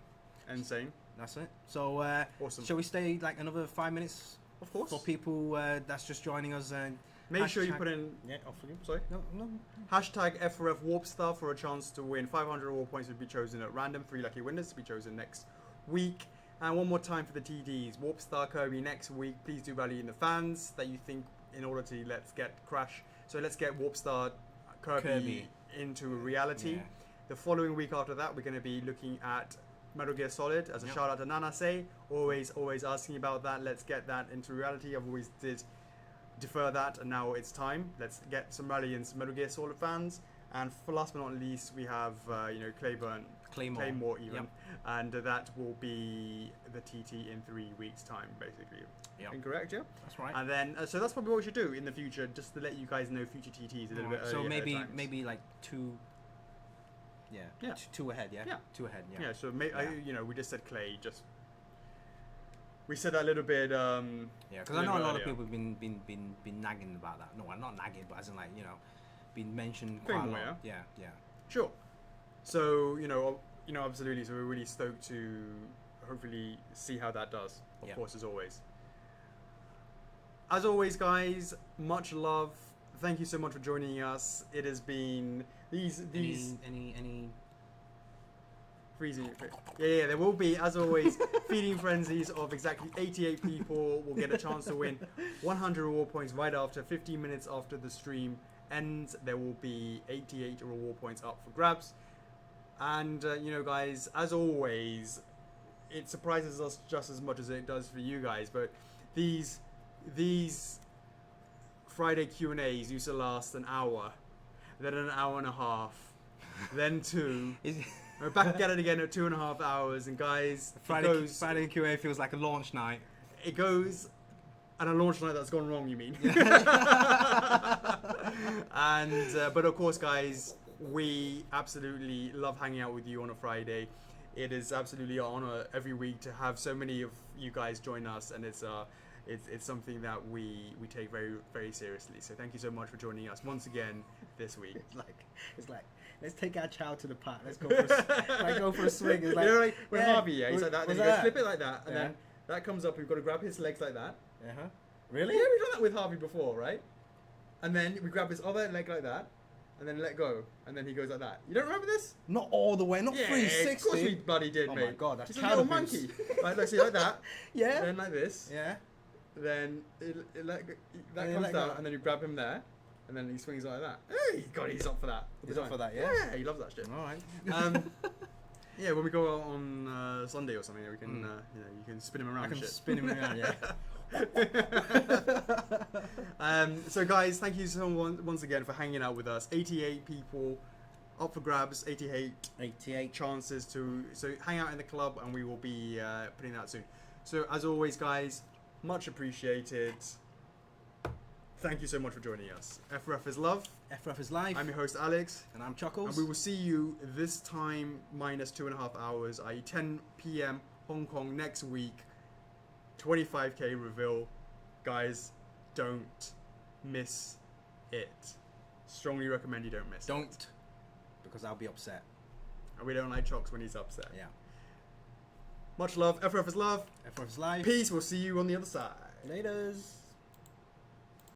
Insane. That's it. So, awesome. Shall we stay like another 5 minutes? Of course. For people that's just joining us. Make sure you put in. Yeah, off you. Sorry. No. Hashtag F4F Warp Star for a chance to win 500 award points to be chosen at random. 3 lucky winners to be chosen next week. And one more time for the TDs. Warp Star Kirby next week. Please do rally in the fans that you think in order to let's get Warp Star Kirby into reality. Yeah. The following week after that, we're going to be looking at Metal Gear Solid as a shout out to Nana Say. Always asking about that. Let's get that into reality. I've always did defer that, and now it's time. Let's get some rally and some Metal Gear Solid fans. And for last but not least, we have Claymore even, and that will be the TT in 3 weeks' time, basically. Yeah. Incorrect, yeah. That's right. And then, so that's probably what we should do in the future, just to let you guys know future TTs a little bit earlier. So maybe at times. like two. Yeah. Two ahead. Yeah. Yeah. 2 ahead. Yeah. Yeah. So we just said Clay. We said that a little bit. Yeah, because I know a lot of earlier. people have been nagging about that. No, I'm not nagging, but as in been mentioned quite a Claymore, lot. Yeah. Sure. So absolutely. So we're really stoked to hopefully see how that does. Of course, as always. As always, guys, much love. Thank you so much for joining us. It has been these any freezing. Yeah, there will be, as always, feeding frenzies of exactly 88 people will get a chance to win 100 reward points right after 15 minutes after the stream ends. There will be 88 reward points up for grabs. And guys, as always, it surprises us just as much as it does for you guys. But these Friday Q&As used to last an hour, then an hour and a half, then 2. We're back at it again at 2.5 hours, and guys, Friday QA feels like a launch night. It goes And a launch night that's gone wrong, you mean? And but of course, guys, we absolutely love hanging out with you on a Friday. It is absolutely an honor every week to have so many of you guys join us, and it's something that we take very, very seriously. So thank you so much for joining us once again this week. It's like let's take our child to the park. Let's go for go for a swing. It's like, you know, like when Harvey, he's like that, then you go flip it like that, and Yeah. then that comes up. We've got to grab his legs like that. Really? Yeah, we've done that with Harvey before, right? And then we grab his other leg like that, and then let go, and then he goes like that. You don't remember this? Not all the way, not Yeah, 360. of course we bloody did, Oh mate. my God, that's Just a little child abuse. monkey. Like, let's see, like that. Yeah. Then like this. Yeah. Then that And comes let down, go. and then you grab him there, and then he swings like that. Hey, God, he's up for that. He's up for that, yeah? Yeah, he loves that shit. All right. Yeah, when we go out on Sunday or something, we can, you know, you can spin him around. I and can shit. spin him around, yeah. So guys, thank you so once again for hanging out with us. 88 people up for grabs, 88 chances to hang out in the club, and we will be putting that soon. So as always, guys, much appreciated. Thank you so much for joining us. F4F is love. F4F is life. I'm your host Alex, and I'm Chuckles. and we will see you this time minus 2.5 hours, i.e. 10 p.m. Hong Kong next week. 25k reveal. Guys, don't miss it. Strongly recommend you don't miss it. Don't, because I'll be upset. And we don't like Chocks when he's upset. Yeah. Much love. F4F is love. F4F is life. Peace. We'll see you on the other side. Laters.